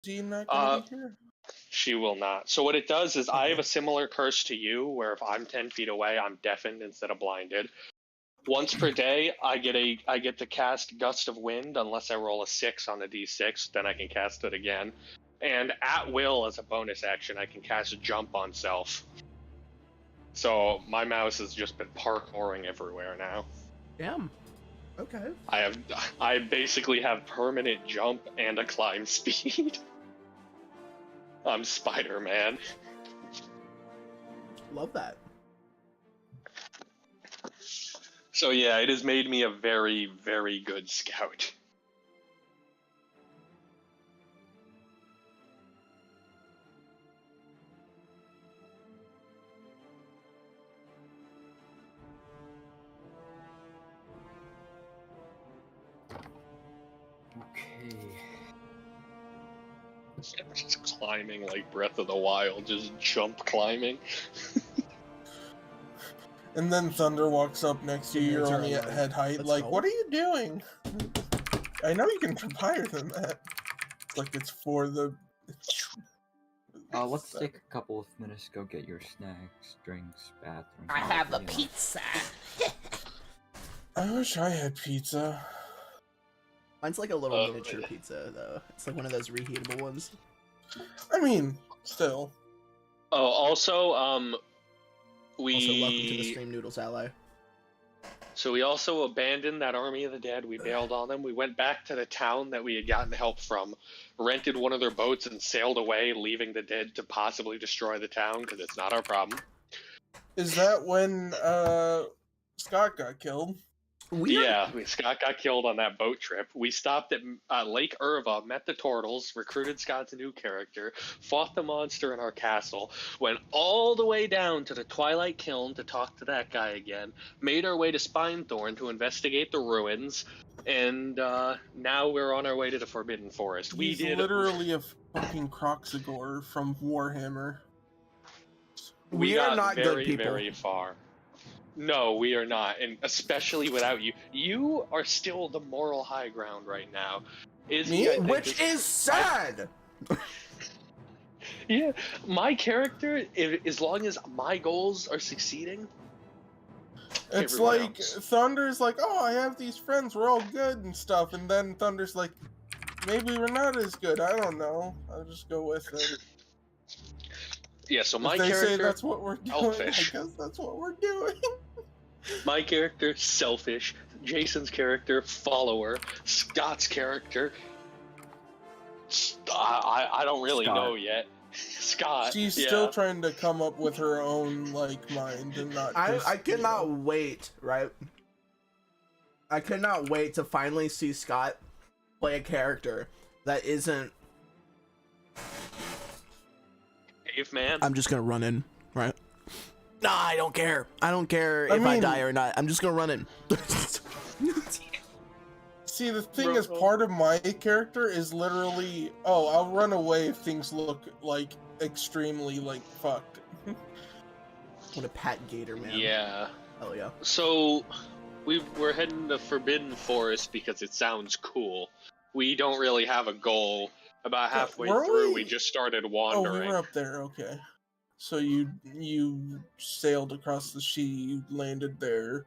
she not gonna be here? She will not. So what it does is I have a similar curse to you, where if I'm 10 feet away, I'm deafened instead of blinded. Once per day, I get to cast Gust of Wind unless I roll a 6 on the d6, then I can cast it again. And at will, as a bonus action, I can cast Jump on Self. So my mouse has just been parkouring everywhere now. Damn. Okay. I basically have permanent jump and a climb speed. I'm Spider-Man. Love that. So yeah, it has made me a very, very good scout. Okay. Just climbing like Breath of the Wild, just jump climbing. And then Thunder walks up next to you, you're only at head height, Let's like, go. what are you doing? I know you can jump higher than that. It's like it's for the... Let's take a couple of minutes to go get your snacks, drinks, bathroom. I have the pizza. I wish I had pizza. Mine's like a little miniature pizza, though. It's like one of those reheatable ones. I mean, still. Oh, also, we... Also, welcome to the Stream Noodles ally. So we also abandoned that army of the dead. We bailed on them. We went back to the town that we had gotten help from, rented one of their boats, and sailed away, leaving the dead to possibly destroy the town, because it's not our problem. Is that when, Scott got killed? Yeah, Scott got killed on that boat trip. We stopped at Lake Irva, met the Turtles, recruited Scott's new character, fought the monster in our castle, went all the way down to the Twilight Kiln to talk to that guy again, made our way to Spinethorn to investigate the ruins, and now we're on our way to the Forbidden Forest. He's literally a fucking Croxagore from Warhammer. We are got not very, good people. very far. No, we are not, and especially without you. You are still the moral high ground right now. Me? Which is sad! Yeah, my character, as long as my goals are succeeding... It's like, Thunder's like, oh, I have these friends, we're all good and stuff, and then Thunder's like, maybe we're not as good, I don't know, I'll just go with it. Yeah, so my if they character... say that's what we're doing, selfish. I guess that's what we're doing. My character, selfish. Jason's character, follower. Scott's character... I don't really know yet. Scott. She's still trying to come up with her own, like, mind and not just, I cannot wait, right? I cannot wait to finally see Scott play a character that isn't... Caveman? I'm just gonna run in, right? Nah, I don't care. I don't care if I die or not. I'm just gonna run in. See, the thing is, part of my character is literally, oh, I'll run away if things look, like, extremely, like, fucked. What a Pat Gator, man. Yeah. Hell yeah. So, we're heading to Forbidden Forest because it sounds cool. We don't really have a goal. About halfway through, we just started wandering. Oh, we were up there, okay. So you sailed across the sea, you landed there.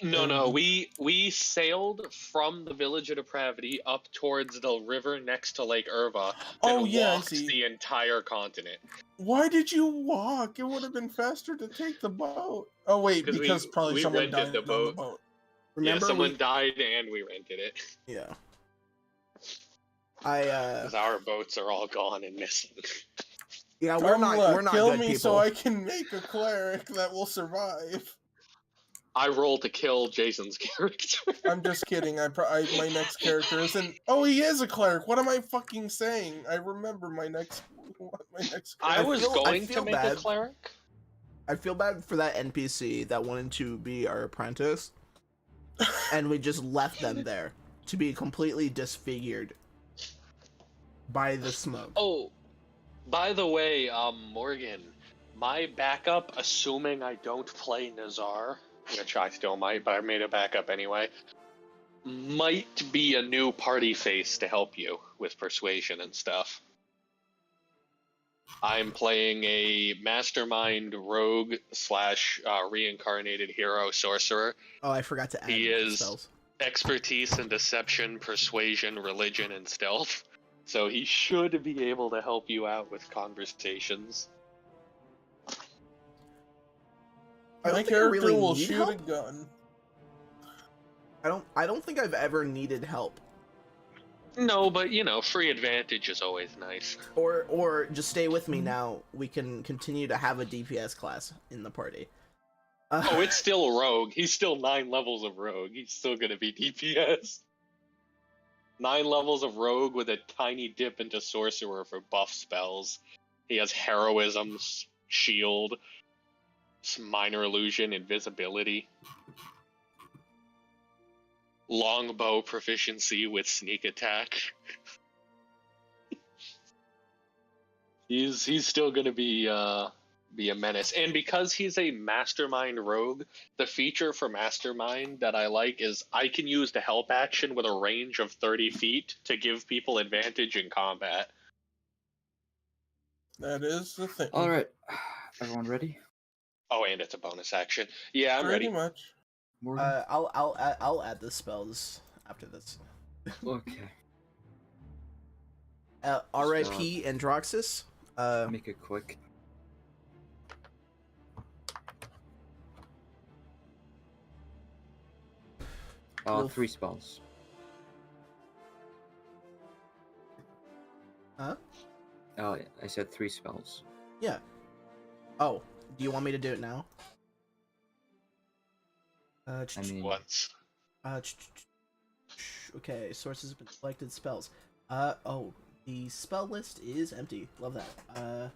No, we sailed from the village of Depravity up towards the river next to Lake Irva. Oh yeah, walked I see. The entire continent. Why did you walk? It would have been faster to take the boat. Oh wait, because probably someone died on the boat. Remember, yeah, someone died and we rented it. Yeah. Because our boats are all gone and missing. Yeah, we're not kill good me people. so I can make a cleric that will survive. I roll to kill Jason's character. I'm just kidding. My next character isn't. Oh, he is a cleric. What am I fucking saying? I remember my next. I was going to make a cleric. I feel bad for that NPC that wanted to be our apprentice, and we just left them there to be completely disfigured by the smoke. Oh, by the way, Morgan, my backup, assuming I don't play Nazar, which I still might, but I made a backup anyway, might be a new party face to help you with persuasion and stuff. I'm playing a mastermind rogue slash reincarnated hero sorcerer. Oh, I forgot to add He is spells. expertise in deception, persuasion, religion, and stealth. So he should be able to help you out with conversations. I don't My think I character really will need shoot help. a gun. I don't think I've ever needed help. No, but you know, free advantage is always nice. Or just stay with me now. We can continue to have a DPS class in the party. Oh, it's still rogue. He's still 9 levels of rogue. He's still gonna be DPS. 9 levels of rogue with a tiny dip into sorcerer for buff spells. He has heroism, shield, minor illusion, invisibility, longbow proficiency with sneak attack. He's still gonna be a menace, and because he's a mastermind rogue, the feature for mastermind that I like is I can use the help action with a range of 30 feet to give people advantage in combat. That is the thing. All right, everyone ready? Oh, and it's a bonus action. Yeah, I'm Pretty ready. much. Morgan? I'll add the spells after this. Okay. R.I.P. Androxus. Make it quick. Wolf. 3 spells. Huh? I said 3 spells. Yeah. Oh, do you want me to do it now? I mean, Once. Okay, sources have been selected. Spells. Oh, the spell list is empty. Love that.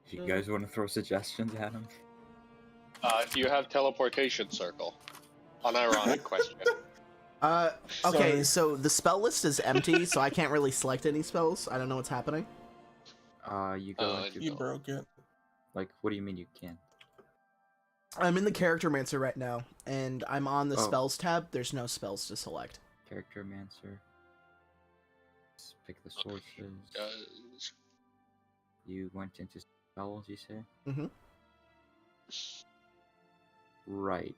if you guys want to throw suggestions at him. Do you have teleportation circle? Unironic question. Okay, Sorry. so the spell list is empty, so I can't really select any spells. I don't know what's happening. You go into, You broke it. like, what do you mean you can't? I'm in the Character Mancer right now, and I'm on the Oh. spells tab. There's no spells to select. Character Mancer. Let's pick the sources. You went into spells, you say? Mhm. Right.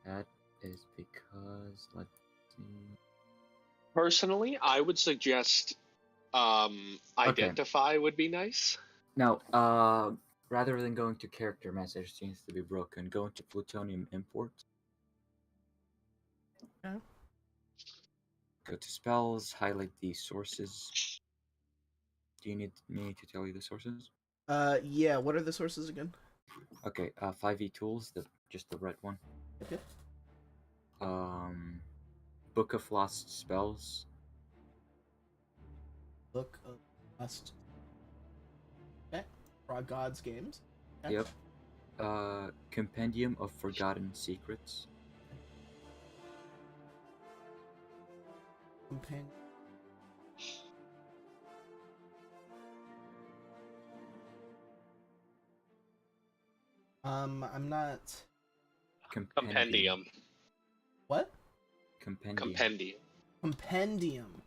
That is because, let's see. Personally, I would suggest identify would be nice. Now, rather than going to character message seems to be broken, go into plutonium import. Okay. Go to spells, highlight the sources. Do you need me to tell you the sources? Yeah. What are the sources again? Okay, 5e tools, just the red one. Okay. Book of Lost Spells. Book of Lost. Okay. Raw Gods games. Okay. Yep. Compendium of Forgotten Secrets. Companion. I'm not. Compendium. What? Compendium. Compendium.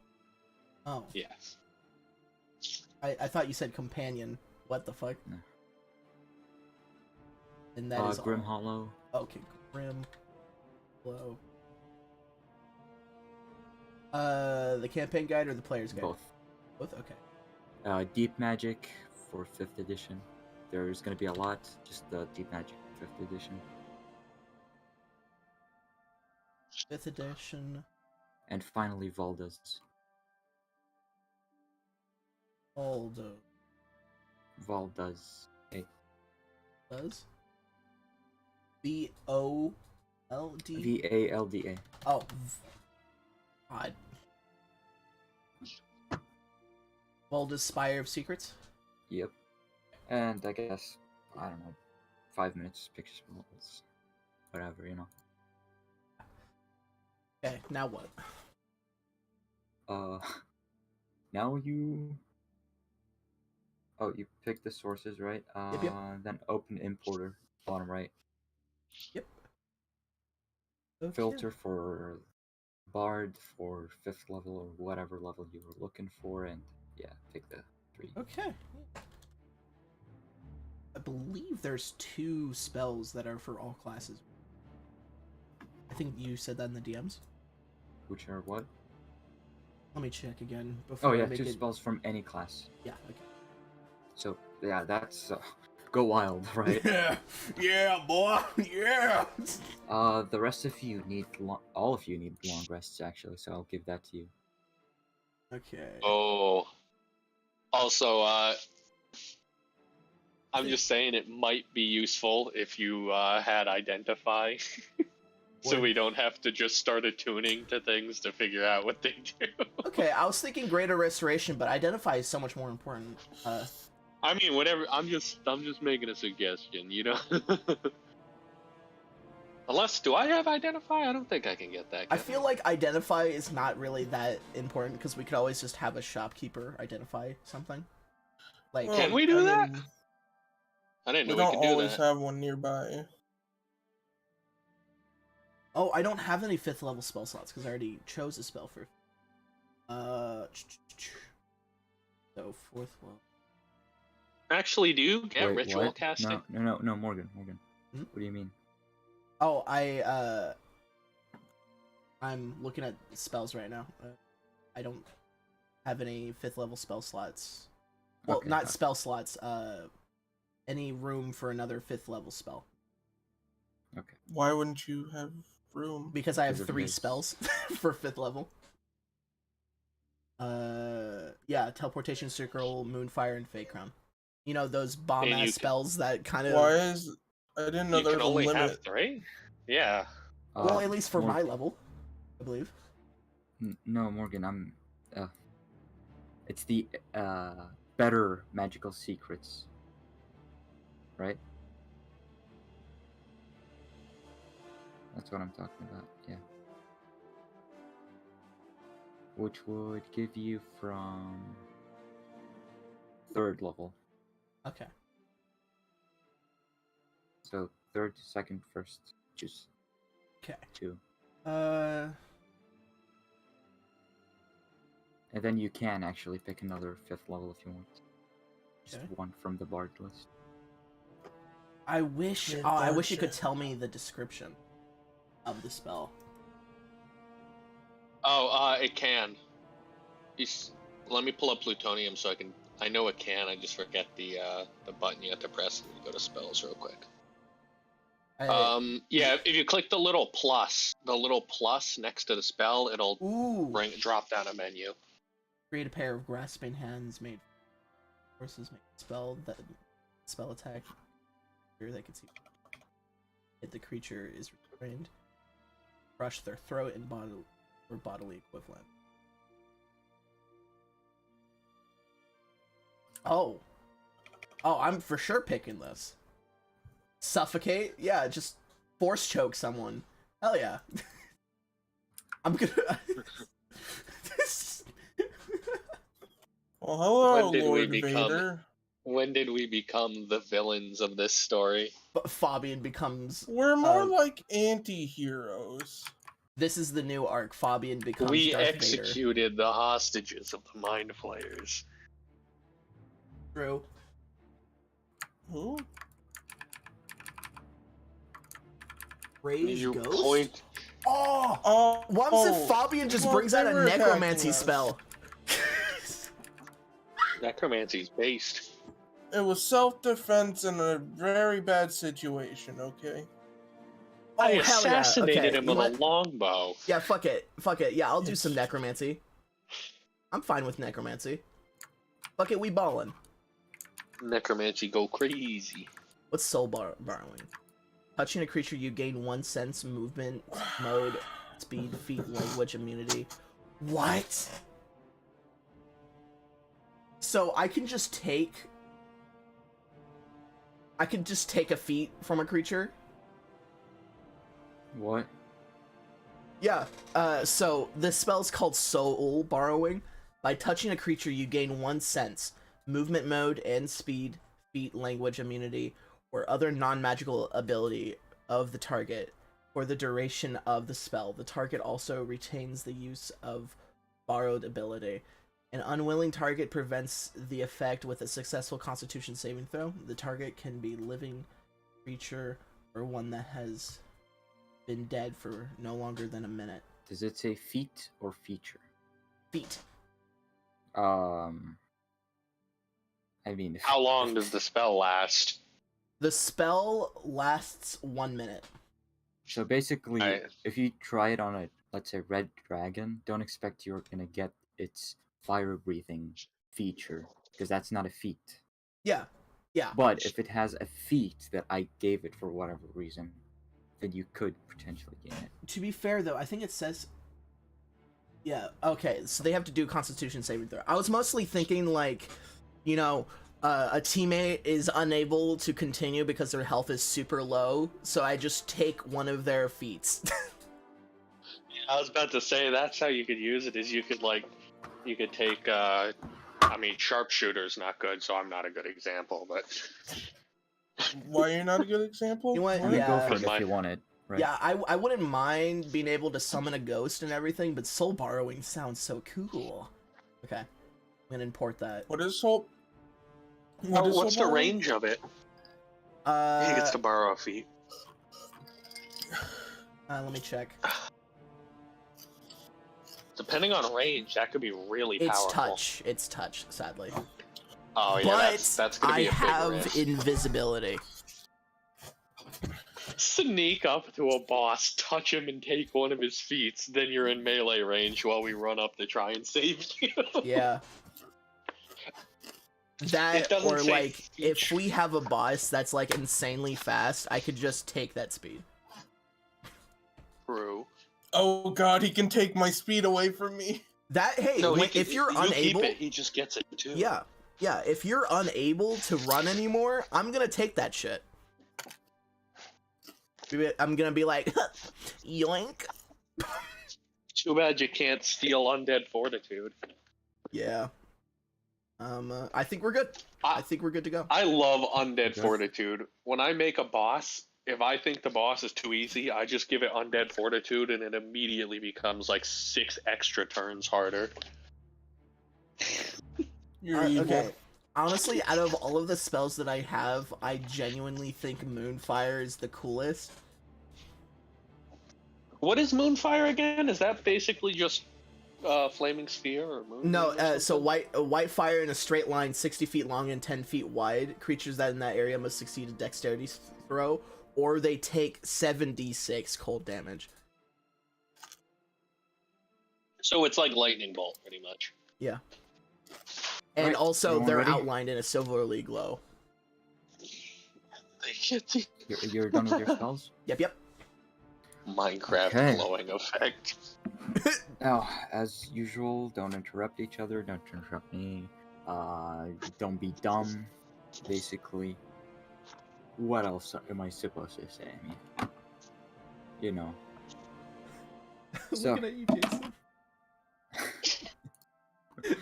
Oh, Yes. I thought you said companion. What the fuck? No. And that is Grim all. Hollow. Okay, Grim. Hello. The campaign guide or the player's guide? Both. Both. Okay. Deep Magic for 5th edition. There's gonna be a lot, just the Deep Magic 5th edition. 5th edition. And finally, Valda's. Aldo. Valda's. Hey. Does? V-O-L-D? Valda. Oh. God. Valda's Spire of Secrets? Yep. And I guess, I don't know, 5 minutes, picture spells. Whatever, you know. Okay, now what? Now you... Oh, you pick the sources, right? Yep. Then open importer, bottom right. Yep. Okay. filter for Bard for 5th level or whatever level you were looking for, and yeah, pick the 3. Okay. I believe there's 2 spells that are for all classes. I think you said that in the DMs. Which are what? Let me check again before Oh yeah, I make 2 it. spells from any class. Yeah. Okay. So yeah, that's go wild, right? Yeah. Yeah, boy. Yeah. The rest of you need all of you need long rests actually, so I'll give that to you. Okay. Oh. Also, I'm just saying it might be useful if you had identify, so What? we don't have to just start attuning to things to figure out what they do. Okay, I was thinking greater restoration, but identify is so much more important. I mean, whatever. I'm just making a suggestion, you know. Unless, do I have identify? I don't think I can get that. I feel like identify is not really that important because we could always just have a shopkeeper identify something. Like, Well, Can we do that? mean, I didn't know we we don't could do always that. have one nearby. oh, I don't have any 5th level spell slots because I already chose a spell for. So 4th level. Actually, do you get Wait, ritual what? casting? No, Morgan. Hmm? What do you mean? Oh, I'm looking at spells right now. I don't have any 5th level spell slots. Well, Okay, not spell slots. Any room for another 5th level spell Okay. Why wouldn't you have room? because I have Because of 3 his- spells for 5th level. Yeah, teleportation, circle, moonfire, and fake crown. You know those bomb And you ass can- spells that kind of. Why is I didn't know You there can was a only limit. have 3. Yeah. Well, at least for my Morgan, level, I believe. No, Morgan. It's the better magical secrets, right? That's what I'm talking about. Yeah. Which would give you from 3rd level. Okay. So 3rd, 2nd, 1st, just Okay. 2. Uh. And then you can actually pick another 5th level if you want. Just Okay. one from the bard list. I wish. Yeah, Oh, I wish you gotcha. could tell me the description of the spell. Oh, it can. Let me pull up plutonium so I can. I know it can. I just forget the button you have to press and go to spells real quick. Yeah, if you click the little plus next to the spell, it'll Ooh. drop down a menu. Create a pair of grasping hands made forces make spell attack. Here they can see if the creature is restrained. Crush their throat and bodily equivalent. Oh, I'm for sure picking this. Suffocate? Yeah, just force choke someone. Hell yeah. I'm gonna. Well, hello, When did we Lord become- Vader. When did we become the villains of this story? But Fabian becomes. We're more like anti-heroes. This is the new arc. Fabian becomes We Darth Vader. executed the hostages of the Mind Flayers. True. Who? Rage You Ghost? point. Oh, What happens if Fabian just well, brings out they a were attacking necromancy us. spell? Necromancy's based. It was self-defense in a very bad situation, okay? I Oh, hell yeah. assassinated Okay, him you with a what? longbow. Yeah, fuck it. Fuck it. Yeah, I'll do some necromancy. I'm fine with necromancy. Fuck it, we ballin'. Necromancy go crazy. What's soul borrowing? Touching a creature, you gain 1 sense, movement, mode, speed, feat, language, immunity. What? So I can just take a feat from a creature? What? Yeah, so this spell's called Soul Borrowing. By touching a creature, you gain 1 sense, movement mode, and speed, feat, language, immunity, or other non-magical ability of the target, For the duration of the spell, the target also retains the use of borrowed ability. An unwilling target prevents the effect with a successful Constitution saving throw. The target can be living creature or one that has been dead for no longer than a minute. Does it say feat or feature? Feet. I mean, How long does the spell last? The spell lasts 1 minute. so basically, I- if you try it on a, let's say, red dragon, don't expect you're gonna get its fire breathing feature, because that's not a feat. Yeah. Yeah. But if it has a feat that I gave it for whatever reason, then you could potentially gain it. To be fair, though, I think it says... Yeah, okay, so they have to do Constitution saving throw. I was mostly thinking, like, you know, a teammate is unable to continue because their health is super low, so I just take one of their feats. I was about to say that's how you could use it. Is you could take. I mean, sharpshooter's not good, so I'm not a good example. But Why you're not a good example? You want- I mean, Yeah. go for it My- if you want it. Right? Yeah, I wouldn't mind being able to summon a ghost and everything, but soul borrowing sounds so cool. Okay, I'm gonna import that. What is soul? what's the soul range of it? He gets to borrow a feat. Let me check. Depending on range, that could be really It's powerful. touch. It's touch, sadly. Oh yeah, But that's gonna be I a big have risk. invisibility. Sneak up to a boss, touch him, and take one of his feats. Then you're in melee range while we run up to try and save you. Yeah. It That, doesn't or say like, if feature. we have a boss that's like insanely fast, I could just take that speed. True. Oh god, he can take my speed away from me. That, hey, No, if you're you unable, keep it, he just gets it too. yeah, if you're unable to run anymore, I'm gonna take that shit. I'm gonna be like, yoink. Too bad you can't steal undead fortitude. Yeah. I think we're good. I think we're good to go. I love undead Okay. fortitude. When I make a boss, if I think the boss is too easy, I just give it undead fortitude, and it immediately becomes like 6 extra turns harder. You're evil. Okay. Honestly, out of all of the spells that I have, I genuinely think Moonfire is the coolest. What is Moonfire again? Is that basically just flaming sphere or moon? No, or so something? a white fire in a straight line 60 feet long and 10 feet wide. Creatures that in that area must succeed a dexterity throw, or they take 7d6 cold damage. So it's like lightning bolt, pretty much. Yeah. And Right, also, everyone they're ready? outlined in a silverly glow. You're done with your spells? Yep. Minecraft Okay. glowing effect. Now, as usual, don't interrupt each other, don't interrupt me, don't be dumb, basically. What else am I supposed to say? I mean, you know. So- Looking at you, Jason.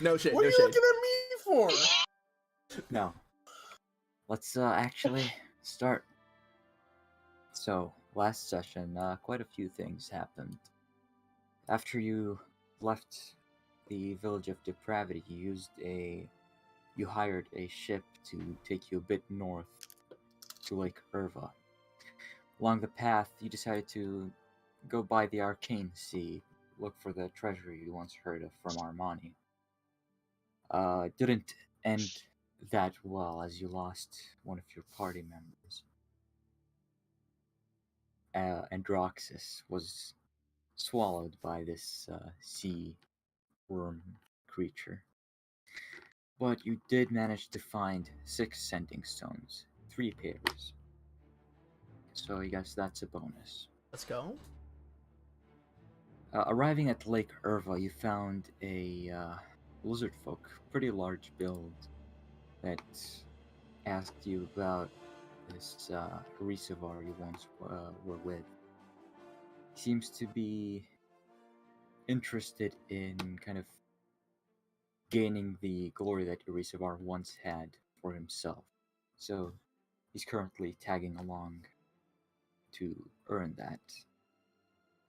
No shade, What no are you shade. looking at me for? No. Let's actually start. So, last session, quite a few things happened. After you left the village of Depravity, you hired a ship to take you a bit north to Lake Irva. Along the path, you decided to go by the Arcane Sea, look for the treasure you once heard of from Armani. Didn't end that well, as you lost one of your party members. Androxus was swallowed by this sea worm creature. But you did manage to find 6 sending stones, 3 pairs. So I guess that's a bonus. Let's go. Arriving at Lake Irva, you found a lizard folk, pretty large build, that asked you about this Reservoir you once were with. He seems to be interested in kind of gaining the glory that Reservoir once had for himself. So he's currently tagging along to earn that.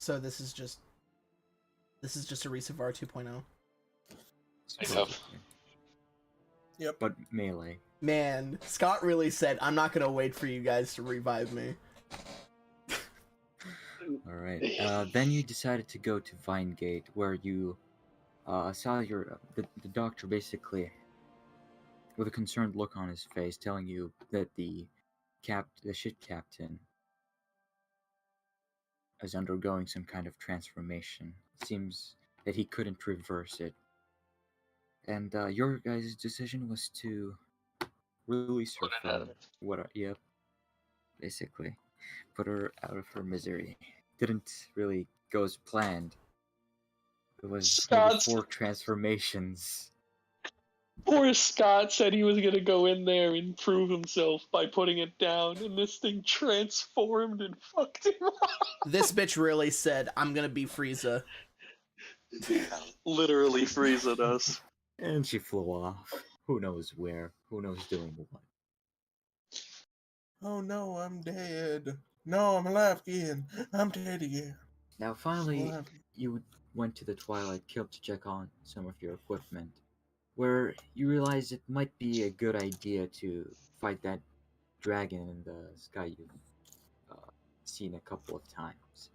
So this is just a Reservoir 2.0. I know. Yep. But melee. Man, Scott really said, "I'm not gonna wait for you guys to revive me." Alright. Then you decided to go to Vinegate, where you saw the doctor basically with a concerned look on his face, telling you that the ship captain is undergoing some kind of transformation. It seems that he couldn't reverse it. And your guys' decision was to release her from yep, basically. Put her out of her misery. Didn't really go as planned. It was maybe 4 transformations. Poor Scott said he was gonna go in there and prove himself by putting it down, and this thing transformed and fucked him up. This bitch really said, "I'm gonna be Frieza." Literally freezing us. And she flew off. Who knows where? Who knows doing what? Oh no, I'm dead. No, I'm alive again. I'm dead again. Now finally, Alive. you went to the Twilight Guild to check on some of your equipment, where you realized it might be a good idea to fight that dragon in the sky you've seen a couple of times.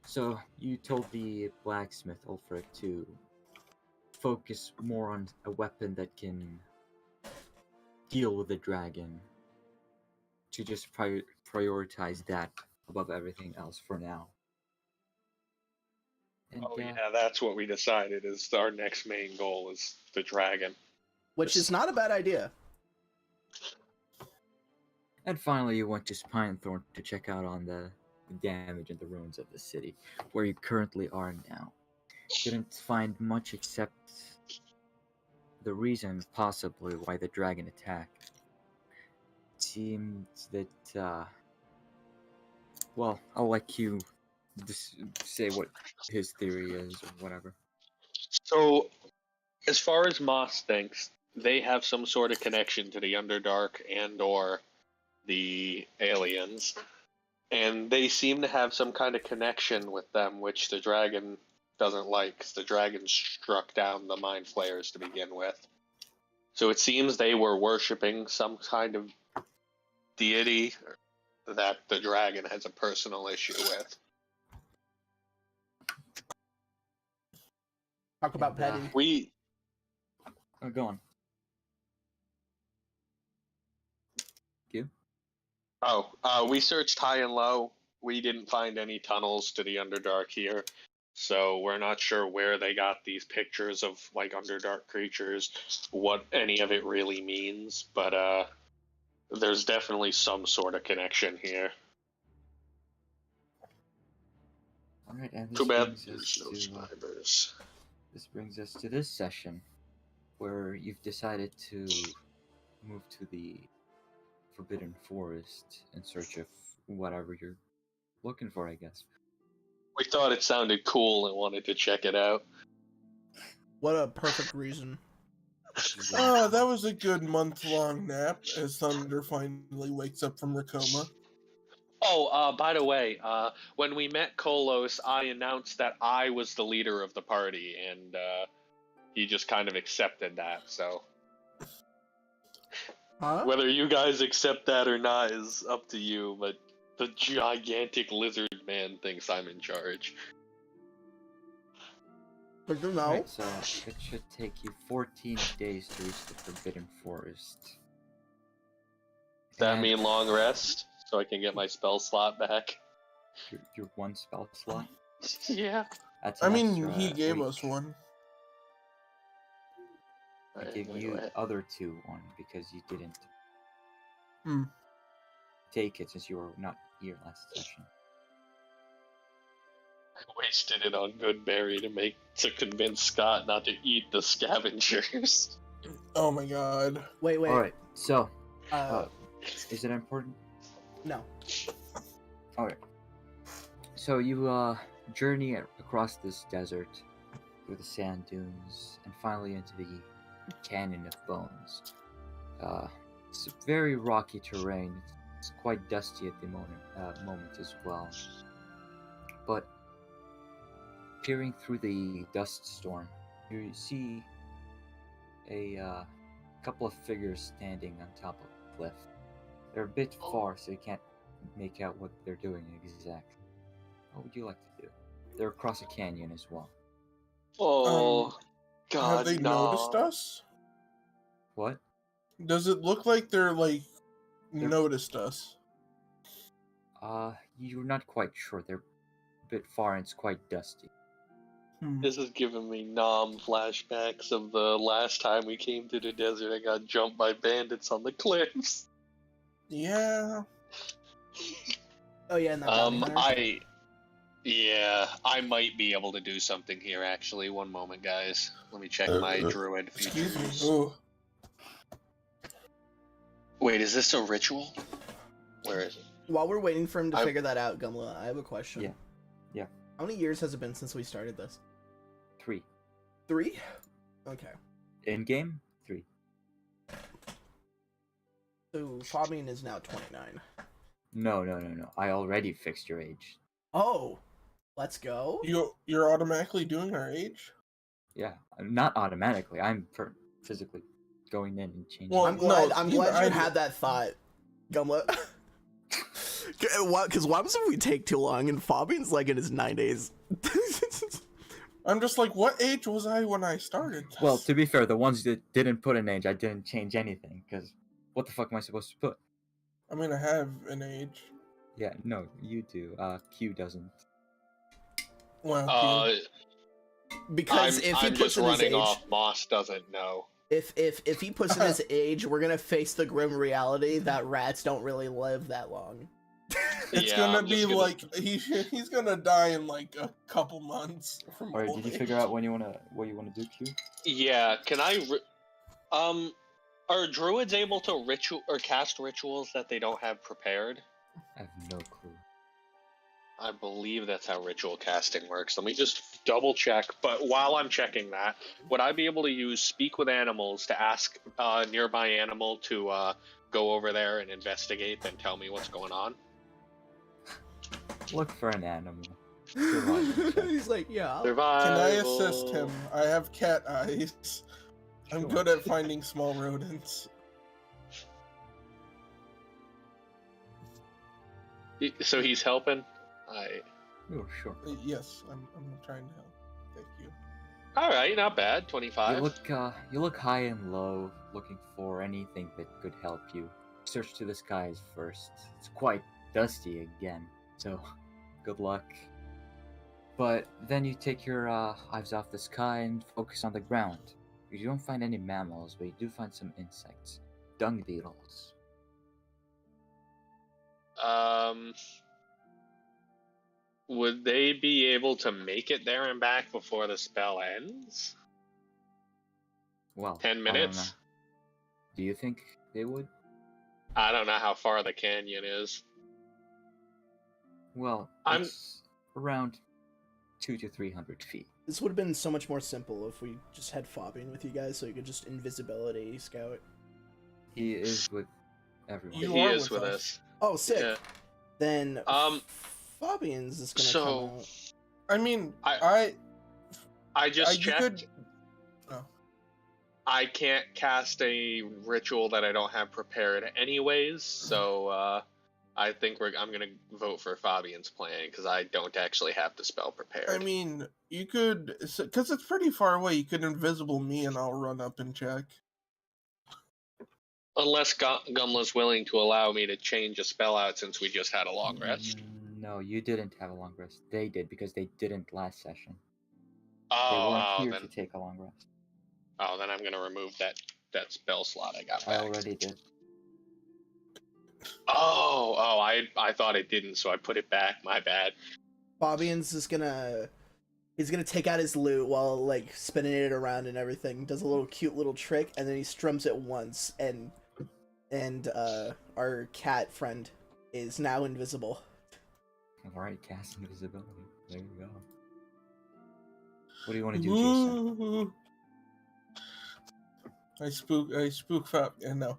So you told the blacksmith Ulfric to focus more on a weapon that can deal with the dragon, to just prioritize that above everything else for now. And, Oh yeah, that's what we decided is our next main goal is the dragon. Which is not a bad idea. And finally, you went to Spinethorn to check out on the damage and the ruins of the city, where you currently are now. Didn't find much except the reason, possibly, why the dragon attacked. It seems that, well, I'll let you say what his theory is, or whatever. So, as far as Moss thinks, they have some sort of connection to the Underdark and/or the aliens, and they seem to have some kind of connection with them, which the dragon doesn't like, 'cause the dragon struck down the Mind Flayers to begin with. So it seems they were worshipping some kind of deity that the dragon has a personal issue with. Talk about petty. Oh, go on. You? We searched high and low. We didn't find any tunnels to the Underdark here, so we're not sure where they got these pictures of like Underdark creatures, what any of it really means, but there's definitely some sort of connection here. Alright, and Too bad there's no survivors. This brings us to this session, where you've decided to move to the Forbidden Forest in search of whatever you're looking for, I guess. We thought it sounded cool and wanted to check it out. What a perfect reason. That was a good month-long nap as Thunder finally wakes up from her coma. Oh, by the way, when we met Kolos, I announced that I was the leader of the party, and he just kind of accepted that, so... Huh? Whether you guys accept that or not is up to you, but the gigantic lizard man thinks I'm in charge. But you know. Right, so it should take you 14 days to reach the Forbidden Forest. Does that And mean long rest? So I can get my spell slot back? your 1 spell slot? Yeah. That's I an mean, extra he gave week. us one. I gave you the other 2 one because you didn't take it since you were not here last session. I wasted it on Goodberry to convince Scott not to eat the scavengers. Oh my god. Wait. Alright, so, is it important? No. Alright. So you journey across this desert through the sand dunes and finally into the Canyon of Bones. It's a very rocky terrain. It's quite dusty at the moment as well. But peering through the dust storm, you see a couple of figures standing on top of a cliff. They're a bit far, so you can't make out what they're doing exactly. What would you like to do? They're across a canyon as well. Oh, God, Have they no. noticed us? What? Does it look like they're noticed us? You're not quite sure. They're a bit far and it's quite dusty. This is giving me flashbacks of the last time we came to the desert and got jumped by bandits on the cliffs. Yeah. Oh yeah, and that bounty hunter? I might be able to do something here, actually. One moment, guys. Let me check my druid features. Excuse me. Ooh. Wait, is this a ritual? Where is it? While we're waiting for him to figure that out, Gumla, I have a question. Yeah. How many years has it been since we started this? 3. 3? Okay. In game? 3. So Fabian is now 29. No. I already fixed your age. Oh, let's go. You're automatically doing our age? Yeah, not automatically. I'm physically going in and changing. Well, I'm glad you I had that thought, Gumla. Because what happens if we take too long and Fabian's like in his 90s? I'm just like, what age was I when I started this? Well, to be fair, the ones that didn't put an age, I didn't change anything, because what the fuck am I supposed to put? I mean, I have an age. Yeah, no, you do. Q doesn't. Well, Because if he I'm puts just in his running age, off. Moss doesn't know. if he puts in his age, we're gonna face the grim reality that rats don't really live that long. it's gonna be like he's gonna die in like a couple months from Alright, old did you age. figure out what you wanna do, Q? Yeah, can I? Are druids able to cast rituals that they don't have prepared? I have no clue. I believe that's how ritual casting works. Let me just double check. But while I'm checking that, would I be able to use Speak with Animals to ask a nearby animal to go over there and investigate and tell me what's going on? Look for an animal. Survival check. He's like, yeah. Survival. Can I assist him? I have cat eyes. I'm Sure. good at finding small rodents. So he's helping? Oh, sure. Yes, I'm trying to help. Thank you. Alright, not bad. 25. You look high and low, looking for anything that could help you. Search to the skies first. It's quite dusty again, so good luck. But then you take your eyes off the sky and focus on the ground. You don't find any mammals, but you do find some insects. Dung beetles. Would they be able to make it there and back before the spell ends? Well, 10 I don't minutes? know. Do you think they would? I don't know how far the canyon is. Well, I'm- it's around 200 to 300 feet. This would have been so much more simple if we just had Fabian with you guys, so you could just invisibility scout. He is with everyone. You He are is with with us. us. Oh, sick. Yeah. Then Fabian's is gonna so- come out. I mean, I just you checked. could- Oh. I can't cast a ritual that I don't have prepared anyways, so I think I'm gonna vote for Fabian's plan because I don't actually have the spell prepared. I mean, you could, because it's pretty far away. You could invisible me, and I'll run up and check. Unless Gumla's willing to allow me to change a spell out since we just had a long rest. No, you didn't have a long rest. They did because they didn't last session. They Oh, weren't here then, to take a long rest. then I'm gonna remove that spell slot I got I back. already did. I thought it didn't, so I put it back. My bad. Fabian's is gonna take out his lute while like spinning it around and everything. Does a little cute little trick, and then he strums it once, and our cat friend is now invisible. Alright, cast invisibility. There you go. What do you want to do, Jason? Ooh. I spook up, and no.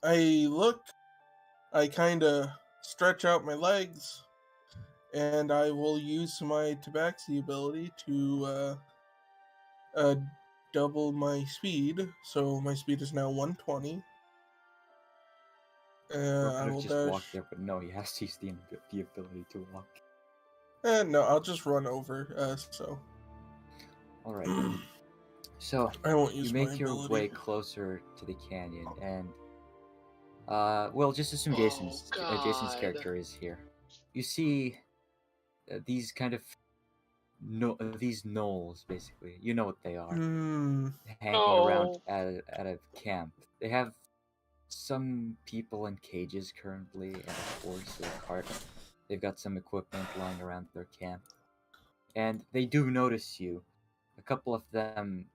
I kind of stretch out my legs, and I will use my Tabaxi ability to double my speed. So my speed is now 120. Or I could will have just dash. walked there, but no, he has to use the ability to walk. No, I'll just run over. So Alright. So, I won't you use my make your ability. way closer to the canyon, and well, just assume Jason's God. character is here. You see these kind of these gnolls, basically. You know what they are. Hmm. Hanging around at a camp. They have some people in cages currently, and a horse or a cart. They've got some equipment lying around their camp, and they do notice you. A couple of them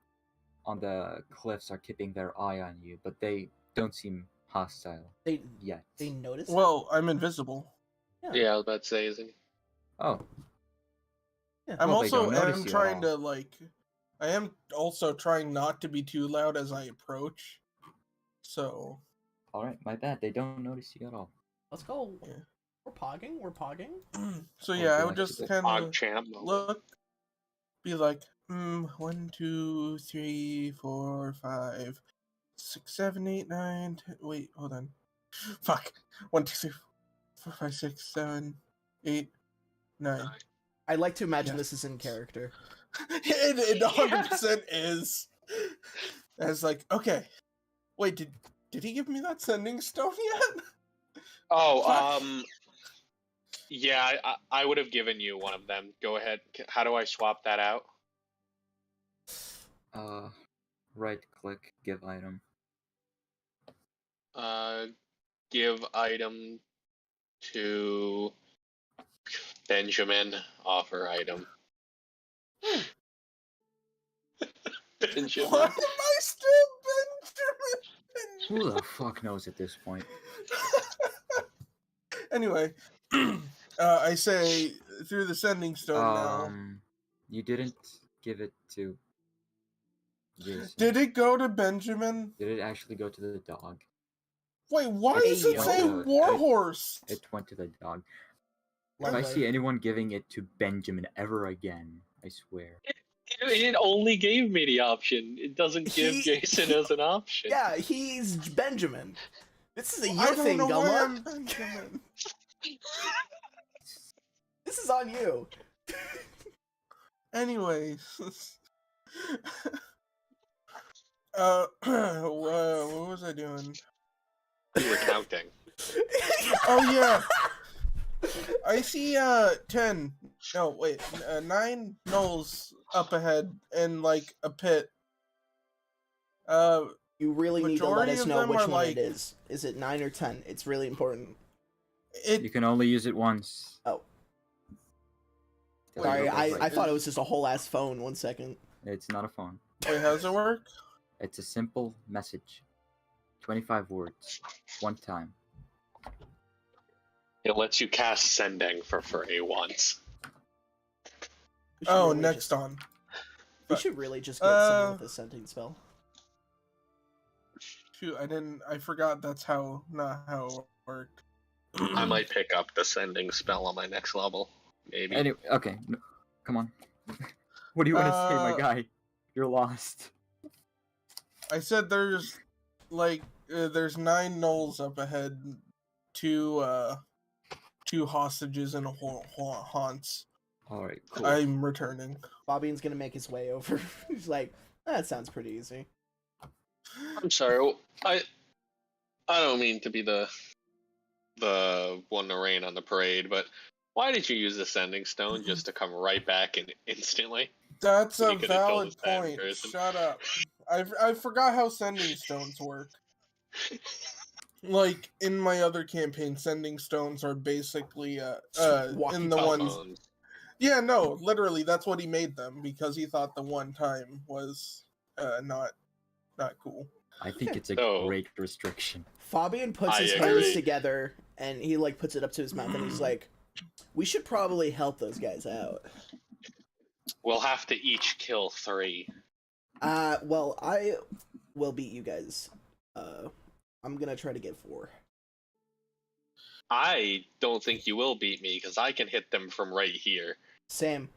on the cliffs are keeping their eye on you, but they don't seem hostile yet. They notice. Well, I'm invisible. Yeah, I was about to say, isn't he? Oh, I'm well, they also don't notice am you at trying all. to like. I am also trying not to be too loud as I approach. So. All right, my bad. They don't notice you at all. Let's go. Yeah. We're pogging. So What yeah, would I you would like to just do? kind Pog of champ moment. look, be like, 1, 2, 3, 4, 5, 6, 7, 8, 9. 10. Wait, hold on. Fuck. 1, 2, 3, 4, 5, 6, 7, 8, 9. I'd like to imagine Yes. this is in character. It 100% is. I was like, okay. Wait, did he give me that sending stone yet? Oh, Fuck. yeah, I would have given you one of them. Go ahead. How do I swap that out? Right click, give item. Give item to Benjamin. Offer item. Benjamin. Why am I still Benjamin? Who the fuck knows at this point? Anyway, I say through the sending stone now. You didn't give it to Jason. Did it go to Benjamin? Did it actually go to the dog? Wait, why Hey, does it yo. say Warhorse? It went to the dog. If Lovely. I see anyone giving it to Benjamin ever again, I swear. It only gave me the option. It doesn't give Jason as an option. Yeah, he's Benjamin. This is a I your don't thing, know why Gullah. I'm Benjamin. This is on you. Anyways. What was I doing? You were counting. Oh yeah. I see 10. No, wait, 9 gnolls up ahead in like a pit. You really need to let Majority us of know them which are, one like- it is. Is it 9 or 10? It's really important. You can only use it once. Oh. Wait, Sorry, okay, I thought it was just a whole ass phone. 1 second. It's not a phone. Wait, how does it work? It's a simple message. 25 words. One time. It lets you cast sending for free once. We should Oh, really next just, on. We should really just get someone with a sending spell. Shoot, I forgot that's not how it worked. I might pick up the sending spell on my next level. Maybe. Anyway, okay. No, come on. What do you want to say, my Uh, guy? You're lost. I said there's like there's 9 gnolls up ahead, 2 hostages and a haunts. Alright, cool. I'm returning. Bobbian's gonna make his way over. He's like, that sounds pretty easy. I'm sorry. I don't mean to be the one to rain on the parade, but why did you use the sending stone just to come right back and instantly? That's a You could've told valid us that in point. person. Shut up. I forgot how sending stones work. Like in my other campaign, sending stones are basically in the ones. Telephones. Yeah, no, literally, that's what he made them because he thought the one time was not cool. I think it's a So- great restriction. Fabian puts I his agree. hands together and he like puts it up to his mouth and he's like, we should probably help those guys out. We'll have to each kill 3. Well, I will beat you guys. I'm gonna try to get 4. I don't think you will beat me because I can hit them from right here. Same.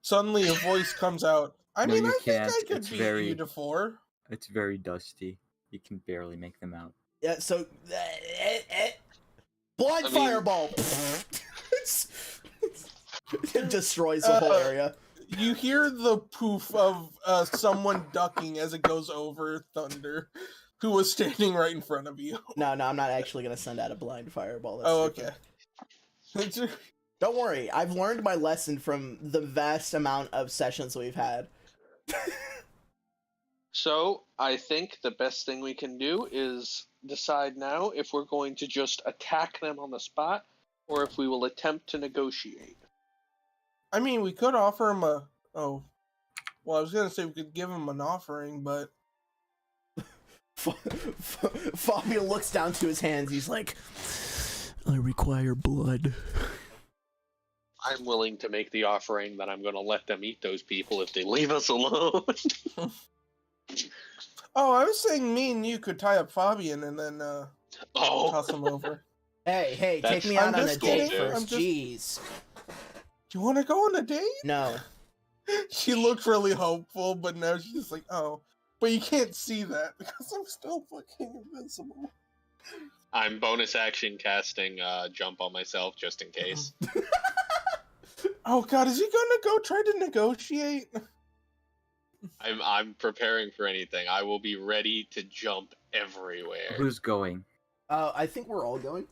Suddenly a voice comes out. I No, mean, you I think can't. I could It's beat very- you to 4. It's very dusty. You can barely make them out. Yeah, so blind I mean- fireball. It destroys the whole area. You hear the poof of someone ducking as it goes over Thunder, who was standing right in front of you. No, I'm not actually gonna send out a blind fireball. That's Oh, stupid. okay. Don't worry, I've learned my lesson from the vast amount of sessions we've had. So I think the best thing we can do is decide now if we're going to just attack them on the spot or if we will attempt to negotiate. I mean, we could offer him a. Oh. Well, I was going to say we could give him an offering, but. Fabio looks down to his hands. He's like, I require blood. I'm willing to make the offering that I'm going to let them eat those people if they leave us alone. Oh, I was saying me and you could tie up Fabian and then Oh, toss him over. Hey, That's- take me out I'm on a just date kidding, first. I'm just- Jeez. Do you want to go on a date? No. She looked really hopeful, but now she's just like, oh. But you can't see that because I'm still fucking invincible. I'm bonus action casting jump on myself just in case. Oh god, is he gonna go try to negotiate? I'm preparing for anything. I will be ready to jump everywhere. Who's going? I think we're all going.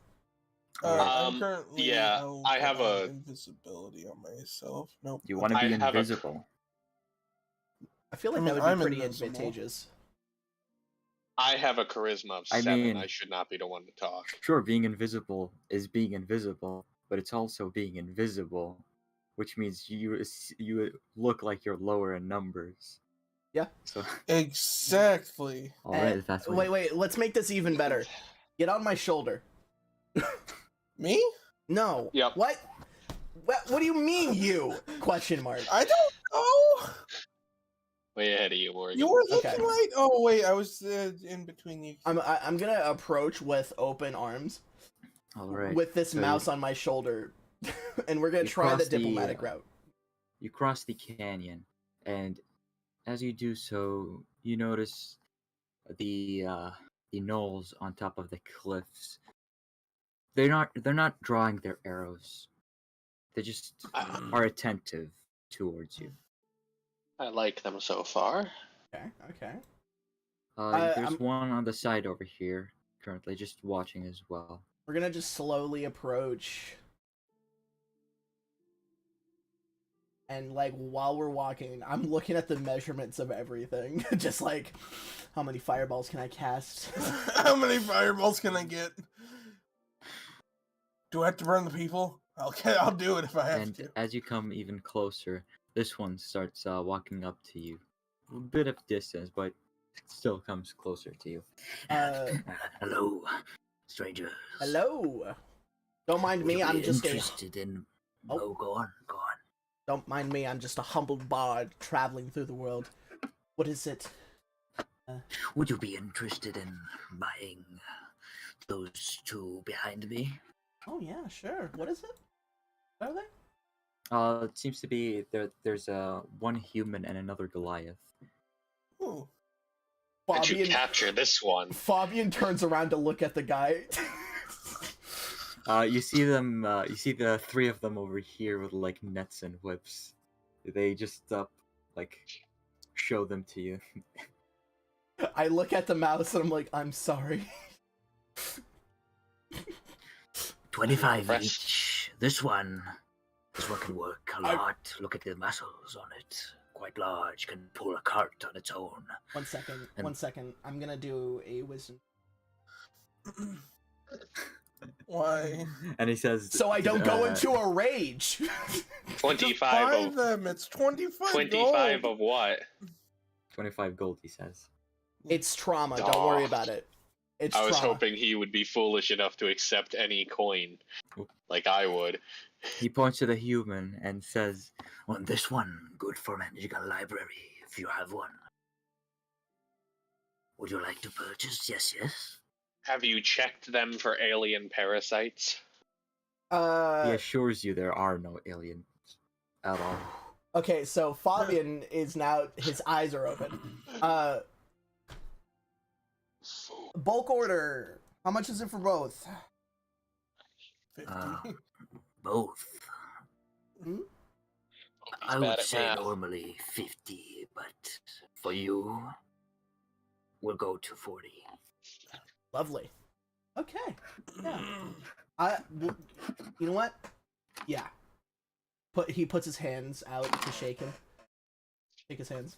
I'm currently. yeah, I'll I put have on a- invisibility on myself. Nope. You want to be I have a- invisible. I feel like I mean, that would I'm be pretty invincible. advantageous. I have a charisma of I 7. mean- I should not be the one to talk. Sure, being invisible is being invisible, but it's also being invisible, which means you look like you're lower in numbers. Yeah. So, Exactly. all right, if that's what Wait, let's make this even better. Get on my shoulder. Me? No. Yep. What? What do you mean, you? Question mark. I don't know. Way ahead of you, Morgan. You were looking Okay. right. Oh wait, I was in between you. I'm gonna approach with open arms, All right. with this So mouse on my shoulder, and we're gonna you try the cross the, diplomatic route. You cross the canyon, and as you do so, you notice the knolls on top of the cliffs. They're not drawing their arrows. They just are attentive towards you. I like them so far. Okay. There's I'm- one on the side over here, currently just watching as well. We're gonna just slowly approach. And like while we're walking, I'm looking at the measurements of everything. Just like, how many fireballs can I cast? How many fireballs can I get? Do I have to burn the people? I'll do it if I have And to. as you come even closer, this one starts walking up to you. A bit of distance, but still comes closer to you. Hello, stranger. Hello. Don't mind me. I'm just in. Oh. Go on. Don't mind me. I'm just a humble bard traveling through the world. What is it? Would you be interested in buying those two behind me? Oh yeah, sure. What is it? What are they? It seems to be there's one human and another Goliath. Ooh. Did you capture this one? Fabian turns around to look at the guy. You see them. You see the three of them over here with like nets and whips. They just like show them to you. I look at the mouse and I'm like, I'm sorry. 25 Fresh. each. This one can work a lot. Look at the muscles on it. Quite large. Can pull a cart on its own. 1 second. And- 1 second. I'm gonna do a wisdom. Why? And he says, So I don't go uh, into a rage. 25 Buy of them. It's 25. 25 gold. of what? 25 gold. He says. It's trauma. Don't worry Aw. about it. It's I was trauma. hoping he would be foolish enough to accept any coin, like I would. He points to the human and says, Well, this one, good for magical library, if you have one. Would you like to purchase? Yes. Have you checked them for alien parasites? He assures you there are no aliens at all. Okay, so Fabian is now, his eyes are open. Bulk order. How much is it for both? 50. Both. Hmm? I bad would at say math. normally 50, but for you, we'll go to 40. Lovely. Okay. Yeah. You know what? Yeah. He puts his hands out to shake him. Shake his hands.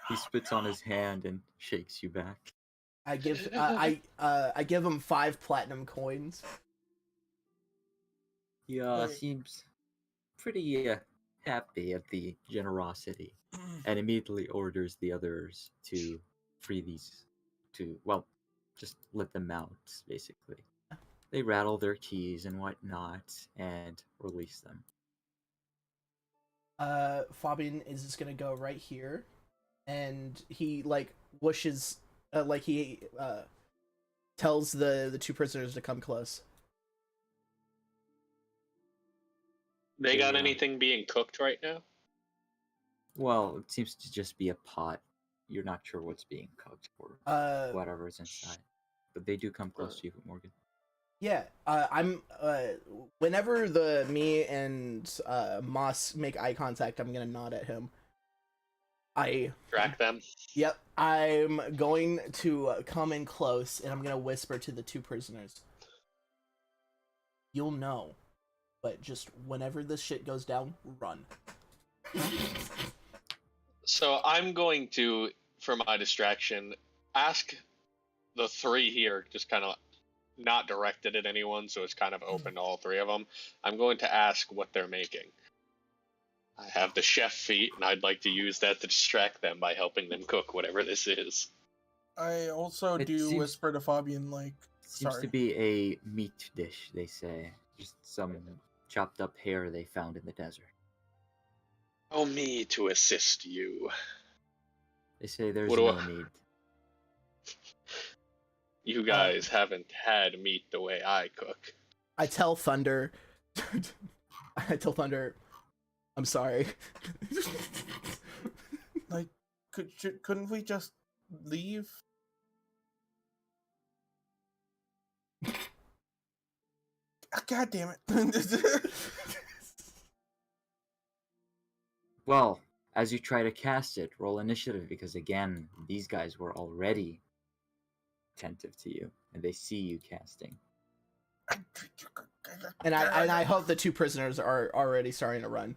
He spits on his hand and shakes you back. I give him 5 platinum coins. He Wait. seems pretty happy at the generosity, and immediately orders the others to free these, well, just let them out, basically. They rattle their keys and whatnot and release them. Fabian is just gonna go right here, and he whooshes, he tells the 2 prisoners to come close. They got Yeah. anything being cooked right now? Well, it seems to just be a pot. You're not sure what's being cooked or whatever's inside. But they do come close to you, Morgan. Yeah, I'm whenever me and Moss make eye contact, I'm gonna nod at him. Track them. Yep, I'm going to come in close, and I'm gonna whisper to the 2 prisoners. You'll know, but just whenever this shit goes down, run. So I'm going to, for my distraction, ask the 3 here, just kind of not directed at anyone, so it's kind of open to all 3 of them. I'm going to ask what they're making. I have the chef feat, and I'd like to use that to distract them by helping them cook whatever this is. I also It do seems- whisper to Fabian, Seems to be a meat dish, they say. Just some chopped up hare they found in the desert. Allow me to assist you. They say there's What do no I- need. You guys haven't had meat the way I cook. I tell Thunder. I'm sorry. Couldn't we just leave? God damn it. Well, as you try to cast it, roll initiative because again, these guys were already attentive to you, and they see you casting. And I hope the 2 prisoners are already starting to run.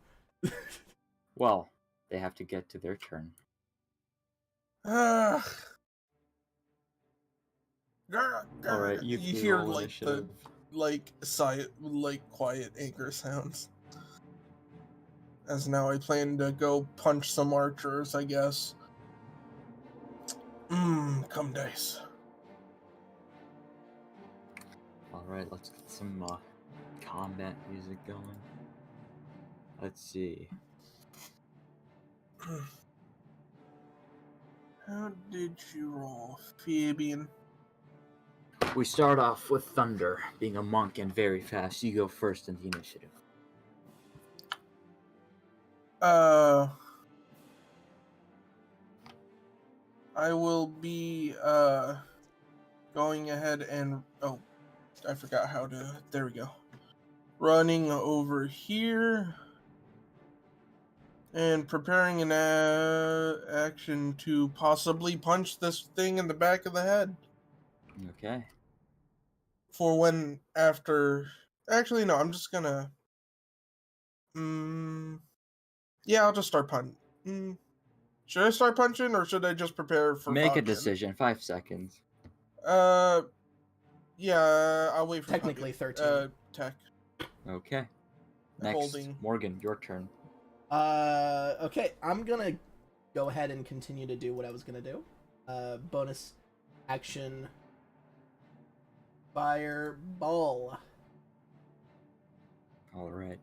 Well, they have to get to their turn. All Alright, you you can hear roll like the quiet anchor sounds. As now I plan to go punch some archers, I guess. Come dice. Alright, let's get some combat music going. Let's see. How did you roll, Fabian? We start off with Thunder, being a monk and very fast. You go first in the initiative. I will be going ahead and I forgot how to. There we go. Running over here and preparing an action to possibly punch this thing in the back of the head. Okay. For when after. Actually, no. I'm just gonna. Yeah, I'll just start punching. Should I start punching or should I just prepare for? Make Fabian? a decision. 5 seconds. Yeah, I'll wait for Technically Fabian. 13. Tech. Okay. Next, Holding. Morgan, your turn. Okay, I'm gonna go ahead and continue to do what I was gonna do. Bonus action. Fireball. Alright.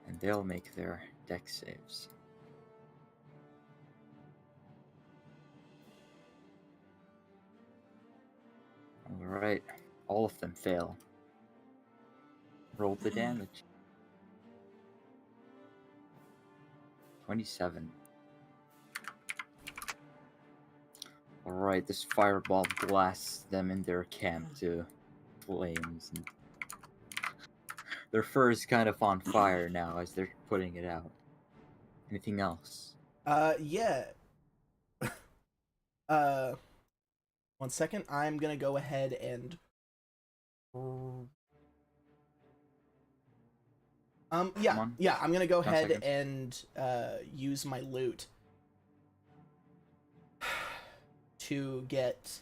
And they'll make their dex saves. Alright. All of them fail. Roll the damage. 27. Alright, this fireball blasts them in their camp to flames. And their fur is kind of on fire now as they're putting it out. Anything else? Yeah. 1 second. I'm gonna go ahead and yeah, I'm gonna go 10 ahead seconds. and use my loot to get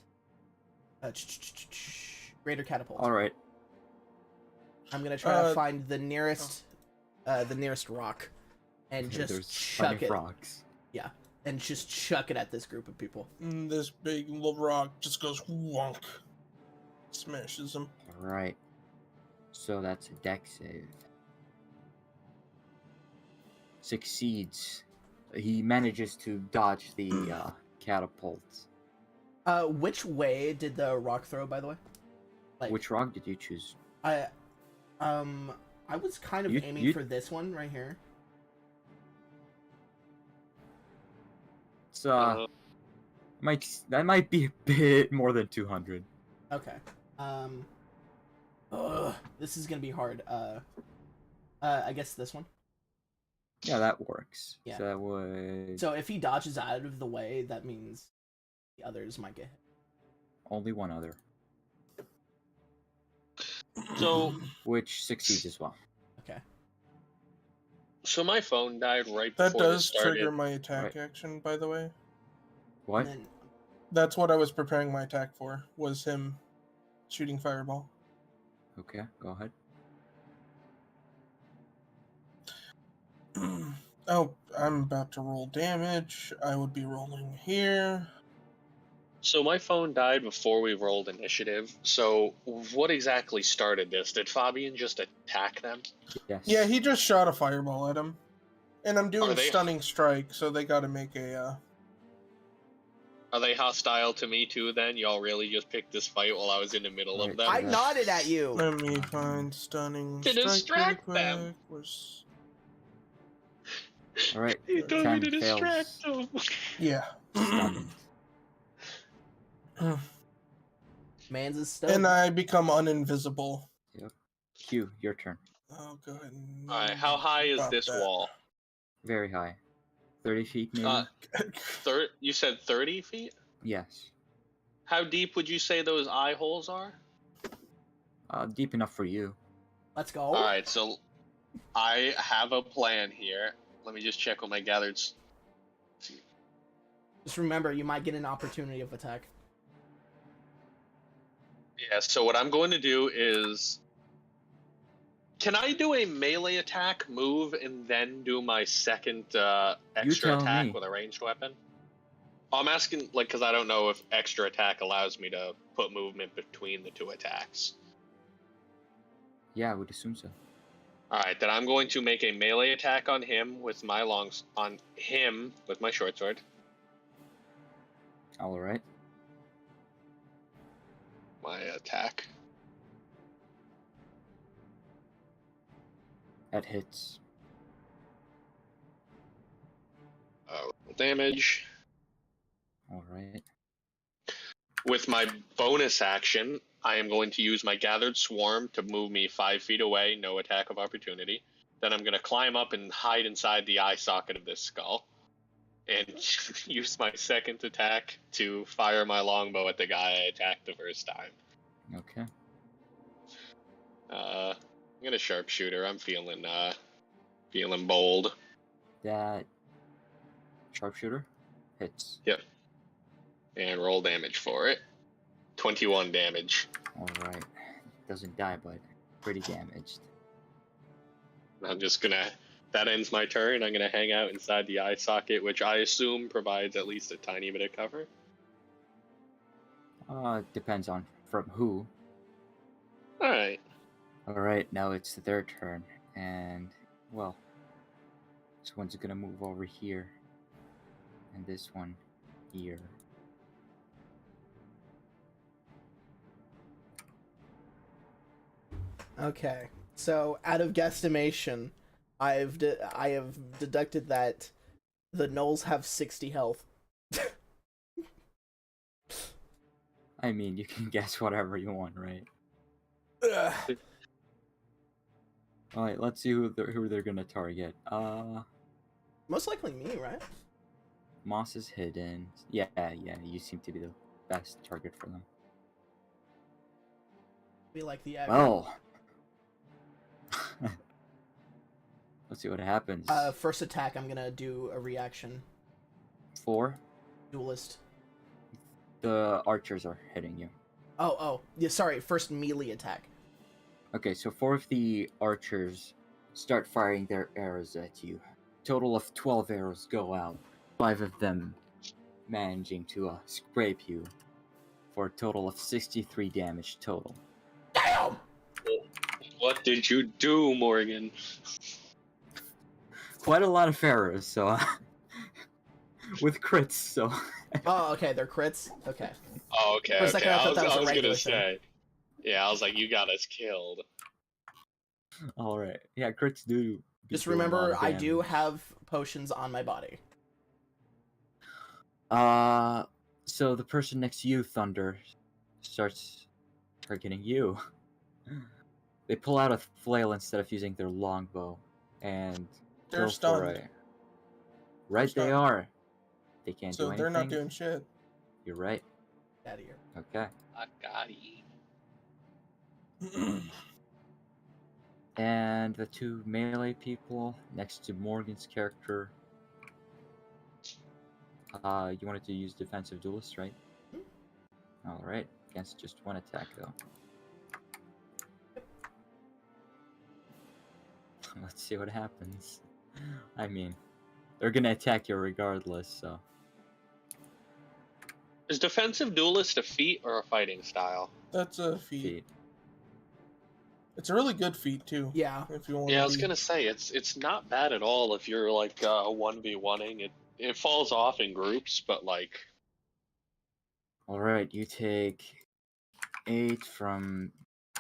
greater catapult. Alright. I'm gonna try to find the nearest rock and just There's chuck plenty it. of rocks. Yeah, and just chuck it at this group of people. This big little rock just goes wonk. Smashes him. Alright. So that's a deck save. Succeeds. He manages to dodge the catapult. Which way did the rock throw, by the way? Like, Which rock did you choose? I was kind of aiming for this one right here. It's that might be a bit more than 200. Okay. This is gonna be hard. I guess this one. Yeah, that works. Yeah. So that would So if he dodges out of the way, that means the others might get hit. only one other, So, which succeeds as well. Okay. so my phone died right That before this does started. trigger my attack action, by the way. What? And then, That's what I was preparing my attack for, was him shooting fireball. Okay, go ahead. Oh, I'm about to roll damage. I would be rolling here. So my phone died before we rolled initiative. So what exactly started this? Did Fabian just attack them? Yes. Yeah, he just shot a fireball at him. And I'm doing Are they- stunning strike, so they gotta make a, Are they hostile to me too then? Y'all really just picked this fight while I was in the middle of Right. them? I nodded at you. Let me find stunning To strike distract really them. quick. Where's... Alright. You told me 10 to distract fails. them. Yeah. Stunned. Man's is stunned. And I become uninvisible. Q, your turn. I'll go ahead and... Alright, how high is bump this that. wall? Very high. 30 feet maybe? You said 30 feet? Yes. How deep would you say those eye holes are? Deep enough for you. Let's go. Alright, so I have a plan here. Let me just check what my gathered... Just remember, you might get an opportunity of attack. Yeah, so what I'm going to do is... Can I do a melee attack, move, and then do my second extra tell attack me. with a ranged weapon? I'm asking, like, because I don't know if extra attack allows me to put movement between the two attacks. Yeah, I would assume so. Alright, then I'm going to make a melee attack on him with my with my short sword. Alright. My attack. That hits. Damage. Alright. With my bonus action, I am going to use my Gathered Swarm to move me 5 feet away, no attack of opportunity. Then I'm going to climb up and hide inside the eye socket of this skull. And use my second attack to fire my longbow at the guy I attacked the first time. Okay. I'm going to sharpshooter. I'm feeling bold. That sharpshooter hits. Yep. And roll damage for it. 21 damage. Alright. Doesn't die, but pretty damaged. I'm just gonna... That ends my turn. I'm gonna hang out inside the eye socket, which I assume provides at least a tiny bit of cover. Depends on from who. Alright. Alright, now it's their turn. And, well, this one's gonna move over here. And this one here. Okay, so out of guesstimation, I have deducted that the gnolls have 60 health. I mean, you can guess whatever you want, right? Ugh. All right, let's see who they're gonna target. Most likely me, right? Moss is hidden. Yeah, you seem to be the best target for them. Be like the Well, let's see what happens. first attack, I'm gonna do a reaction. 4. Duelist. The archers are hitting you. Oh, yeah. Sorry, first melee attack. Okay, so 4 of the archers start firing their arrows at you. Total of 12 arrows go out. 5 of them managing to scrape you for a total of 63 damage total. Damn! What did you do, Morgan? Quite a lot of arrows, so with crits, so Oh, okay, they're crits. Okay. Oh, okay. For a second, I thought that was a I was regular gonna thing. say. Yeah, I was like, you got us killed. all right. Yeah, crits do. Just do a lot remember, of I do damage. have potions on my body. So the person next to you, Thunder, starts targeting you. They pull out a flail instead of using their longbow, and They're go for stunned. a... Right, they stunned. are. They can't do So anything. they're not doing shit. You're right. Out of here. Okay. I got you. And the 2 melee people next to Morgan's character. You wanted to use defensive duelist, right? All right. Against just 1 attack, though. Let's see what happens. I mean, they're gonna attack you regardless, so. Is defensive duelist a feat or a fighting style? That's a feat. Feet. It's a really good feat too. Yeah. If you want. Yeah, I was gonna say it's not bad at all if you're like 1v1ing. It falls off in groups, but like All right, you take 8 from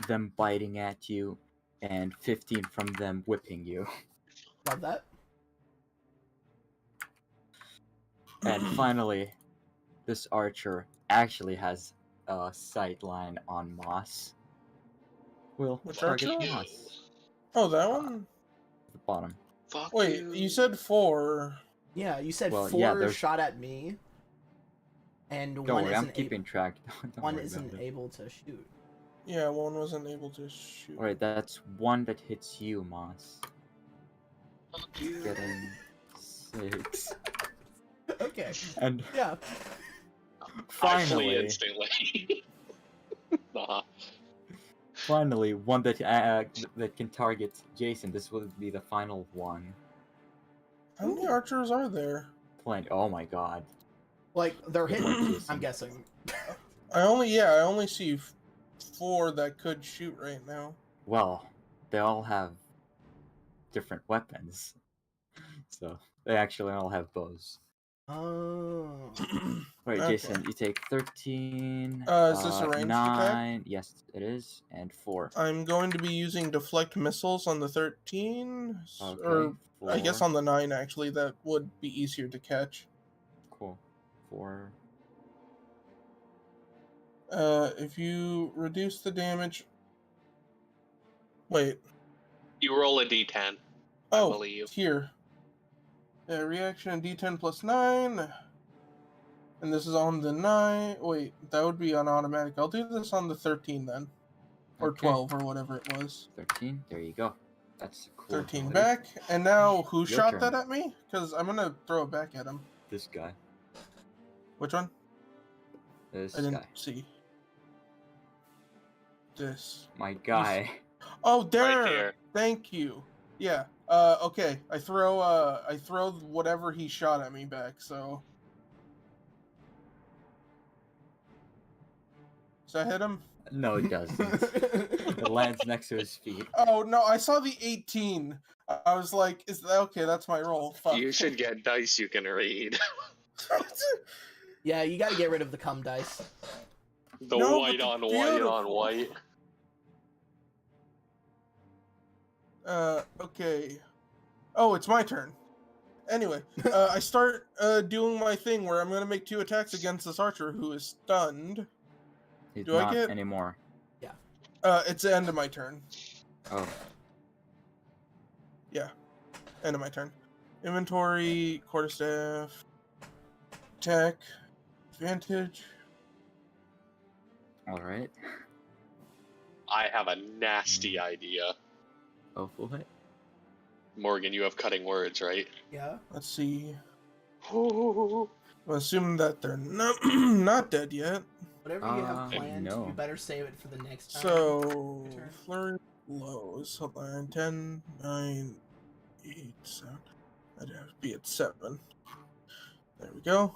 them biting at you, and 15 from them whipping you. Love that. And finally, this archer actually has a sight line on Moss. Will Which target archer? Moss. Oh, that one. The bottom. fuck Wait, you said 4. Yeah, you said Well, 4 yeah, there's- shot at me, and Don't one worry, I'm isn't keeping track. Don't one worry isn't about it. able to shoot. Yeah, one wasn't able to shoot. Alright, that's 1 that hits you, Moss. Fuck you. Getting 6. Okay. And Yeah. I flee finally, instantly. Nah. finally, 1 that can target Jason. This will be the final one. How many archers are there? Plenty. Oh my god. Like they're Good hitting. one, Jason. I'm guessing. I only see 4 that could shoot right now. Well, they all have different weapons. So, they actually all have bows. Oh. Wait, Okay. Jason, you take 13. Is this a ranged 9. attack? Yes, it is. And 4. I'm going to be using deflect missiles on the 13, Okay. or I guess 4. on the 9 actually. That would be easier to catch. Cool. 4. If you reduce the damage. Wait. You roll a d10. I Oh, believe. here. Reaction D10 plus 9. And this is on the 9. Wait, that would be on automatic. I'll do this on the 13 then. Or Okay. 12 or whatever it was. 13. There you go. That's cool. 13 ability. back. And now who Your shot turn. that at me? Because I'm going to throw it back at him. This guy. Which one? This I didn't guy. see. This. My guy. Oh, there! there. Thank you. Yeah. Okay. I throw whatever he shot at me back, so. Does that hit him? No, it doesn't. It lands next to his feet. Oh, no, I saw the 18. I was like, is that okay? That's my roll. Fuck. You should get dice you can read. Yeah, you got to get rid of the cum dice. The No, but white the on white beautiful. on white. Okay. Oh, it's my turn. Anyway, I start doing my thing where I'm gonna make 2 attacks against this archer who is stunned. He's Do I not get- anymore. It's the end of my turn. Oh, Yeah, end of my turn. Inventory, quarterstaff, attack, advantage. all right. I have a nasty idea. Oh, what? Morgan, you have cutting words, right? Yeah. Let's see. Ooh. I'm assuming that they're not dead yet. Whatever you have planned, no. you better save it for the next time. So, Your turn. flurry blows. Hold on. 10, 9, 8, 7. I'd have to be at 7. There we go.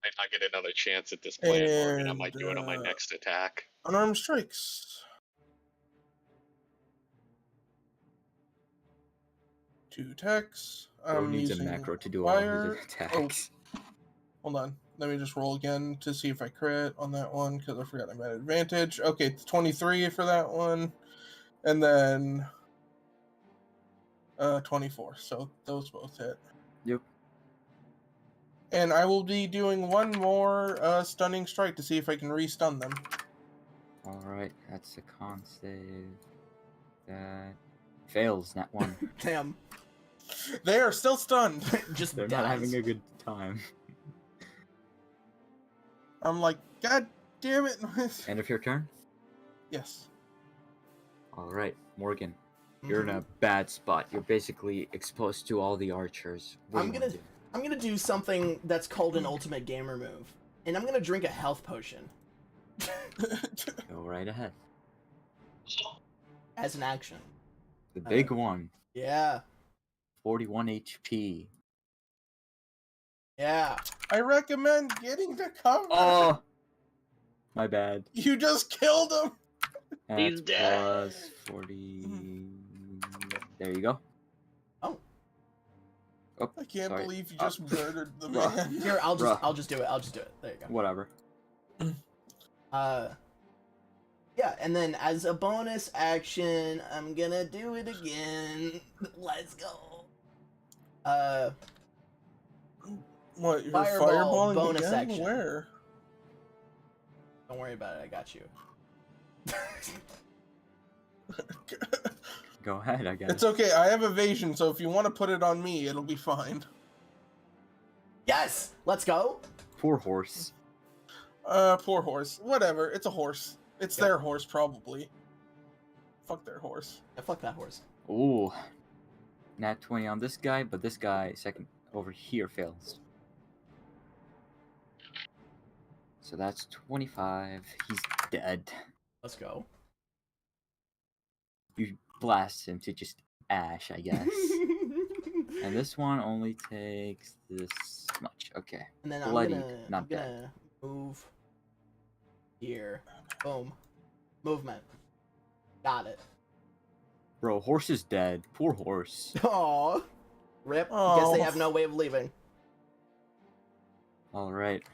If I get another chance at this plan, Morgan, I might And, do it on my next attack. Unarmed strikes. 2 attacks. Bro I'm needs a using macro to do fire. all his attacks. Hold on. Let me just roll again to see if I crit on that one because I forgot I'm at advantage. Okay, it's 23 for that one. And then 24. So those both hit. Yep. And I will be doing one more stunning strike to see if I can re-stun them. All right, that's a con save. That fails. Not one. Damn. They are still stunned. Just They're dies. not having a good time. I'm like, God damn it. End of your turn. Yes. All right, Morgan. You're in Mhm. a bad spot. You're basically exposed to all the archers. What do you wanna do? I'm gonna do something that's called an ultimate gamer move, and I'm gonna drink a health potion Go right ahead. as an action. The big one. Yeah. 41 HP. Yeah. I recommend getting to cover. Oh, my bad. You just killed him. He's That's dead. plus 40. There you go. Oh. Oh, I can't sorry. believe you just murdered the Bruh. man. Here, I'll Bruh. just do it. I'll just do it. There you go. Whatever. Yeah, and then as a bonus action, I'm gonna do it again. Let's go. What, you're Fireball, fireballing bonus again? action. Where? Don't worry about it. I got you. Go ahead, I guess. It's okay, I have evasion, so if you want to put it on me, it'll be fine. Yes. Let's go. Poor horse. Poor horse. Whatever, it's a horse. It's Yeah. their horse, probably. Fuck their horse. Yeah, fuck that horse. Ooh. Nat 20 on this guy, but this guy, second over here, fails. So that's 25. He's dead. Let's go. You blast him to just ash, I guess. And this one only takes this much. Okay. And then Bloodied, I'm not gonna move here. Boom. Movement. Got it. Bro, horse is dead. Poor horse. Aw. Rip. Aw. Guess they have no way of leaving. Alright.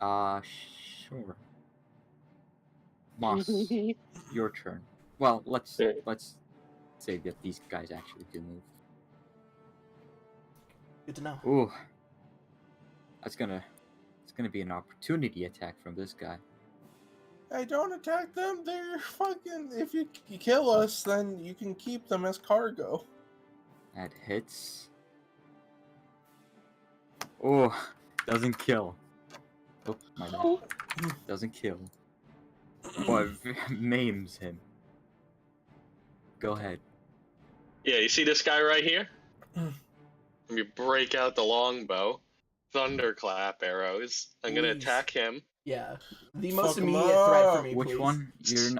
Sure. Moss, your turn. Well, let's Sure. say that these guys actually do move. Good to know. Ooh. It's gonna be an opportunity attack from this guy. Hey, don't attack them. They're fucking. If you kill us, then you can keep them as cargo. That hits. Oh, doesn't kill. Oh, my bad. Doesn't kill. But maims him. Go ahead. Yeah, you see this guy right here? Let me break out the longbow. Thunderclap arrows. I'm gonna Please. attack him. Yeah. The most Fuck 'em immediate threat for up. me, Which please. one?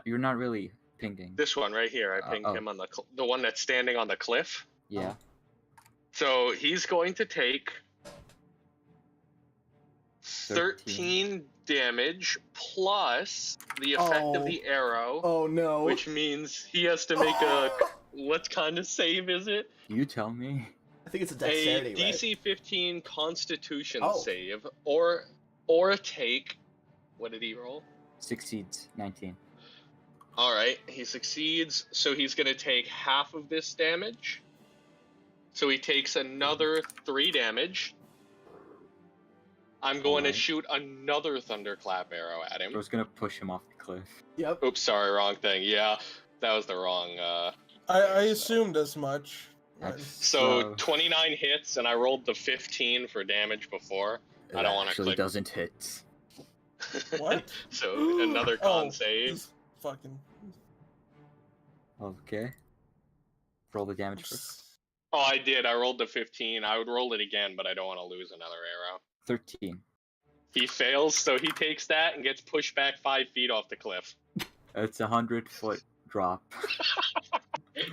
You're not really pinging. This one right here. I pinged oh. him on the one that's standing on the cliff. Yeah. So he's going to take 13 damage plus the effect of the arrow, Oh no. which means he has to make a what kind of save is it? You tell me. I think it's a A dexterity, right? DC 15 Constitution Oh. save, or take. What did he roll? Succeeds 19. All right, he succeeds, so he's going to take half of this damage. So he takes another 3 damage. I'm going to Alright. shoot another thunderclap arrow at him. I was gonna push him off the cliff. Yep. Oops, sorry, wrong thing. Yeah, that was the wrong. I assumed as much. So 29 hits, and I rolled the 15 for damage before. I don't want to actually click. doesn't hit. What? So another con save. this fucking. Okay. Roll the damage first. Oh, I did. I rolled the 15. I would roll it again, but I don't want to lose another arrow. 13. He fails, so he takes that and gets pushed back 5 feet off the cliff. It's a 100-foot drop.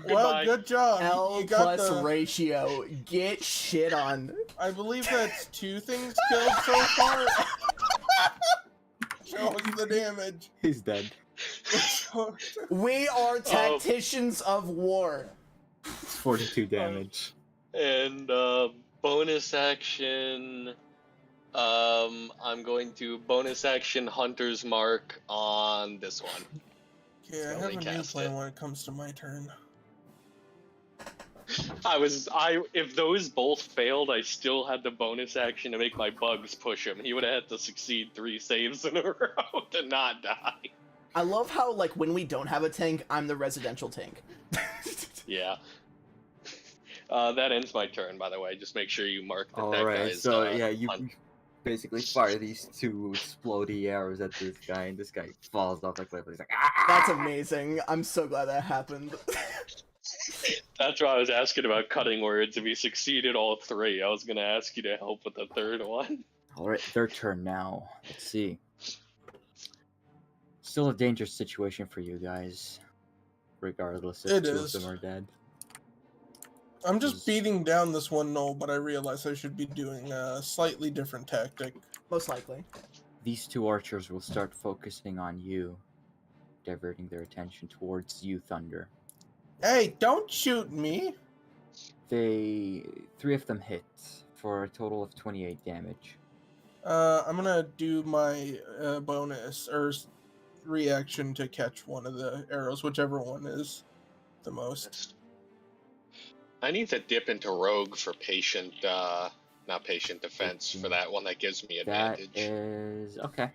Well, Goodbye. good job. L You got plus the. ratio. Get shit on. I believe that's 2 things killed so far. Show us the damage. He's dead. We are tacticians of war. It's 42 damage. And bonus action. I'm going to bonus action Hunter's Mark on this one. Okay, I Only have a new cast plan it. when it comes to my turn. If those both failed, I still had the bonus action to make my bugs push him. He would have had to succeed 3 saves in a row to not die. I love how, like, when we don't have a tank, I'm the residential tank. Yeah. That ends my turn, by the way. Just make sure you mark that that Alright, guy's. so yeah, you hunt. basically fire these 2 explodey arrows at this guy, and this guy falls off the cliff. He's like, ah! That's amazing. I'm so glad that happened. That's why I was asking about cutting words. If he succeeded all 3, I was going to ask you to help with the 3rd one. Alright, their turn now. Let's see. Still a dangerous situation for you guys. Regardless if It 2 is. of them are dead. I'm just beating down this one knoll, but I realize I should be doing a slightly different tactic. Most likely. These 2 archers will start focusing on you, diverting their attention towards you, Thunder. Hey, don't shoot me! 3 of them hit for a total of 28 damage. I'm gonna do my bonus or reaction to catch one of the arrows, whichever one is the most. I need to dip into rogue for patient, not patient defense, for that one that gives me That advantage. is okay.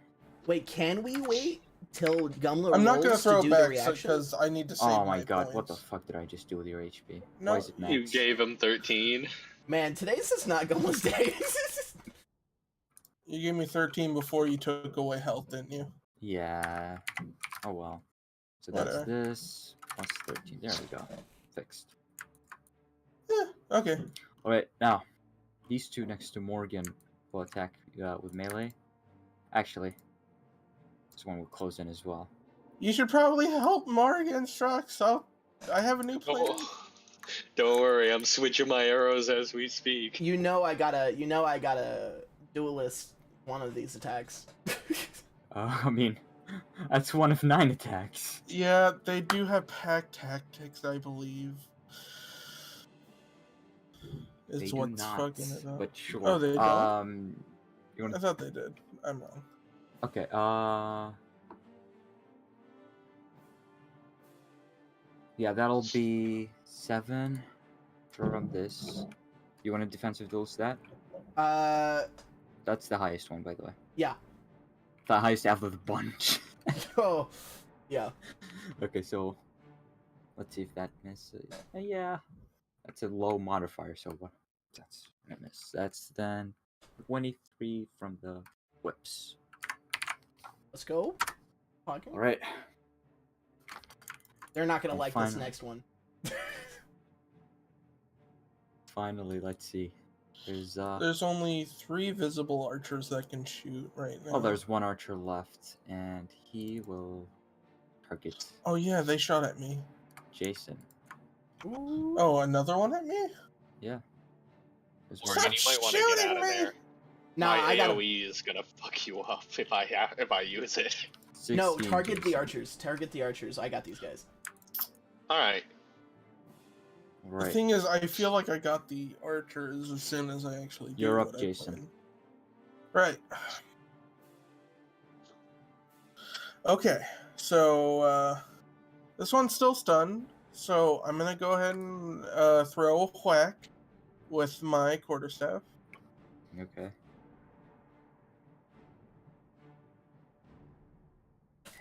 Wait, can we wait till Gumler I'm not gonna rolls throw to it do the back reaction? because I need to save Oh my god, points. what the fuck did I just do with your HP? No, Why is it max? You gave him 13. Man, today's just not Gumler's day. You gave me 13 before you took away health, didn't you? Yeah. Oh well. So that's Whatever. this plus 13. There we go. Fixed. Yeah, okay. Alright, now, these 2 next to Morgan will attack with melee. Actually, this one will close in as well. You should probably help Morgan, Strux. I have a new plan. Oh, don't worry, I'm switching my arrows as we speak. you know I gotta duelist one of these attacks. I mean, that's 1 of 9 attacks. Yeah, they do have pack tactics, I believe. It's They do what's not, fucking it up. but sure. Oh, they don't? You I want? thought they did. I'm wrong. Okay. Yeah, that'll be 7 from this. You want a defensive duel stat? That's the highest one, by the way. Yeah. The highest out of the bunch. Oh, yeah. Okay, so let's see if that misses. Yeah, that's a low modifier, so what? That's gonna miss. That's then 23 from the whips. Let's go. Okay. All right. They're not gonna And like this finally- next one. Finally, let's see. There's only 3 visible archers that can shoot right now. Oh, there's 1 archer left, and he will target Oh yeah, they shot at me. Jason. Ooh. Oh, another one at me? Yeah. There's Stop one. Morgan, you might want to get shooting out of me! there. No, My I gotta. AoE is gonna fuck you up if I use it. No, 16 target the Jason. archers. Target the archers. I got these guys. All right. The Right. thing is, I feel like I got the archers as soon as I actually did You're up, what I Jason. planned. Right. Okay, so This one's still stunned, so I'm gonna go ahead and throw a whack with my quarterstaff. Okay.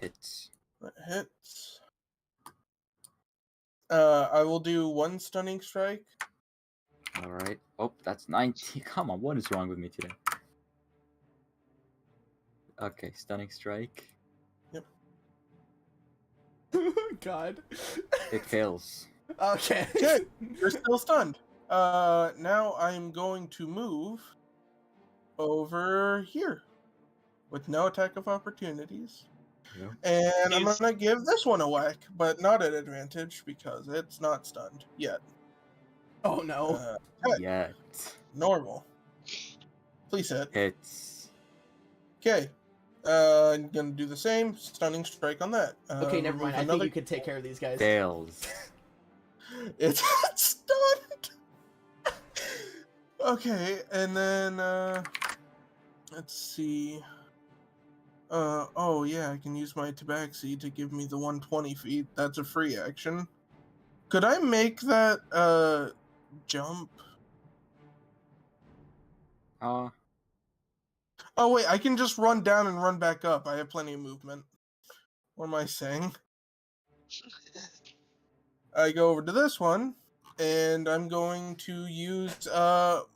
Hits. That hits. I will do one stunning strike. All right. Oh, that's 19. Come on, what is wrong with me today? Okay, stunning strike. God. It fails. Okay. Okay, you're still stunned. Now I'm going to move over here with no attack of opportunities. Yeah. And I'm He's- gonna give this one a whack, but not at advantage because it's not stunned yet. Oh no. Okay, Yet. normal. Please hit. Hits. Okay. I'm gonna do the same stunning strike on that. Okay, never mind. remove I think another- you could take care of these guys. Fails. It's stunned. Okay, and then let's see. Oh yeah, I can use my tabaxi to give me the 120 feet. That's a free action. Could I make that jump? Oh wait, I can just run down and run back up. I have plenty of movement. What am I saying? I go over to this one, and I'm going to use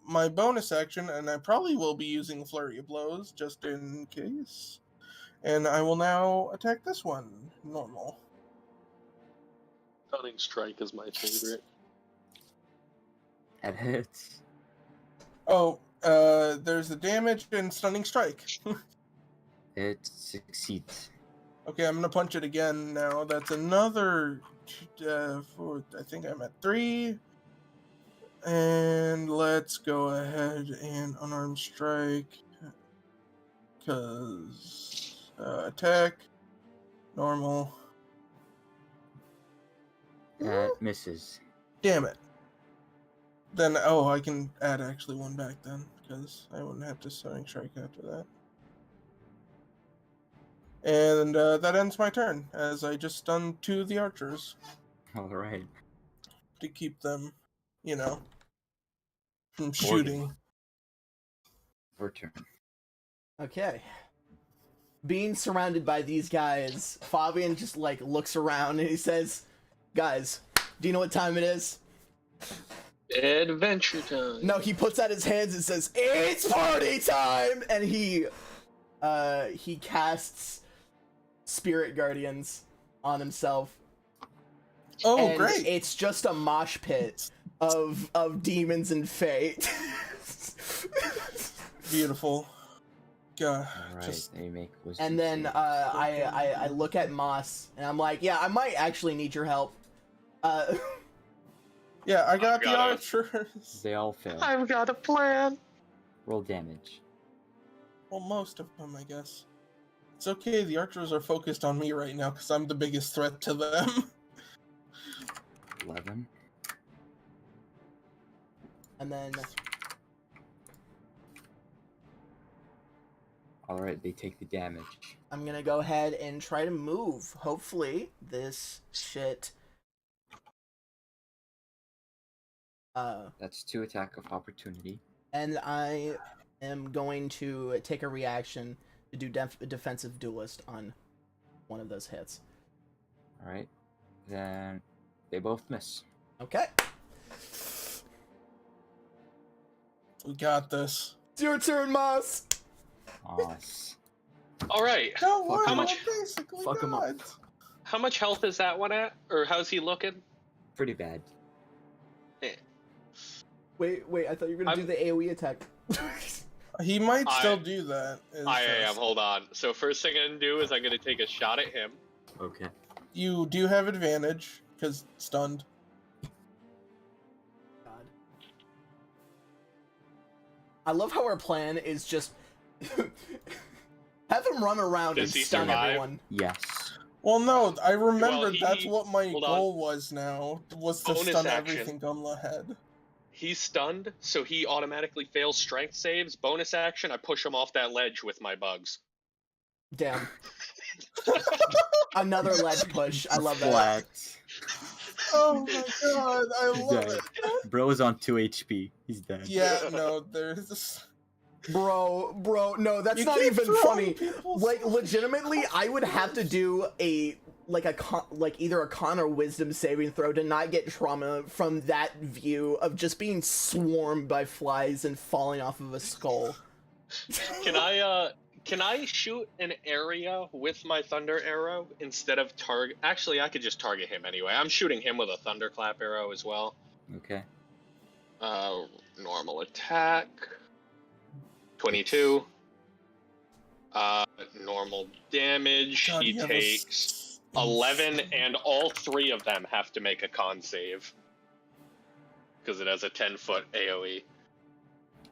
my bonus action, and I probably will be using Flurry of Blows just in case. And I will now attack this one. Normal. Stunning strike is my favorite. That hits. Oh, there's the damage and stunning strike. It succeeds. Okay, I'm gonna punch it again now. That's another. I think I'm at 3. And let's go ahead and unarmed strike. Because attack, normal. That misses. Damn it. Then, I can add actually one back then, because I wouldn't have to stunning strike after that. And that ends my turn, as I just stunned 2 of the archers Alright. to keep them, from Morgan. shooting. Your turn. Okay. Being surrounded by these guys, Fabian just looks around and he says, "Guys, do you know what time it is?" Adventure time. No, he puts out his hands and says, "It's party time!" And he casts Spirit Guardians on himself. Oh, And great! it's just a mosh pit of demons and fate. Beautiful. God, Alright, just they make wisdom And then saves. I look at Moss and I'm like, "Yeah, I might actually need your help." yeah, I got the got it. archers. They all fail. I've got a plan. Roll damage. Well, most of them, I guess. It's okay. The archers are focused on me right now because I'm the biggest threat to them. 11. And then Alright, they take the damage. I'm gonna go ahead and try to move. Hopefully, this shit. That's 2 attack of opportunity. And I am going to take a reaction to do defensive duelist on one of those hits. Alright. Then they both miss. Okay. We got this. It's your turn, Moss. Nice. All right. Don't worry, How we're much- basically Fuck 'em up. gods. How much health is that one at? Or how's he looking? Pretty bad. Wait, I thought you were gonna do the AoE attack. He might still I- do that. I am. Hold on. So first thing I'm gonna do is I'm gonna take a shot at him. Okay. You do have advantage because stunned. God. I love how our plan is just have him run around Does and he stun survive? everyone. Yes. Well, no, I remembered he- that's what my hold on. goal was now, was to Bonus stun action. everything Gunla had. He's stunned, so he automatically fails strength saves. Bonus action, I push him off that ledge with my bugs. Damn. Another ledge push. I love that. Flat. Oh my god, I He's love dead. it. Bro is on 2 HP. He's dead. Yeah, no, there's this. Bro, no, that's You not keep even throwing funny. people's Like, stuff. legitimately, I would have to do either a con or wisdom saving throw to not get trauma from that view of just being swarmed by flies and falling off of a skull. Can I shoot an area with my thunder arrow instead of target? Actually, I could just target him anyway. I'm shooting him with a thunderclap arrow as well. Okay. Normal attack. 22. Normal damage. God, He you have takes 11, and all 3 of them have to make a con save. Because it has a 10-foot AoE.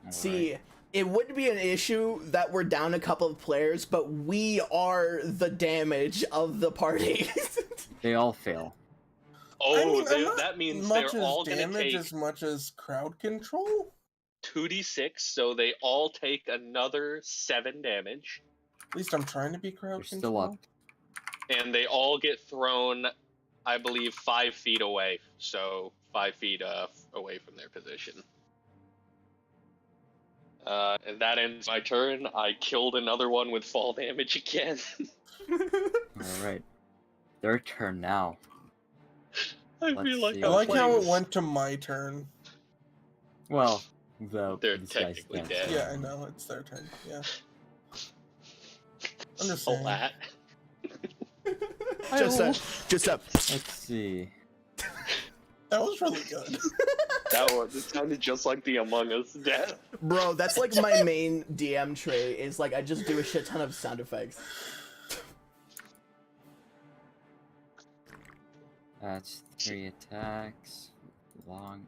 See, it would be an issue that we're down a couple of players, but we are the damage of the party. They all fail. Oh, I mean, I'm not that means much they're as all going to damage take as much as crowd control. 2d6, so they all take another 7 damage. At least I'm trying to be crowd They're control. still up. And they all get thrown, I believe, 5 feet away. So 5 feet away from their position. And that ends my turn. I killed another one with fall damage again. Alright. Their turn now. I Let's feel like see I I'm like playing how it this- went to my turn. Well, They're this guy's technically dead. Yeah, I know, it's their turn. Yeah. A Understand. lot. just a. Let's see. That was really good. That one, it sounded just like the Among Us death. Bro, that's like my main DM trait, is like I just do a shit ton of sound effects. That's 3 attacks. Long.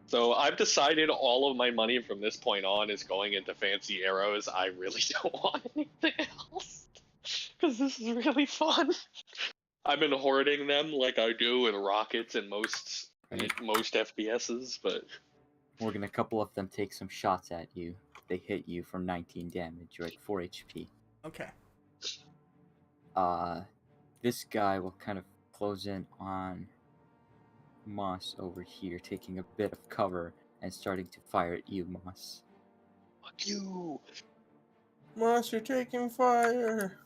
So I've decided all of my money from this point on is going into fancy arrows. I really don't want anything else. Because this is really fun. I've been hoarding them like I do with rockets and most FPSs, but Morgan, a couple of them take some shots at you. They hit you for 19 damage. You're at 4 HP. Okay. This guy will kind of close in on Moss over here, taking a bit of cover and starting to fire at you, Moss. fuck you. Moss, you're taking fire.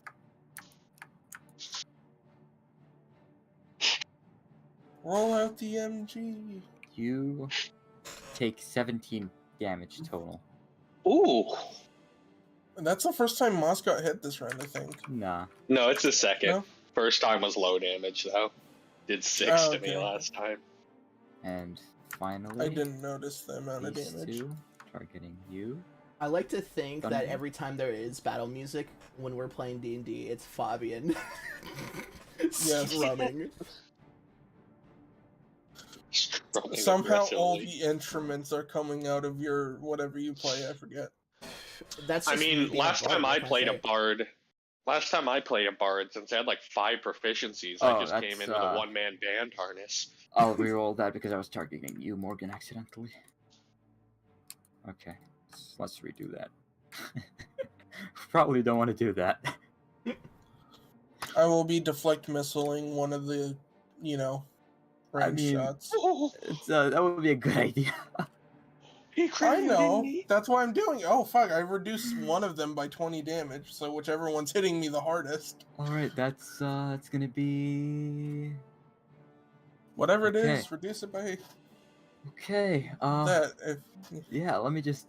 Roll out the MG. You take 17 damage total. Ooh. And that's the first time Moss got hit this round, I think. Nah. No, it's the second. No? First time was low damage though. Did 6 Oh, to me okay. last time. And finally, I didn't notice the amount of these damage. two targeting you. I like to think that Thunder. every time there is battle music when we're playing D&D, it's Fabian strumming. Strumming Somehow all aggressively. the instruments are coming out of your whatever you play, I forget. That's I just me mean, being a last bard, time I what can played a say? bard, since I had like 5 proficiencies, Oh, I just came that's, in with a one-man band harness. I'll reroll that because I was targeting you, Morgan, accidentally. Okay, let's redo that. Probably don't want to do that. I will be deflect missiling one of the, range mean- shots. It's, that would be a good idea. He I critically know. me. That's why I'm doing it. Oh, fuck. I reduced one of them by 20 damage, so whichever one's hitting me the hardest. Alright, that's gonna be... Whatever it Okay. is, reduce it by Okay, that. If, yeah, let me just,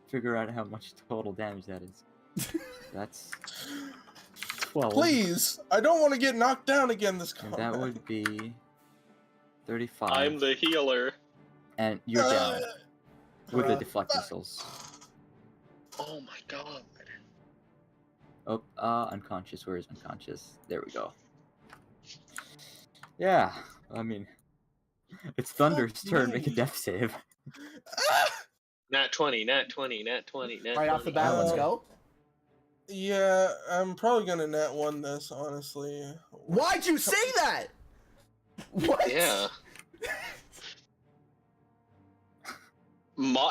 figure out how much total damage that is. That's 12. please! I don't want to get knocked down again this And combat. that would be 35. I'm the healer. And you're down with the Uh, deflect missiles. Oh my god. Oh, unconscious. Where is unconscious? There we go. Yeah, I mean, it's Thunder's Fuck turn. Make a me. death save. Nat 20, nat 20, nat 20, nat 20. Right off the bat, let's go. Yeah, I'm probably gonna net one this, honestly. Why'd you say that? What? Yeah.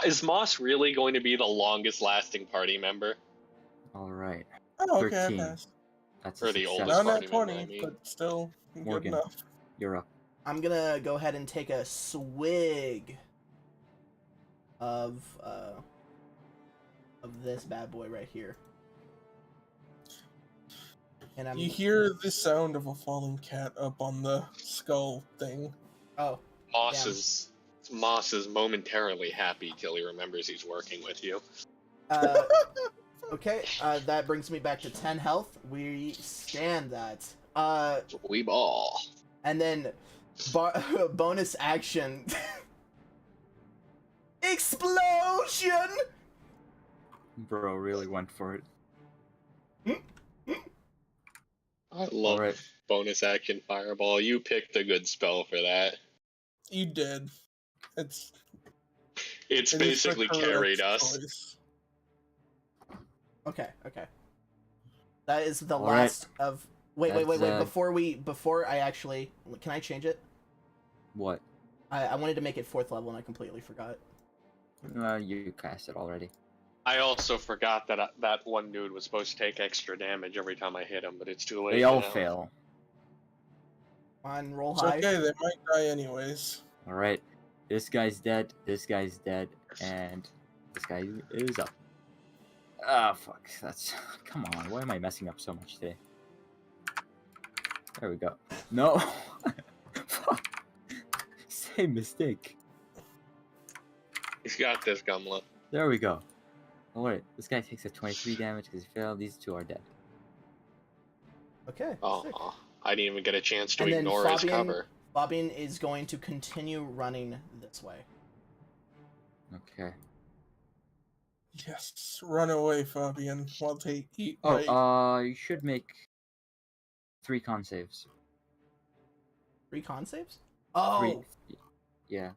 Is Moss really going to be the longest lasting party member? All right. Oh, okay, 13. I passed. That's For a the success. oldest Down party at member, 20, I mean. but still good Morgan. enough. You're up. I'm gonna go ahead and take a swig of this bad boy right here. And I'm You hear the sound of a falling cat up on the skull thing. oh Moss damn. is momentarily happy till he remembers he's working with you. Okay, that brings me back to 10 health. We stand that. We ball. And then bonus action. Explosion! Bro really went for it. I love Alright. bonus action fireball. You picked a good spell for that. You did. It's It's it is the basically correct carried us. choice. Okay. That is the All right. last of. Wait. That's, Before I actually, can I change it? What? I wanted to make it 4th level and I completely forgot. You cast it already. I also forgot that that one dude was supposed to take extra damage every time I hit him, but it's too late. They all now. fail. On roll It's high. okay, they might die anyways. Alright. This guy's dead, this guy's dead, and this guy is up. Ah, fuck. That's... Come on, why am I messing up so much today? There we go. No! Fuck. Same mistake. He's got this, Gumla. There we go. Alright, this guy takes a 23 damage because he failed. These two are dead. Okay. Oh, sick. I didn't even get a chance to And then ignore his Fabian- cover. Fabian is going to continue running this way. Okay. Yes, run away, Fabian, while they eat Oh, right. you should make 3 con saves. 3 con saves? Oh! 3. Yeah.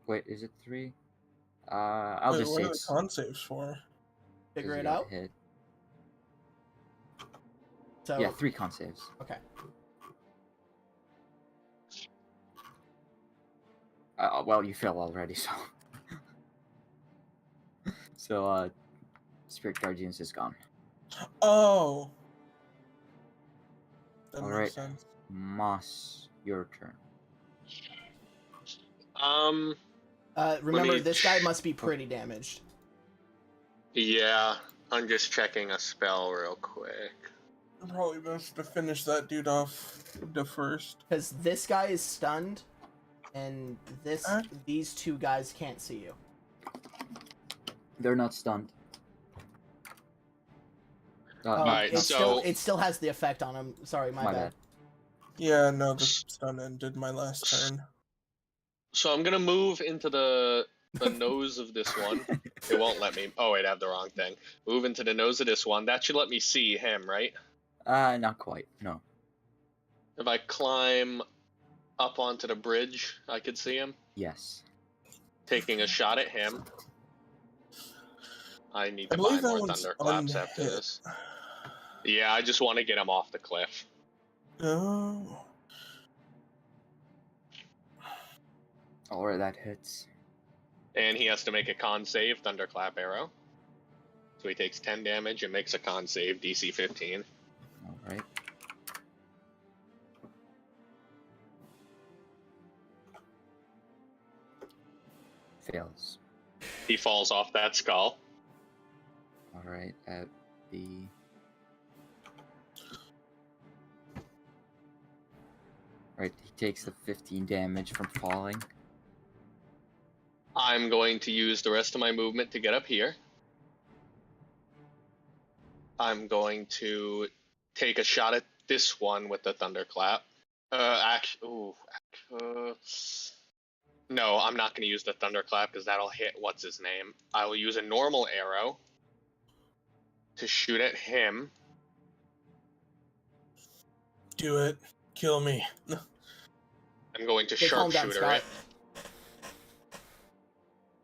Wait, is it 3? I'll Wait, just what say are the it's... con saves for? Figure 'cause it you got out? hit. So, Yeah, 3 con saves. okay. Well, you fail already, so... So, Spirit Guardians is gone. Oh! That Alright. makes sense. Moss, your turn. Remember, me this guy must be pretty damaged. Yeah, I'm just checking a spell real quick. Probably best to finish that dude off the first. Because this guy is stunned, and Huh? these two guys can't see you. They're not stunned. Alright, it still has the effect on him. Sorry, my bad. Yeah, no, the stun ended my last turn. So I'm gonna move into the nose of this one. It won't let me. Oh wait, I have the wrong thing. Move into the nose of this one. That should let me see him, right? Not quite, no. If I climb up onto the bridge, I could see him. Yes. Taking a shot at him. I need I to buy believe that more one's thunderclaps after unhit. this. Yeah, I just want to get him off the cliff. Oh. Alright, that hits. And he has to make a con save, thunderclap arrow. So he takes 10 damage and makes a con save, DC 15. Alright. Fails. He falls off that skull. Alright, at the... Right, he takes the 15 damage from falling. I'm going to use the rest of my movement to get up here. I'm going to take a shot at this one with the thunderclap. No, I'm not going to use the thunderclap because that'll hit what's his name. I will use a normal arrow to shoot at him. Do it. Kill me. I'm going to Okay, calm down, sharpshooter Scott. it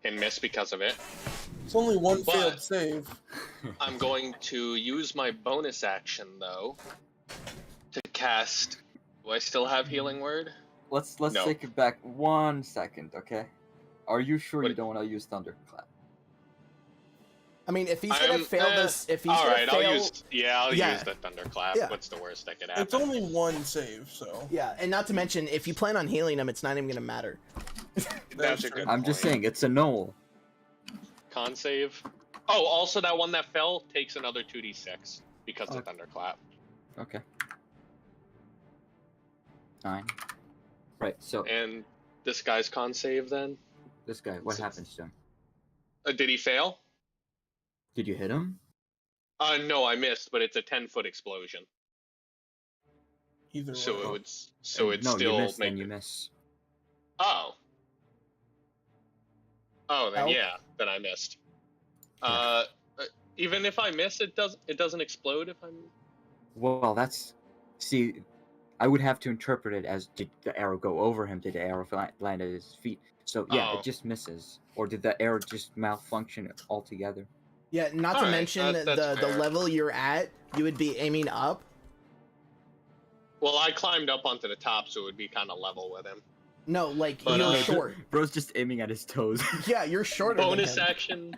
and miss because of it. It's only one But- failed save. I'm going to use my bonus action though to cast. Do I still have healing word? Let's No. take it back 1 second, okay? Are you sure you What- don't want to use Thunderclap? I mean, if he's gonna fail this, if he's all gonna right, fail, I'll use the thunderclap. Yeah. What's the worst that could happen? It's only one save, so. yeah, and not to mention, if you plan on healing him, it's not even gonna matter. That's a true. good I'm just point. saying, it's a null. Con save. Oh, also that one that fell takes another 2d6 because of Okay. thunderclap. Okay. 9. Right, so And this guy's con save then? this guy, what 6. happens to him? Did he fail? Did you hit him? No, I missed, but it's a 10-foot explosion. Either So way. it would. So it no, still you miss, make. then you miss. Oh. Oh, then Ow. yeah, then I missed. Yeah. Even if I miss, it doesn't explode if I'm. Well, that's... See, I would have to interpret it as, did the arrow go over him? Did the arrow land at his feet? So, yeah, Oh. it just misses. Or did the arrow just malfunction altogether? Yeah, not to Alright, mention that's the fair. level you're at, you would be aiming up. Well, I climbed up onto the top, so it would be kind of level with him. No, like But, you're uh, short. Bro's just aiming at his toes. Yeah, you're shorter. than Bonus him. action.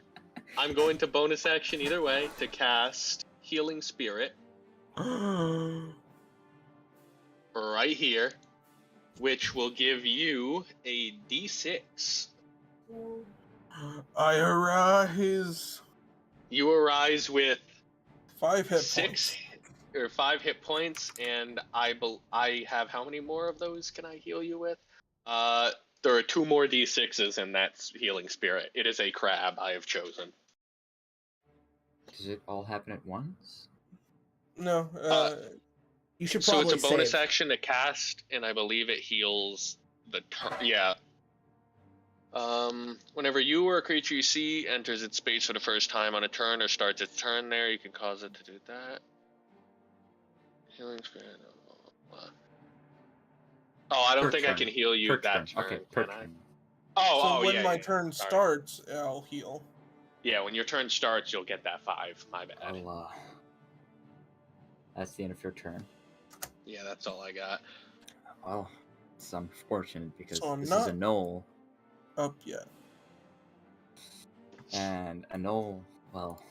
I'm going to bonus action either way to cast Healing Spirit right here, which will give you a d6. I arise. You arise with 5 hit 6 points. or 5 hit points, and I have how many more of those can I heal you with? There are 2 more d6s in that Healing Spirit. It is a crab I have chosen. Does it all happen at once? No, You should So probably it's a bonus save. action to cast, and I believe it heals the turn. Yeah. Whenever you or a creature you see enters its space for the first time on a turn or starts its turn there, you can cause it to do that. Healing Spirit. Blah, blah, blah. Oh, I don't Per think turn. I can heal you Per that turn. turn. Okay, per Can I? turn. Oh, so when yeah, my yeah, turn sorry. starts, I'll heal. Yeah, when your turn starts, you'll get that 5. My bad. That's the end of your turn. Yeah, that's all I got. Well, it's unfortunate because So I'm this is a not- null, Up yet. and a null, well,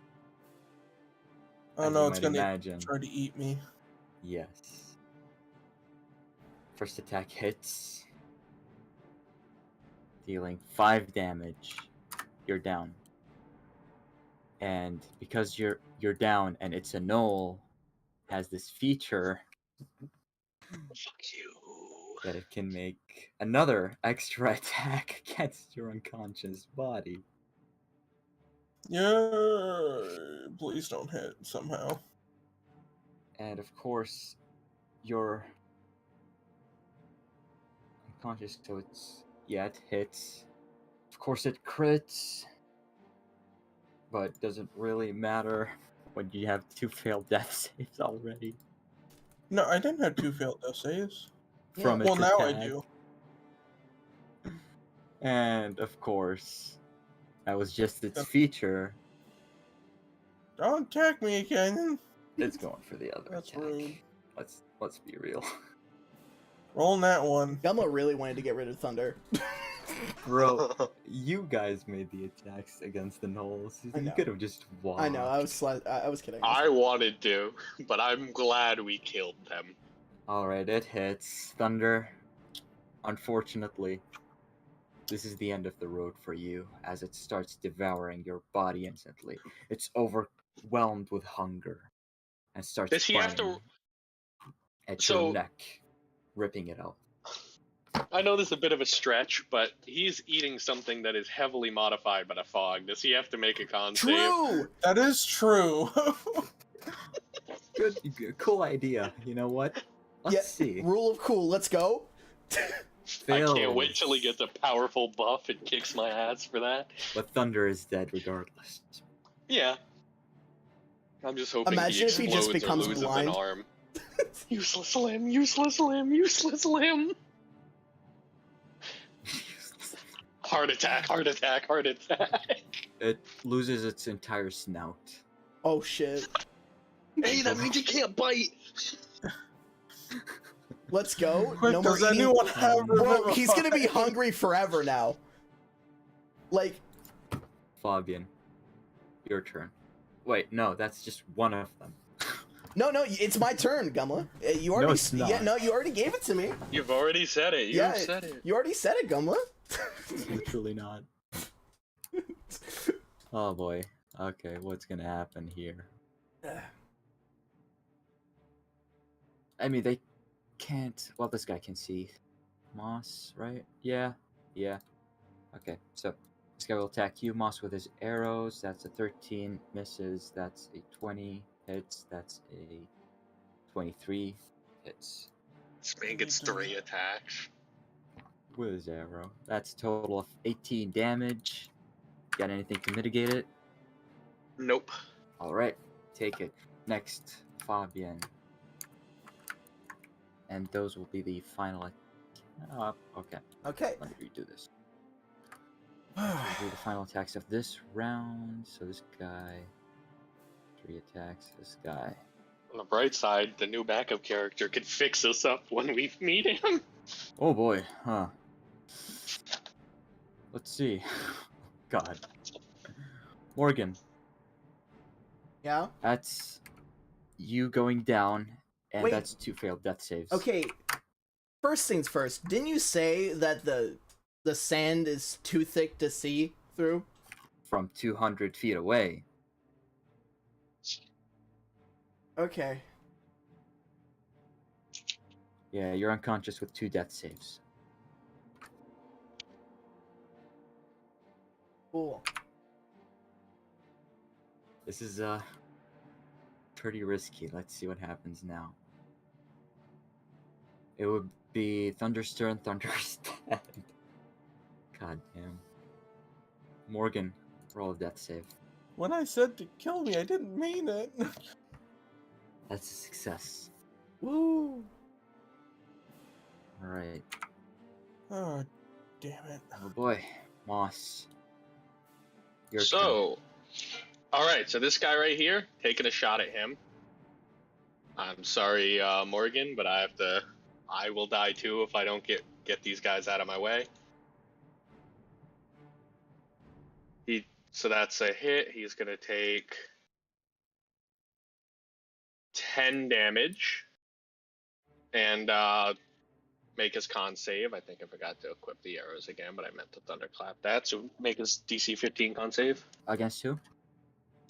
Oh as no, you it's might gonna imagine, try to eat me. yes. First attack hits, dealing 5 damage. You're down. And because you're down and it's a null, has this feature Fuck you. that it can make another extra attack against your unconscious body. Yeah, please don't hit somehow. And of course, you're unconscious, so it's, yeah, it hits. Of course it crits, but doesn't really matter when you have 2 failed death saves already No, I didn't have 2 failed death saves. from Well, its now attack. I do. And of course, that was just its feature. Don't attack me again. It's going for the other That's attack. rude. Let's be real. Rolling that one. Gummo really wanted to get rid of Thunder. Bro, you guys made the attacks against the gnolls. I You know. could have just walked. I know. I was kidding. I wanted to, but I'm glad we killed them. Alright, it hits. Thunder. Unfortunately, this is the end of the road for you as it starts devouring your body instantly. It's overwhelmed with hunger and starts Does he have to- biting at So- your neck, ripping it out. I know this is a bit of a stretch, but he's eating something that is heavily modified by the fog. Does he have to make a con save? True. That is true. Good, cool idea. You know what? Let's see. Rule of cool. Let's go. I can't wait till he Fails. gets a powerful buff and kicks my ass for that. But Thunder is dead regardless. Yeah. I'm just hoping Imagine if he just explodes or becomes loses blind. an arm. Useless limb, useless limb, useless limb. Heart attack, heart attack, heart attack. It loses its entire snout. Oh shit. Hey, that means you can't bite. Let's go. Quick, No more does eating. anyone have Bro, he's gonna be Revivify? hungry forever now. Like, Fabian, Your turn. Wait, no, that's just one of them. No, it's my turn, Gumla. You already, No, it's not. Yeah, no, you already gave it to me. You've already said it. Yeah, You've said it. You already said it, Gumla. It's literally not. Oh boy. Okay, what's gonna happen here? I mean, they can't. Well, this guy can see Moss, right? Yeah. Okay, so this guy will attack you, Moss, with his arrows. That's a 13, misses. That's a 20, hits. That's a 23, hits. This man gets 3 attacks. With his arrow. That's a total of 18 damage. Got anything to mitigate it? Nope. Alright, take it. Next, Fabian. And those will be the final. Okay. Okay. Let me redo this. Do the final attacks of this round. So this guy, 3 attacks. This guy. On the bright side, the new backup character can fix us up when we meet him. Oh boy, huh? Let's see. God. Morgan. Yeah. That's you going down, and Wait. that's 2 failed death saves. Okay. First things first. Didn't you say that the sand is too thick to see through? From 200 feet away. Okay. Yeah, you're unconscious with 2 death saves. Cool. This is pretty risky. Let's see what happens now. It would be Thunderstir and Thunder's dead. God damn. Morgan, roll a death save. When I said to kill me, I didn't mean it. That's a success. Woo. Alright. Oh, damn it. Oh boy. Moss. Your turn. So, alright, so this guy right here, taking a shot at him. I'm sorry, Morgan, but I will die too if I don't get these guys out of my way. So that's a hit. He's gonna take 10 damage and make his con save. I think I forgot to equip the arrows again, but I meant to thunderclap that. So make his DC 15 con save. Against who?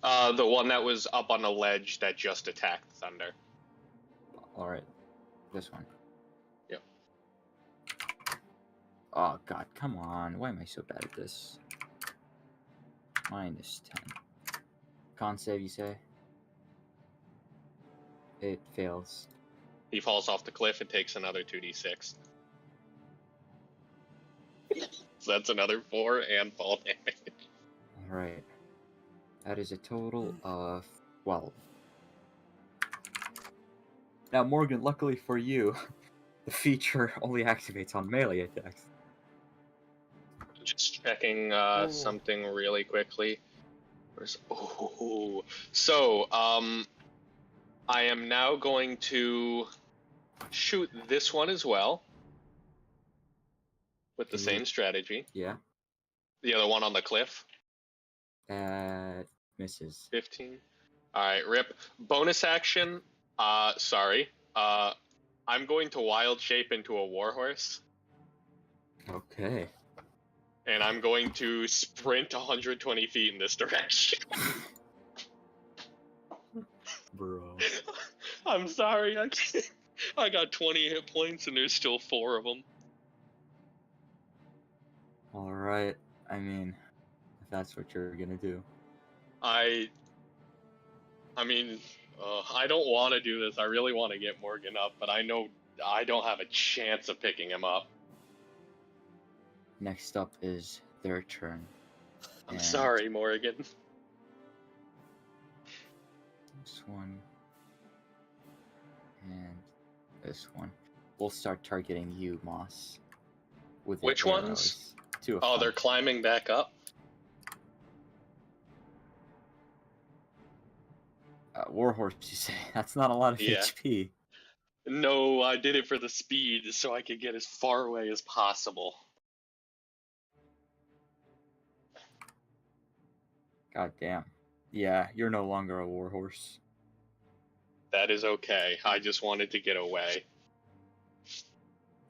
The one that was up on the ledge that just attacked Thunder. Alright. This one. Yep. Oh god, come on. Why am I so bad at this? -10. Con save, you say? It fails. He falls off the cliff and takes another 2d6. So that's another 4 and fall damage. Alright. That is a total of 12. Now, Morgan, luckily for you, the feature only activates on melee attacks. Just checking something really quickly. So, I am now going to shoot this one as well with the same strategy. Yeah. The other one on the cliff. That misses. 15. All right, rip. Bonus action. Sorry. I'm going to wild shape into a warhorse, Okay. and I'm going to sprint 120 feet in this direction. Bro. I'm sorry. I got 20 hit points, and there's still 4 of them. Alright. I mean, if that's what you're gonna do. I mean, I don't want to do this. I really want to get Morgan up, but I know I don't have a chance of picking him up. Next up is their turn. I'm And sorry, Morgan. This one. And this one. We'll start targeting you, Moss. With the Which arrows. ones? 2 of Oh, them. they're climbing back up? Warhorse, you say? That's not a lot of Yeah. HP. No, I did it for the speed so I could get as far away as possible. God damn. Yeah, you're no longer a warhorse. That is okay. I just wanted to get away.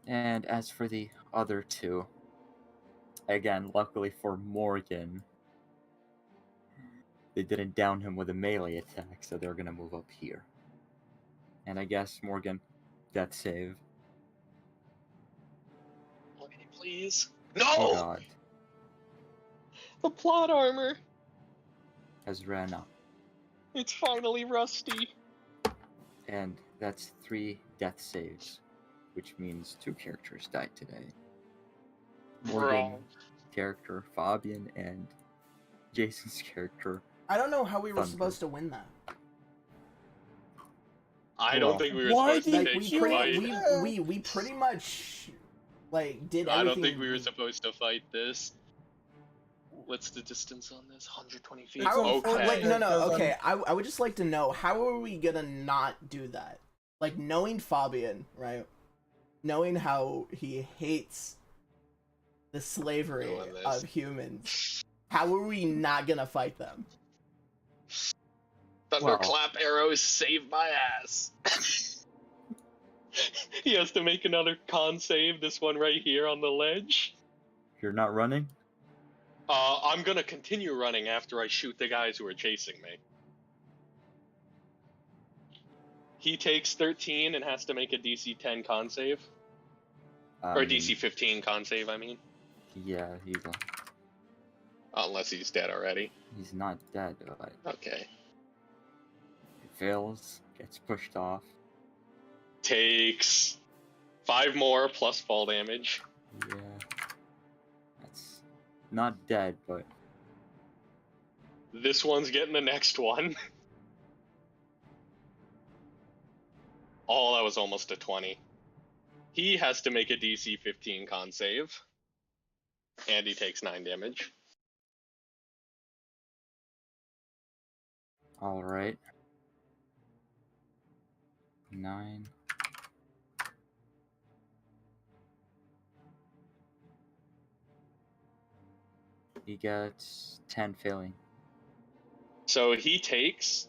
And as for the other two, again, luckily for Morgan, they didn't down him with a melee attack, so they're gonna move up here. And I guess Morgan, death save. Okay, please. Oh No! god, The plot armor! has ran up. It's finally rusty. And that's 3 death saves, which means 2 characters died today. Morgan Bro. character Fabian and Jason's character. I don't know how we were Thunder. supposed to win that. I Well, don't think we were why supposed to did Like take we pretty, fight. we pretty much like did everything. I don't think we were supposed to fight this. What's the distance on this? 120 feet? How, Okay. Like no, Because, okay. I would just like to know, how are we gonna not do that? Like, knowing Fabian, right? Knowing how he hates the slavery Doing this. of humans, how are we not gonna fight them? Thunderclap arrows save my ass. He has to make another con save, this one right here on the ledge. You're not running? I'm gonna continue running after I shoot the guys who are chasing me. He takes 13 and has to make a DC 10 con save. Or DC 15 con save, I mean. Yeah, Unless he's dead already. he's not dead, but Okay. he fails, gets pushed off. Takes 5 more plus fall damage. Yeah. That's not dead, but This one's getting the next one. Oh, that was almost a 20. He has to make a DC 15 con save. And he takes 9 damage. alright. 9. He gets 10 failing. So he takes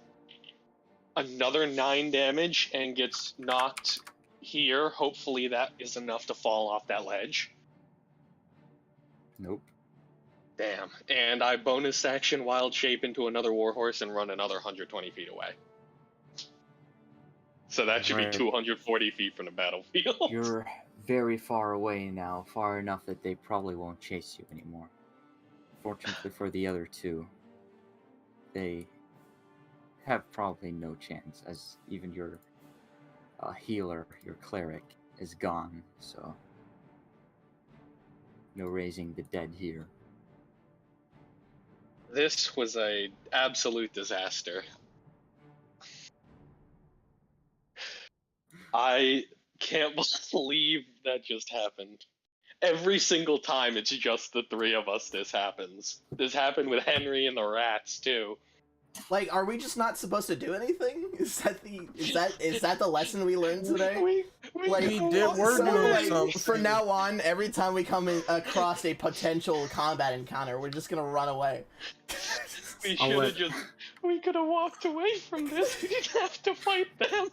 another 9 damage and gets knocked here. Hopefully that is enough to fall off that ledge. Nope. Damn. And I bonus action wild shape into another warhorse and run another 120 feet away. So that should Right. be 240 feet from the battlefield. You're very far away now, far enough that they probably won't chase you anymore. Fortunately for the other two, they have probably no chance, as even your healer, your cleric, is gone, so no raising the dead here. This was a absolute disaster. I can't believe that just happened. Every single time it's just the 3 of us this happens. This happened with Henry and the rats too. Like, are we just not supposed to do anything? Is that the lesson we learned today? Like, We did- we're so, doing like, something. from now on, every time we come across a potential combat encounter, we're just gonna run away. We I'll should let- have just. We could have walked away from this. We didn't have to fight them.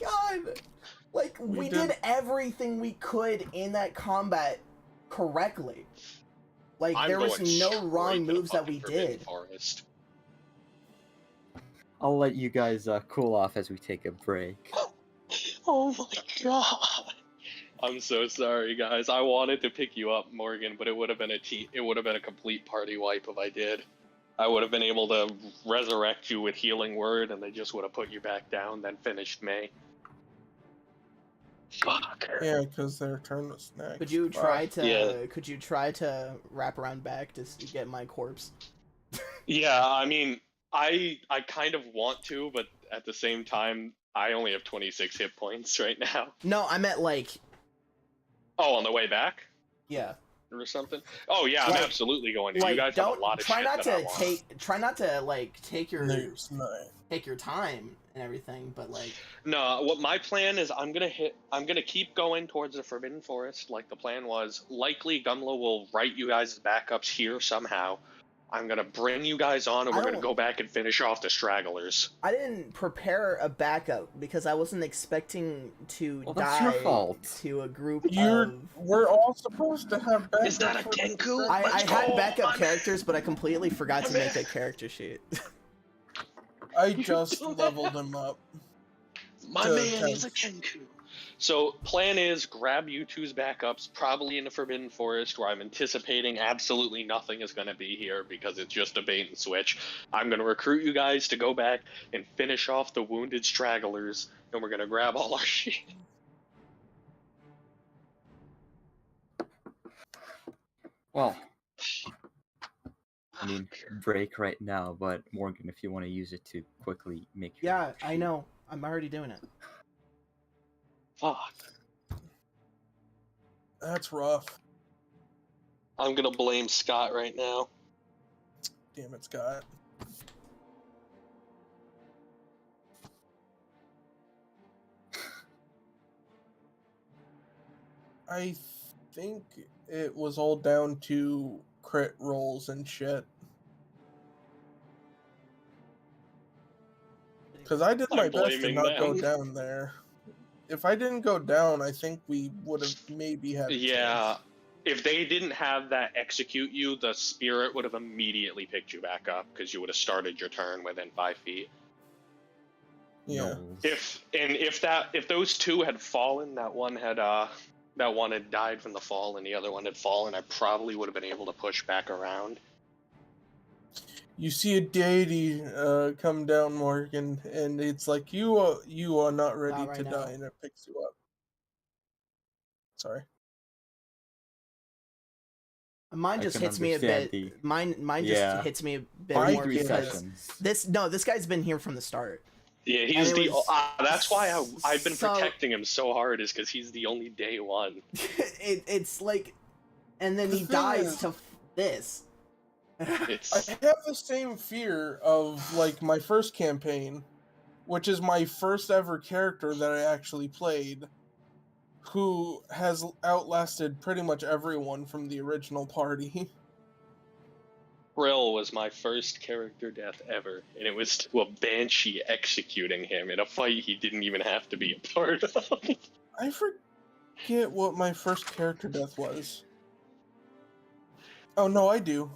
God, like, we did- did everything we could in that combat correctly. Like, I'm there was going no straight wrong to the moves that fucking we Forbidden did. Forest. I'll let you guys cool off as we take a break. Oh my god. I'm so sorry, guys. I wanted to pick you up, Morgan, but it would have been a complete party wipe if I did. I would have been able to resurrect you with healing word, and they just would have put you back down, then finished me. Fuck. Yeah, because their turn was next. Could you try to? Yeah. Could you try to wrap around back to get my corpse? Yeah, I mean, I kind of want to, but at the same time, I only have 26 hit points right now. No, I meant like, Oh, on the way back yeah. or something. Oh yeah, I'm Like- absolutely going to. Like, You guys have don't a lot of try shit not that I to want. try not to like take your There's nine. time and everything, but like, No, what my plan is, I'm gonna keep going towards the Forbidden Forest, like the plan was. Likely, Gumlo will write you guys' backups here somehow. I'm gonna bring you guys on, and I we're gonna don't- go back and finish off the stragglers. I didn't prepare a backup because I wasn't expecting to Well, that's your die fault. to a group of. We're all supposed to have backup. Is that a for Kenku? the- I Let's had go, backup my characters, but I completely forgot to My make a man. character sheet. I just leveled him up. My to man is a 10. Kenku. So, plan is grab you two's backups, probably in the Forbidden Forest, where I'm anticipating absolutely nothing is going to be here because it's just a bait and switch. I'm going to recruit you guys to go back and finish off the wounded stragglers, and we're going to grab all our shit. Well, I mean, break right now, but Morgan, if you want to use it to quickly make your Yeah, I sheet. know. I'm already doing it. Fuck. That's rough. I'm going to blame Scott right now. Damn it, Scott. I think it was all down to crit rolls and shit. Because I did I'm my best to blaming not go them. down there. If I didn't go down, I think we would have maybe had a Yeah. chance. If they didn't have that execute you, the spirit would have immediately picked you back up because you would have started your turn within 5 feet. Yeah. Knowles. If those two had fallen, that one had died from the fall and the other one had fallen, I probably would have been able to push back around. You see a deity come down, Morgan, and it's like you are not ready Not right to now. die, and it picks you up. Sorry. Mine I just can hits me a understand bit. the- Mine Yeah. just hits me a bit Mine more 3 because sessions. this guy's been here from the start. Yeah, And he's it the. was- That's why I've been so- protecting him so hard, is because he's the only day one. It's like, and then The he thing dies is- to this. It's I have the same fear of like my first campaign, which is my first ever character that I actually played, who has outlasted pretty much everyone from the original party. Krill was my first character death ever, and it was to a banshee executing him in a fight he didn't even have to be a part of. I forget what my first character death was. Oh no, I do.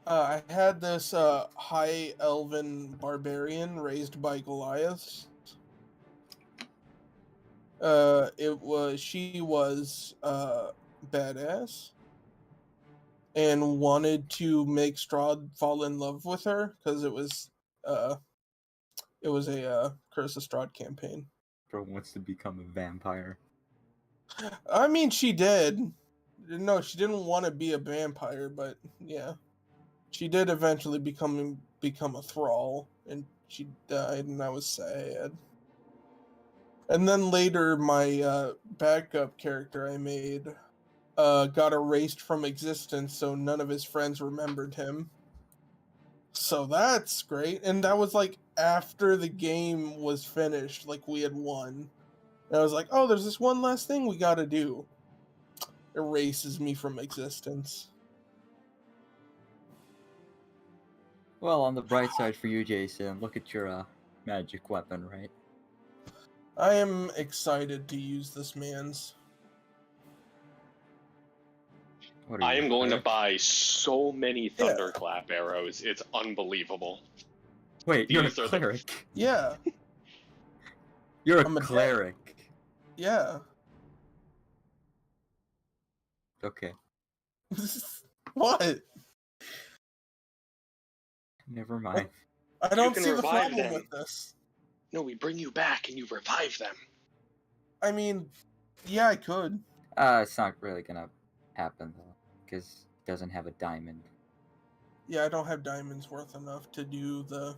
I had this high elven barbarian raised by Goliaths. She was badass and wanted to make Strahd fall in love with her because it was a Curse of Strahd campaign. Bro wants to become a vampire. I mean, she did. No, she didn't want to be a vampire, but yeah, she did eventually become a thrall, and she died, and I was sad. And then later, my backup character I made got erased from existence, so none of his friends remembered him. So that's great. And that was like after the game was finished, like we had won. And I was like, oh, there's this one last thing we gotta do. Erases me from existence. Well, on the bright side for you, Jason, look at your magic weapon, right? I am excited to use this man's. What are I you, am going to cleric? buy so many Yeah. thunderclap arrows. It's unbelievable. Wait, you're a These are the- cleric. Yeah, You're I'm a a dead- cleric. yeah. Okay, What? never mind. I don't can see the revive problem them. with this. No, we bring you back and you revive them. I mean, yeah, I could. It's not really gonna happen though, because it doesn't have a diamond. Yeah, I don't have diamonds worth enough to do the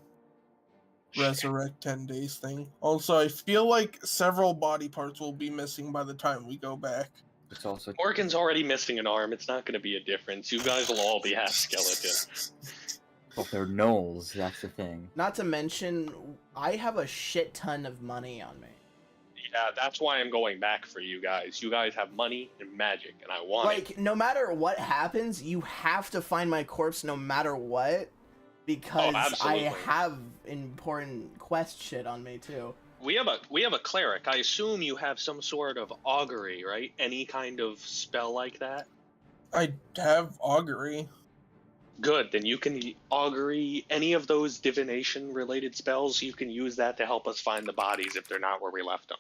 resurrect 10 days thing. Also, I feel like several body parts will be missing by the time we go back. It's also Morgan's already missing an arm. It's not going to be a difference. You guys will all be half skeleton. well, they're gnolls. That's the thing. Not to mention, I have a shit ton of money on me. Yeah, that's why I'm going back for you guys. You guys have money and magic, and I want it. Like, no matter what happens, you have to find my corpse no matter what, because I absolutely. have important quest shit on me too. We have a cleric. I assume you have some sort of augury, right? Any kind of spell like that? I have augury. Good, then you can augury any of those divination related spells. You can use that to help us find the bodies if they're not where we left them.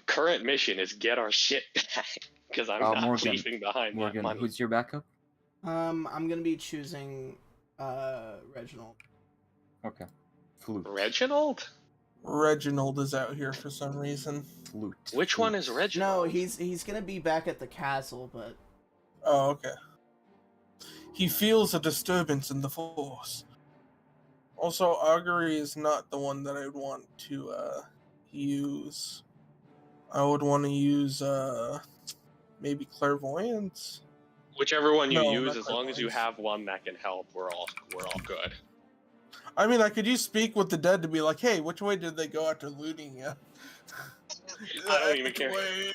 Current mission is get our shit back, because I'm not Morgan, leaving behind that Morgan, money. who's your backup? I'm gonna be choosing Reginald. Okay. Flute. Reginald? Reginald is out here for some reason. Flute. Which one is Reginald? No, he's gonna be back at the castle, but Oh, okay. He feels a disturbance in the force. Also, augury is not the one that I would want to use. I would want to use maybe clairvoyance. Whichever one you No, use, not as long as you clairvoyance. have one that can help, we're all good. I mean, I could use speak with the dead to be like, hey, which way did they go after looting you? I don't even care. Way.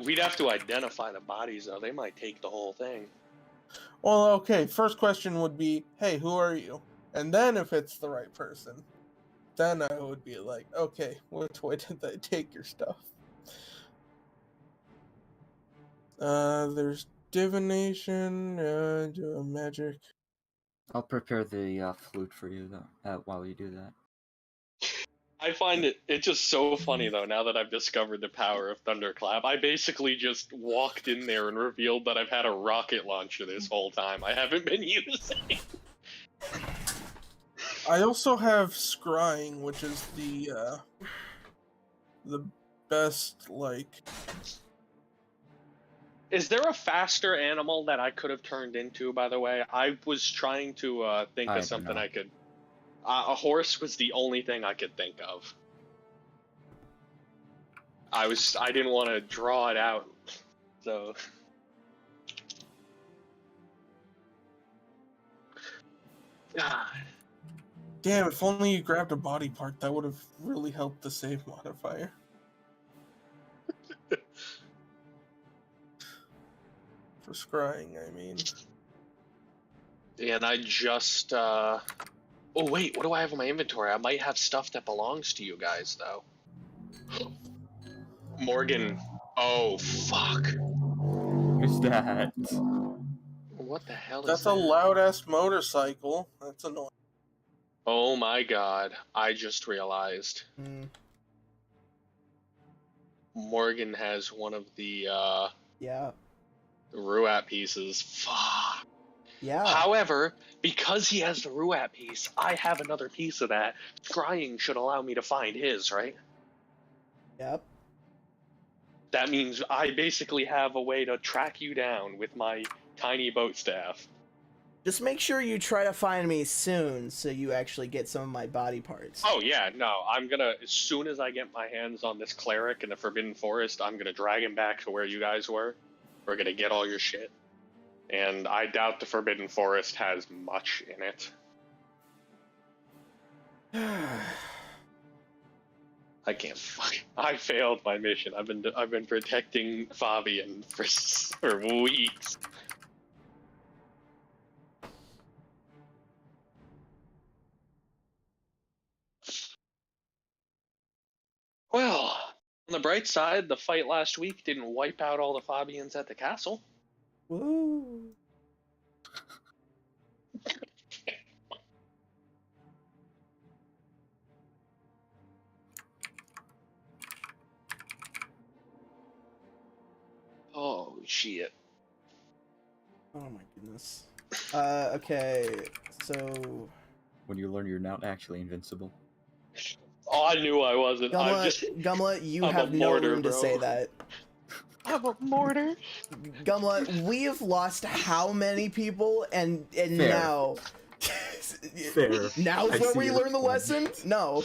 We'd have to identify the bodies, though. They might take the whole thing. Well, okay, first question would be, hey, who are you? And then if it's the right person, then I would be like, okay, which way did they take your stuff? There's divination, magic. I'll prepare the flute for you though. While you do that. I find it's just so funny, though, now that I've discovered the power of Thunderclap. I basically just walked in there and revealed that I've had a rocket launcher this whole time. I haven't been using. I also have scrying, which is the best, like... Is there a faster animal that I could have turned into, by the way? I was trying to think I of don't something know. I could... a horse was the only thing I could think of. I didn't want to draw it out, so... God. Damn, if only you grabbed a body part, that would have really helped the save modifier. For scrying, I mean. And I just, Oh, wait, what do I have in my inventory? I might have stuff that belongs to you guys, though. Morgan. Oh, fuck. Who's that? What the hell is That's that? a loud-ass motorcycle. That's annoying. Oh my god, I just realized. Morgan has one of the, yeah. Ruat pieces. Fuck. Yeah. However, because he has the Ruat piece, I have another piece of that. Scrying should allow me to find his, right? Yep. That means I basically have a way to track you down with my tiny boat staff. Just make sure you try to find me soon so you actually get some of my body parts. Oh yeah, no, I'm gonna, as soon as I get my hands on this cleric in the Forbidden Forest, I'm gonna drag him back to where you guys were. We're gonna get all your shit. And I doubt the Forbidden Forest has much in it. I can't I failed my mission. I've been protecting Fabian for weeks. Well, on the bright side, the fight last week didn't wipe out all the Fabians at the castle. Woo. Oh shit. Oh my goodness. Okay, so... When you learn you're not actually invincible. Oh, I knew I wasn't. Gumlet, you I'm have a no mortar, room to bro. say that. I'm a mortar. Gumlet, we have lost how many people, and Fair. now... Fair. Now's I where see we your learn the point. lesson? No.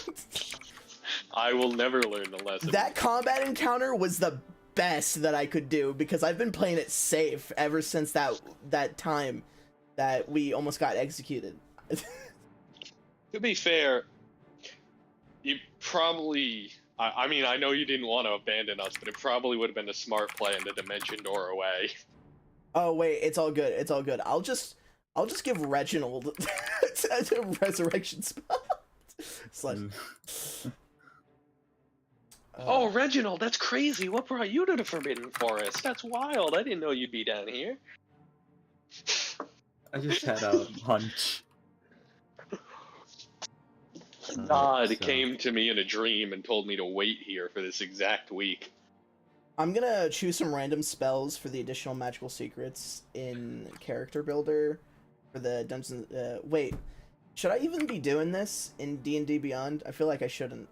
I will never learn the lesson. That combat encounter was the best that I could do, because I've been playing it safe ever since that time that we almost got executed. To be fair, You probably. I mean, I know you didn't want to abandon us, but it probably would have been a smart play in the dimension door away. Oh wait, it's all good. It's all good. I'll just give Reginald a resurrection spell. Slash. Oh, Reginald, that's crazy. What brought you to the Forbidden Forest? That's wild. I didn't know you'd be down here. I just had a hunch. God so- came to me in a dream and told me to wait here for this exact week. I'm gonna choose some random spells for the additional magical secrets in Character Builder for the dungeons. Wait, should I even be doing this in D&D Beyond? I feel like I shouldn't.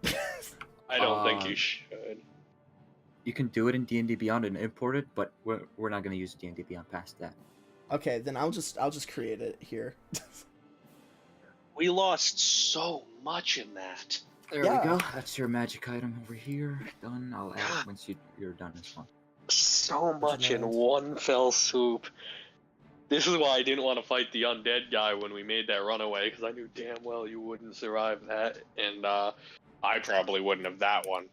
I don't think you should. You can do it in D&D Beyond and import it, but we're not going to use D&D Beyond past that. Okay, then I'll just create it here. We lost so much in that. There Yeah. we go. That's your magic item over here. Done. I'll add it once you're done as well. So much in Reginald. one fell swoop. This is why I didn't want to fight the undead guy when we made that runaway, because I knew damn well you wouldn't survive that, and I probably wouldn't have that one.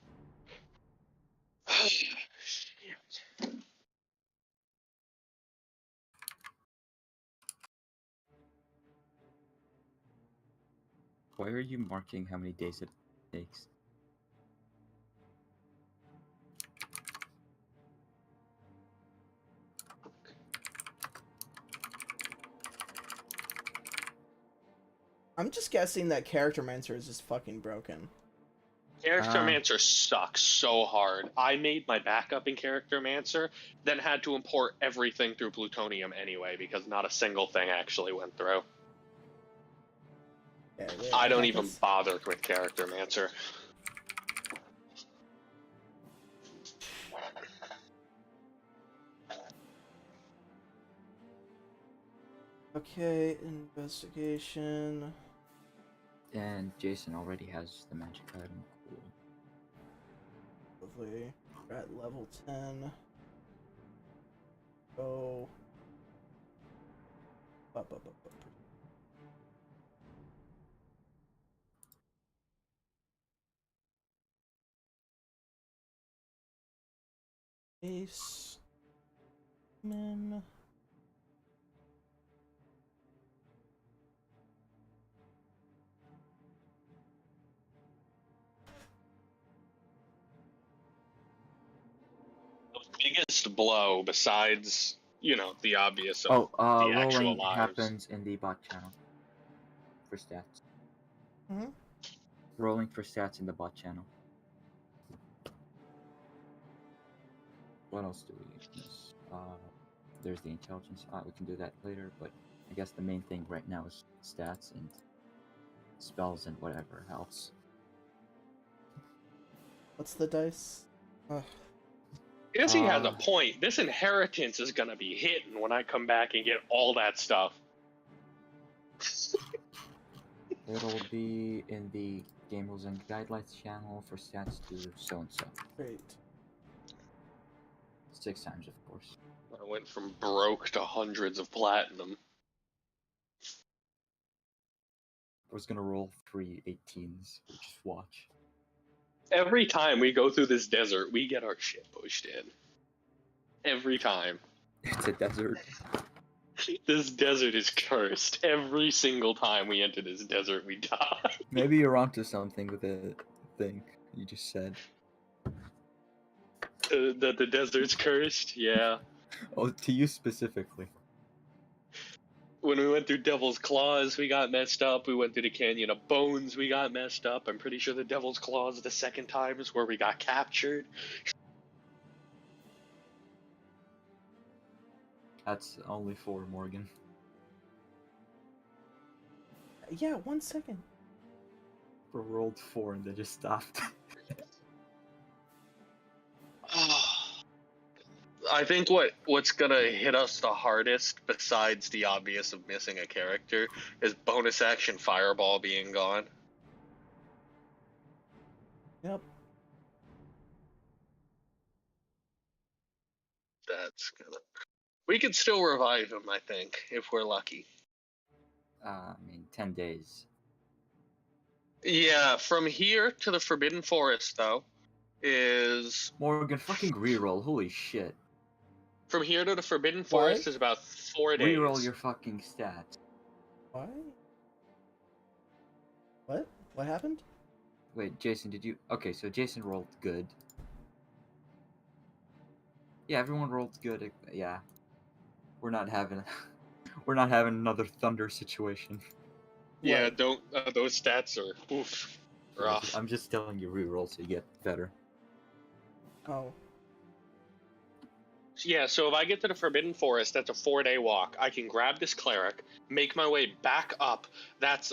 Shit. Why are you marking how many days it takes? I'm just guessing that Character Mancer is just fucking broken. Charactermancer sucks so hard. I made my backup in Charactermancer, then had to import everything through Plutonium anyway, because not a single thing actually went through. Yeah, I don't got even this. bother with Charactermancer. Okay, investigation. And Jason already has the magic item. Cool. Lovely. We're at level 10. Go. Up. Ace. Men. The biggest blow, besides, the obvious of Oh, the actual rolling lives. happens in the bot channel for stats. Mhm. Rolling for stats in the bot channel. What else do we miss? There's the intelligence. We can do that later, but I guess the main thing right now is stats and spells and whatever else. What's the dice? Ugh. I guess he has a point. This inheritance is gonna be hitting when I come back and get all that stuff. It'll be in the Game Rules and Guidelines channel for stats to so-and-so. Great. 6 times, of course. I went from broke to hundreds of platinum. I was gonna roll 3 18s, but just watch. Every time we go through this desert, we get our shit pushed in. Every time. It's a desert. This desert is cursed. Every single time we enter this desert, we die. Maybe you're onto something with the thing you just said. That the desert's cursed? Yeah. Oh, to you specifically. When we went through Devil's Claws, we got messed up. We went through the Canyon of Bones, we got messed up. I'm pretty sure the Devil's Claws the second time is where we got captured. That's only 4, Morgan. Yeah, 1 second. We rolled 4 and they just stopped. I think what's gonna hit us the hardest, besides the obvious of missing a character, is bonus action Fireball being gone. Yep. That's gonna. We can still revive him, I think, if we're lucky. I mean, 10 days. Yeah, from here to the Forbidden Forest, though, is... Morgan, fucking reroll. Holy shit. From here to the Forbidden Forest is about 4 days. Reroll your fucking stats. Why? What? What happened? Wait, Jason, did you... Okay, so Jason rolled good. Yeah, everyone rolled good. Yeah. We're not having... We're not having another thunder situation. Yeah, What? don't... those stats are... Oof. Rough. I'm just telling you reroll so you get better. Oh. Yeah, so if I get to the Forbidden Forest, that's a 4-day walk. I can grab this cleric, make my way back up. That's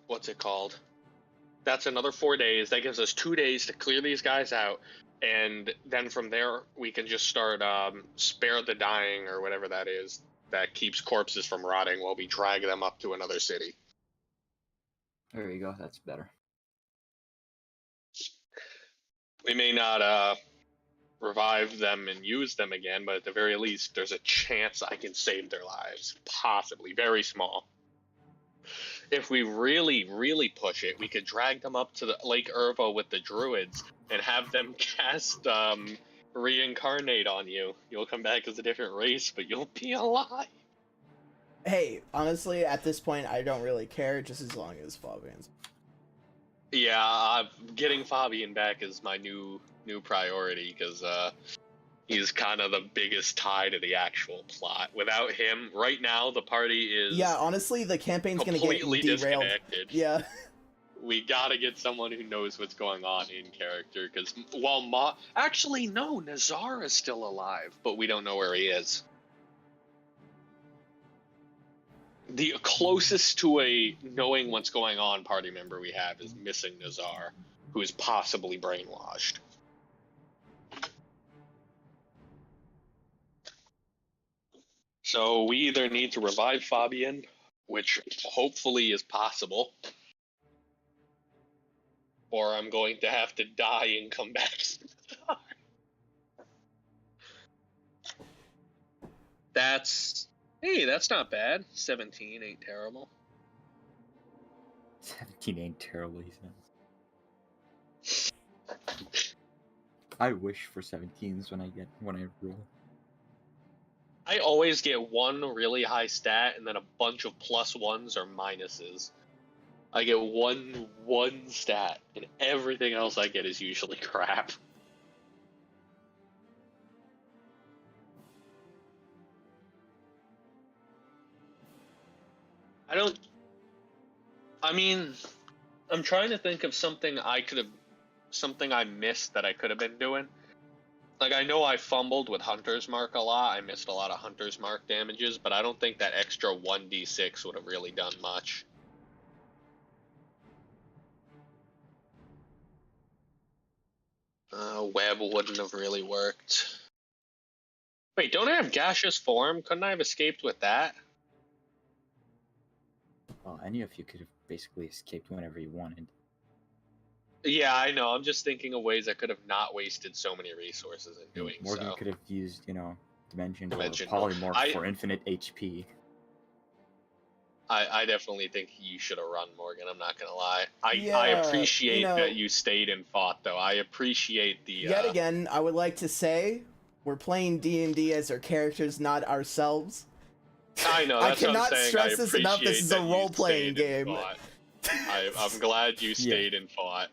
what's it called? That's another 4 days. That gives us 2 days to clear these guys out, and then from there we can just start spare the dying or whatever that is that keeps corpses from rotting while we drag them up to another city. There you go. That's better. We may not revive them and use them again, but at the very least, there's a chance I can save their lives. Possibly. Very small. If we really, really push it, we could drag them up to the Lake Irvo with the druids and have them cast reincarnate on you. You'll come back as a different race, but you'll be alive. Hey, honestly, at this point, I don't really care, just as long as Fabian's. Yeah, getting Fabian back is my new priority, because he's kind of the biggest tie to the actual plot. Without him, right now, the party is... Yeah, honestly, the campaign's gonna get completely derailed. disconnected. Yeah. We gotta get someone who knows what's going on in character, because while actually, no, Nazar is still alive, but we don't know where he is. The closest to a knowing what's going on party member we have is missing Nazar, who is possibly brainwashed. So we either need to revive Fabian, which hopefully is possible, or I'm going to have to die and come back. Hey, that's not bad. 17 ain't terrible. 17 ain't terrible, he says. I wish for 17s when I roll. I always get one really high stat and then a bunch of +1s or minuses. I get one stat, and everything else I get is usually crap. I'm trying to think of something I missed that I could have been doing. Like, I know I fumbled with Hunter's Mark a lot. I missed a lot of Hunter's Mark damages, but I don't think that extra 1d6 would have really done much. Web wouldn't have really worked. Wait, don't I have gaseous form? Couldn't I have escaped with that? Well, any of you could have basically escaped whenever you wanted. Yeah, I know. I'm just thinking of ways I could have not wasted so many resources in doing Morgan so. could have used, Dimension or Dimension. Polymorph for infinite HP. I definitely think you should have run, Morgan. I'm not gonna lie. I Yeah, appreciate that you stayed and fought, though. I appreciate the. Yet again, I would like to say we're playing D&D as our characters, not ourselves. I know. That's I cannot what I'm saying. stress this enough. This is a role-playing game. I'm glad you stayed and fought.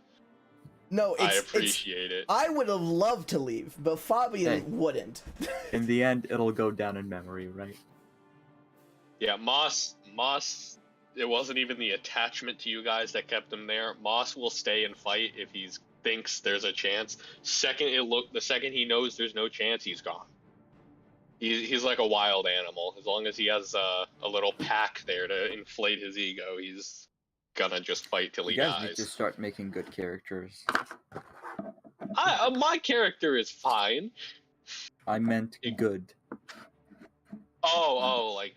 No, I appreciate it. I would have loved to leave, but Fabian wouldn't. In the end, it'll go down in memory, right? Yeah, Moss, it wasn't even the attachment to you guys that kept him there. Moss will stay and fight if he thinks there's a chance. The second he knows there's no chance, he's gone. He's like a wild animal. As long as he has a little pack there to inflate his ego, he's gonna just fight till he You guys dies. need to start making good characters. My character is fine. I meant good. Like,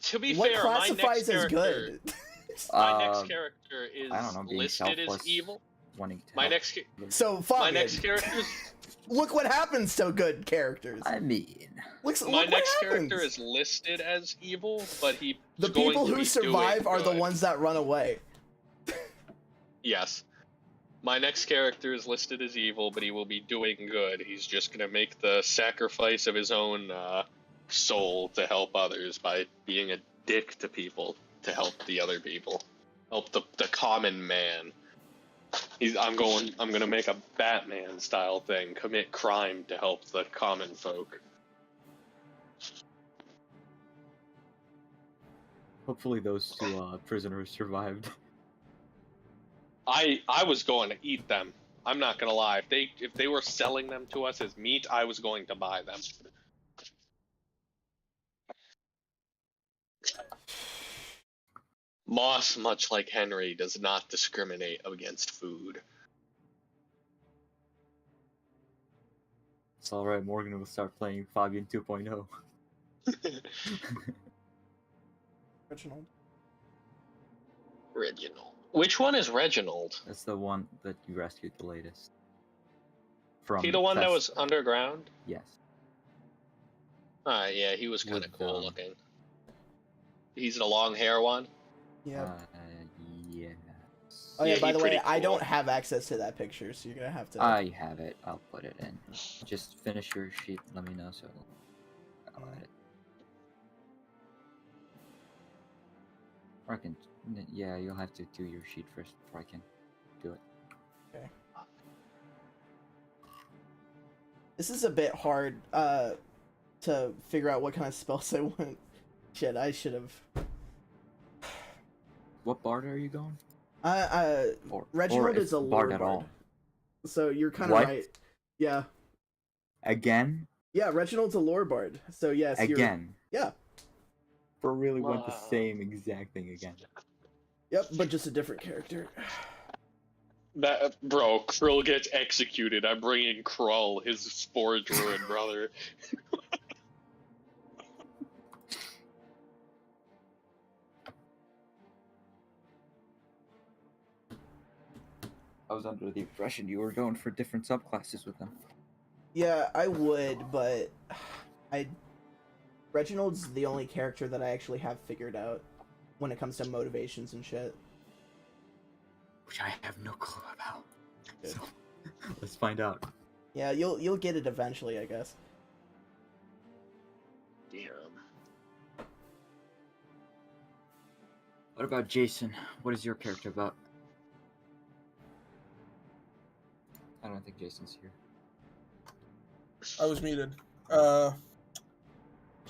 to be What fair, my classifies next as character, good? my next character is I don't know, being listed as selfless, evil. wanting to My help. next So Fabian. my next character Look what happens to good characters. I mean, Look My what next happens. character is listed as evil, but he's The going people to who be survive doing are the good. ones that run away. Yes. My next character is listed as evil, but he will be doing good. He's just going to make the sacrifice of his own soul to help others by being a dick to people to help the other people. Help the common man. I'm gonna make a Batman style thing, commit crime to help the common folk. hopefully those two prisoners survived. I was going to eat them. I'm not gonna lie. If they were selling them to us as meat, I was going to buy them. Moss, much like Henry, does not discriminate against food. It's alright, Morgan will start playing Fabian 2.0. Reginald. Reginald. Which one is Reginald? That's the one that you rescued the latest. From He the one that Fest- was underground? Yes. Yeah, he was kind of With, cool looking. He's the long hair one? Yeah. Yes. Oh yeah, Yeah, by he the way, pretty I don't cool. have access to that picture, so you're gonna have to. I have it. I'll put it in. Just finish your sheet. Let me know so I'll add it. Or I can. Yeah, you'll have to do your sheet first before I can do it. This is a bit hard to figure out what kind of spells I want. Shit, I should have. What bard are you going? Reginald or is a if lore bard at all. So you're kind of What? right. Yeah. Again? Yeah, Reginald's a lore bard. So yes, Again. Yeah. Bro really went the Wow. same exact thing again. Yep, but just a different character. That bro, Krill gets executed. I'm bringing Krull, his spore druid brother. I was under the impression you were going for different subclasses with them. Yeah, I would, but Reginald's the only character that I actually have figured out when it comes to motivations and shit. Which I have no clue about. Good. So, let's find out. Yeah, you'll get it eventually, I guess. Damn. What about Jason? What is your character about? I don't think Jason's here. I was muted.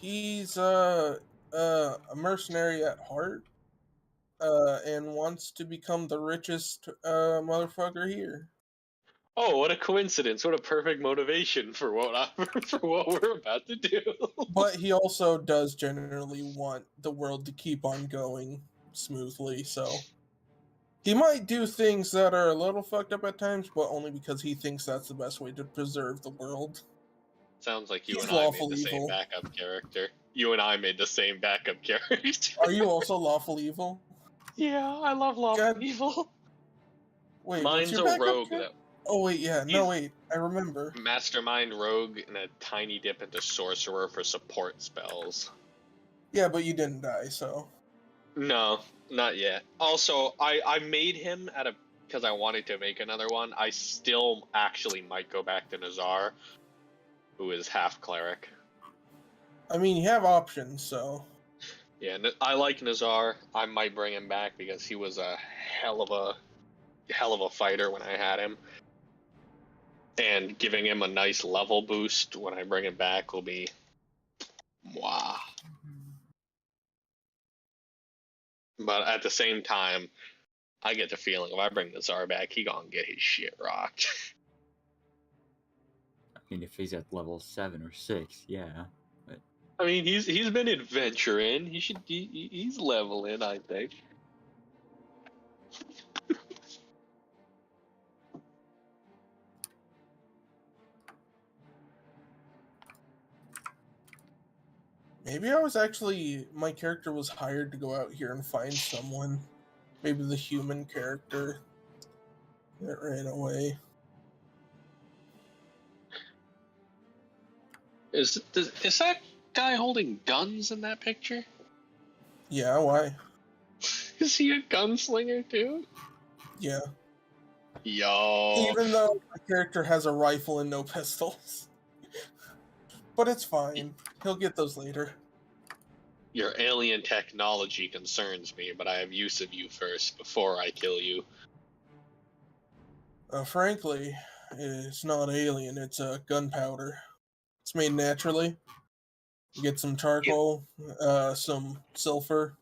He's a mercenary at heart, and wants to become the richest motherfucker here. Oh, what a coincidence! What a perfect motivation for what for what we're about to do. But he also does generally want the world to keep on going smoothly, so he might do things that are a little fucked up at times, but only because he thinks that's the best way to preserve the world. Sounds like you He's and I made lawful the same evil. backup character. You and I made the same backup character. Are you also lawful evil? Yeah, I love lawful God. evil. Wait, Mine's what's a your backup rogue character? that Oh wait, yeah, no wait, I remember. mastermind rogue and a tiny dip into sorcerer for support spells. Yeah, but you didn't die, so No, not yet. Also, I made him because I wanted to make another one. I still actually might go back to Nazar, who is half cleric. I mean you have options, so Yeah, I like Nazar. I might bring him back because he was a hell of a fighter when I had him. And giving him a nice level boost when I bring him back will be wow. But at the same time, I get the feeling if I bring Nazar back, he gonna get his shit rocked. I mean, if he's at level 7 or 6, yeah. But I mean, he's been adventuring. He's leveling, I think. maybe my character was hired to go out here and find someone. Maybe the human character that ran away. Is that guy holding guns in that picture? Yeah, why? Is he a gunslinger too? Yeah. Yo. Even though the character has a rifle and no pistols. But it's fine. He'll get those later. Your alien technology concerns me, but I have use of you first before I kill you. Frankly, it's not alien, it's gunpowder. It's made naturally. You get some charcoal, some sulfur,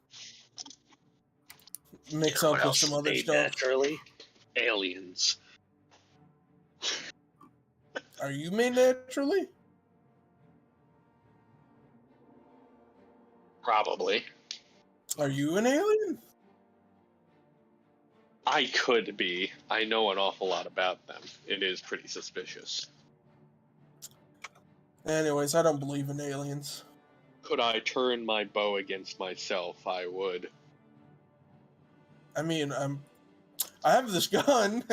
mix You know up what with else some is other made stuff. naturally? Aliens. Are you made naturally? Probably. Are you an alien? I could be. I know an awful lot about them. It is pretty suspicious. Anyways, I don't believe in aliens. Could I turn my bow against myself? I would. I mean, I have this gun.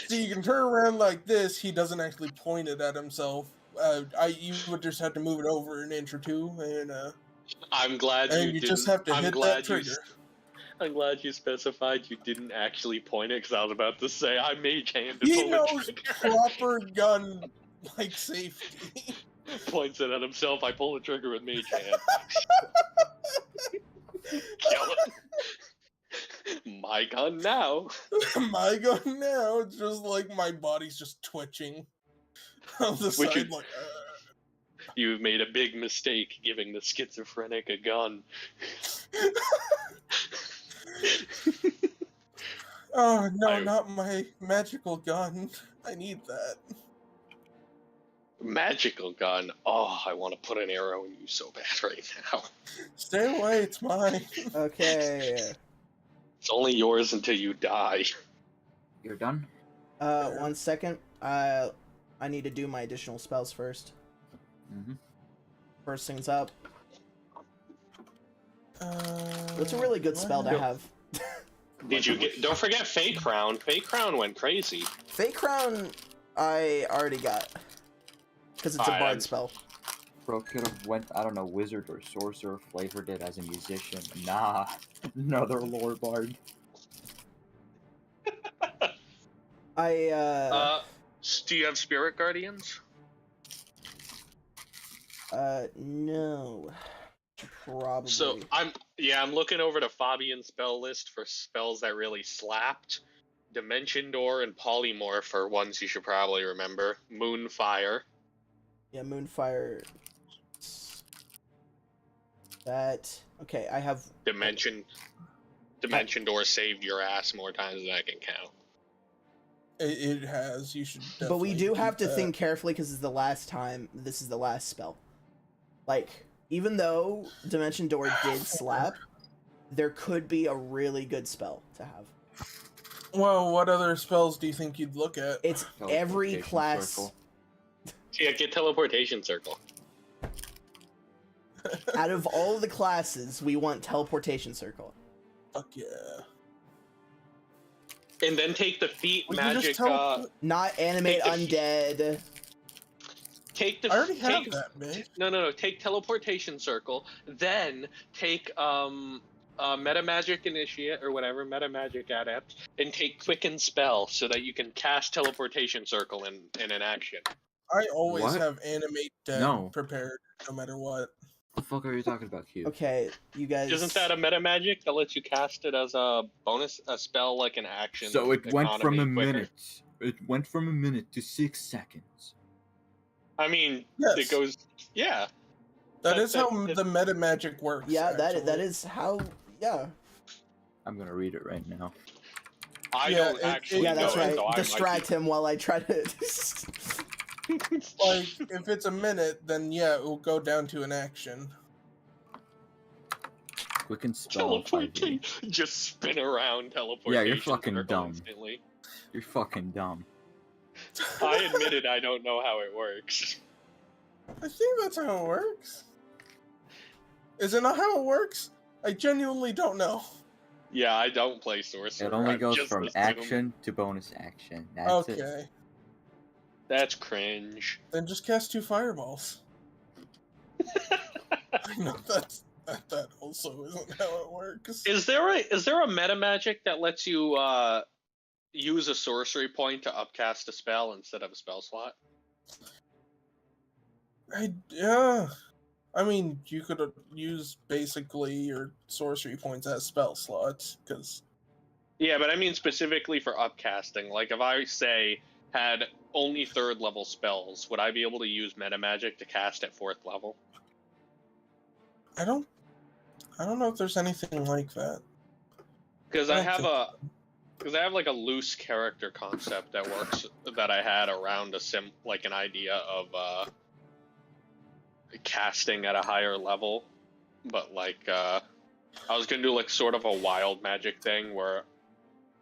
So you can turn around like this. He doesn't actually point it at himself. You would just have to move it over an inch or two, and I'm glad and you you didn't. just have to I'm hit glad that trigger. I'm glad you specified you didn't actually point it, because I was about to say I mage hand to He pull knows the trigger. proper gun like safety. Points it at himself. I pull the trigger with mage hand. Kill him. My gun now. My gun now, it's just like my body's just twitching on the Which side, is- like. You've made a big mistake giving the schizophrenic a gun. Oh no, I- not my magical gun. I need that. Magical gun. Oh, I want to put an arrow in you so bad right now. Stay away, it's mine. Okay. It's only yours until you die. You're done? 1 second. I need to do my additional spells first. Mm-hmm. First things up. That's a Uh, really good spell to Yo. have. Did you get? Don't forget Fake Crown. Fake Crown went crazy. Fake Crown, I already got. Because it's a Alright, bard I'm- spell. Bro could have went, I don't know, wizard or sorcerer, flavored it as a musician. Nah, another lore bard. Do you have Spirit Guardians? No. Probably. So I'm looking over the Fabian spell list for spells that really slapped. Dimension Door and Polymorph are ones you should probably remember. Moonfire. Yeah, Moonfire. That. Okay, I have. Dimension Door saved your ass more times than I can count. It has. You should. But we do definitely have to keep that. think carefully because it's the last time. This is the last spell. Like, even though Dimension Door did slap, there could be a really good spell to have. Well, what other spells do you think you'd look at? It's every Teleportation class. circle. Yeah, get Teleportation Circle. Out of all the classes, we want Teleportation Circle. Fuck yeah. And then take the feat Well, you just magic. Not animate Take the- undead. Take the. I already have take, that, bitch. No. Take Teleportation Circle. Then take Meta Magic Initiate or whatever, Meta Magic Adept, and take Quicken Spell so that you can cast Teleportation Circle in an action. I always What? have animate dead No. prepared, no matter what. What the fuck are you talking about, Q? Okay, you guys. Isn't that a meta magic that lets you cast it as a bonus, a spell like an action? So it went from economy a quicker? minute. It went from a minute to 6 seconds. I mean, Yes. it goes. Yeah. That That- is how that- the meta magic works. Yeah, that actually. is how. Yeah. I'm gonna read it right now. I Yeah, don't it- actually Yeah, that's know it, right. so I might Distract him while I try to. Like, if it's a minute, then yeah, it will go down to an action. Quicken spell. 5e. teleportate. Just spin around teleportation. Yeah, you're fucking circle dumb. Instantly. You're fucking dumb. I admitted I don't know how it works. I think that's how it works. Is it not how it works? I genuinely don't know. Yeah, I don't play sorcerer. It only I've goes just from assumed. action to bonus action. That's it. Okay. That's cringe. Then just cast 2 fireballs. I know that also isn't how it works. Is there a meta magic that lets you use a sorcery point to upcast a spell instead of a spell slot? Yeah. I mean, you could use basically your sorcery points as spell slots, because Yeah, but I mean specifically for upcasting. Like if I say had only 3rd level spells, would I be able to use meta magic to cast at 4th level? I don't know if there's anything like that. Because I I don't have think a because I have like a loose character concept that works that I had around an idea of casting at a higher level, but I was gonna do like sort of a wild magic thing where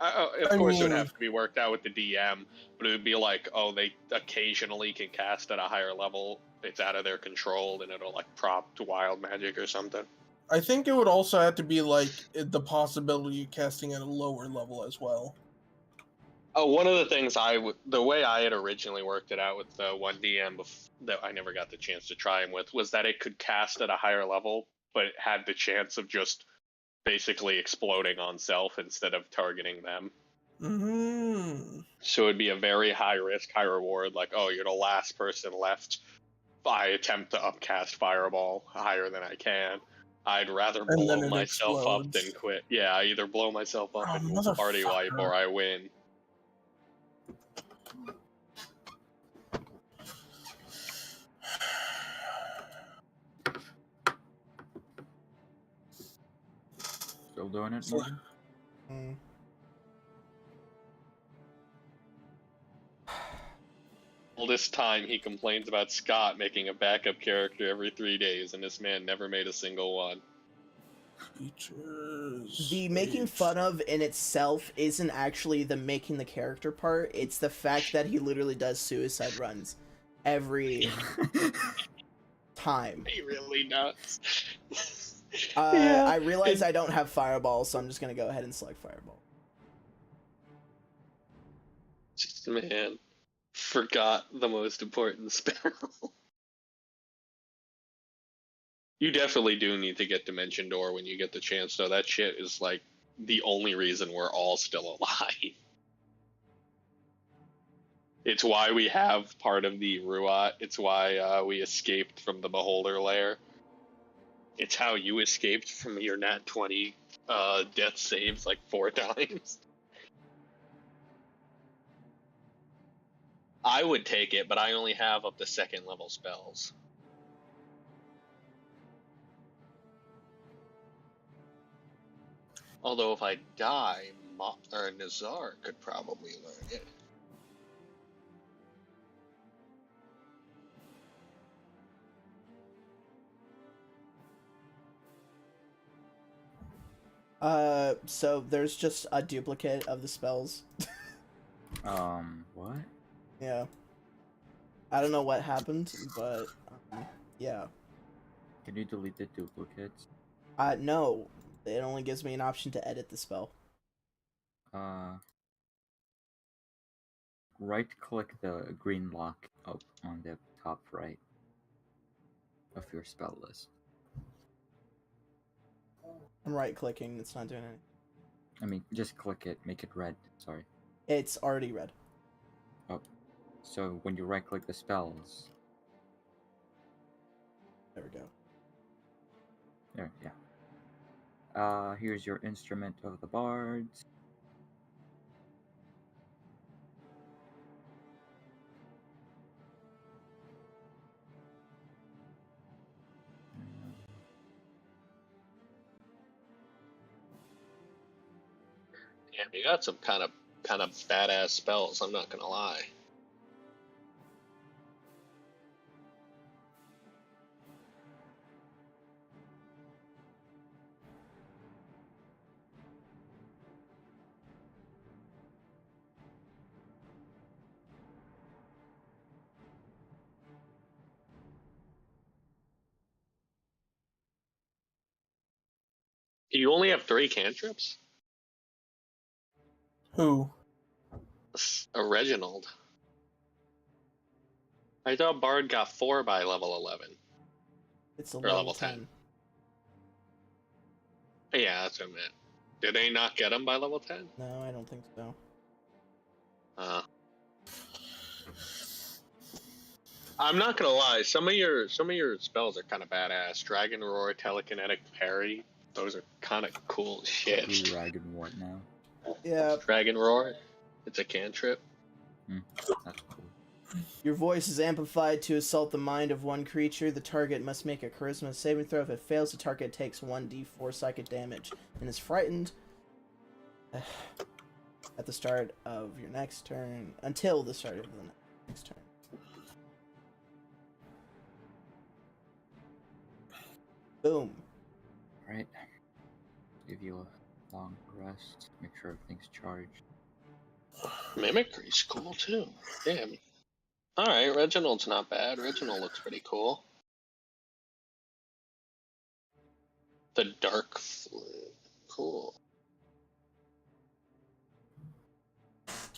of I course it would mean, have to be worked out with the DM, but it would be like, oh, they occasionally can cast at a higher level. It's out of their control, and it'll like prompt wild magic or something. I think it would also have to be like the possibility of casting at a lower level as well. Oh, one of the things the way I had originally worked it out with the one DM that I never got the chance to try him with was that it could cast at a higher level, but it had the chance of just basically exploding on self instead of targeting them. Mm-hmm. So it'd be a very high risk, high reward. Like, oh, you're the last person left. I attempt to upcast Fireball higher than I can. I'd rather And then blow it myself up than explodes. quit. Yeah, I either blow myself up Oh, and party wipe, motherfucker. or I win. Still doing it, So- Morgan? Mm. All this time, he complains about Scott making a backup character every 3 days, and this man never made a single one. Features. The making fun of in itself isn't actually the making the character part. It's the fact that he literally does suicide runs every time. He really does. I realize I don't have Fireball, so I'm just gonna go ahead and select Fireball. Just man forgot the most important spell. You definitely do need to get Dimension Door when you get the chance, though. That shit is like the only reason we're all still alive. It's why we have part of the Ruat. It's why we escaped from the Beholder lair. It's how you escaped from your Nat 20 death saves like 4 times. I would take it, but I only have up to 2nd level spells. Although if I die, Nazar could probably learn it. So there's just a duplicate of the spells. What? Yeah. I don't know what happened, but yeah. Can you delete the duplicates? No. It only gives me an option to edit the spell. Right-click the green lock up on the top right of your spell list. I'm right-clicking. It's not doing anything. I mean, just click it, make it red. Sorry. It's already red. Oh, so when you right-click the spells, There we go. there, yeah. Here's your instrument of the bards. Damn, you got some kind of badass spells. I'm not gonna lie. You only have 3 cantrips? Who? A Reginald. I thought Bard got 4 by level 11. It's a Or level level 10. 10. Yeah, that's what I meant. Did they not get him by level 10? No, I don't think so. I'm not gonna lie. Some of your spells are kind of badass. Dragon Roar, Telekinetic Parry. Those are kind of cool as shit. Dragon what now? Yeah, Dragon Roar. It's a cantrip. That's cool. your voice is amplified to assault the mind of one creature. The target must make a charisma saving throw. If it fails, the target takes 1d4 psychic damage and is frightened at the start of your next turn, until the start of the next turn. Boom. Alright. Give you a long rest. Make sure everything's charged. Mimicry's cool too. Damn. Alright, Reginald's not bad. Reginald looks pretty cool. The Dark Flip. Cool.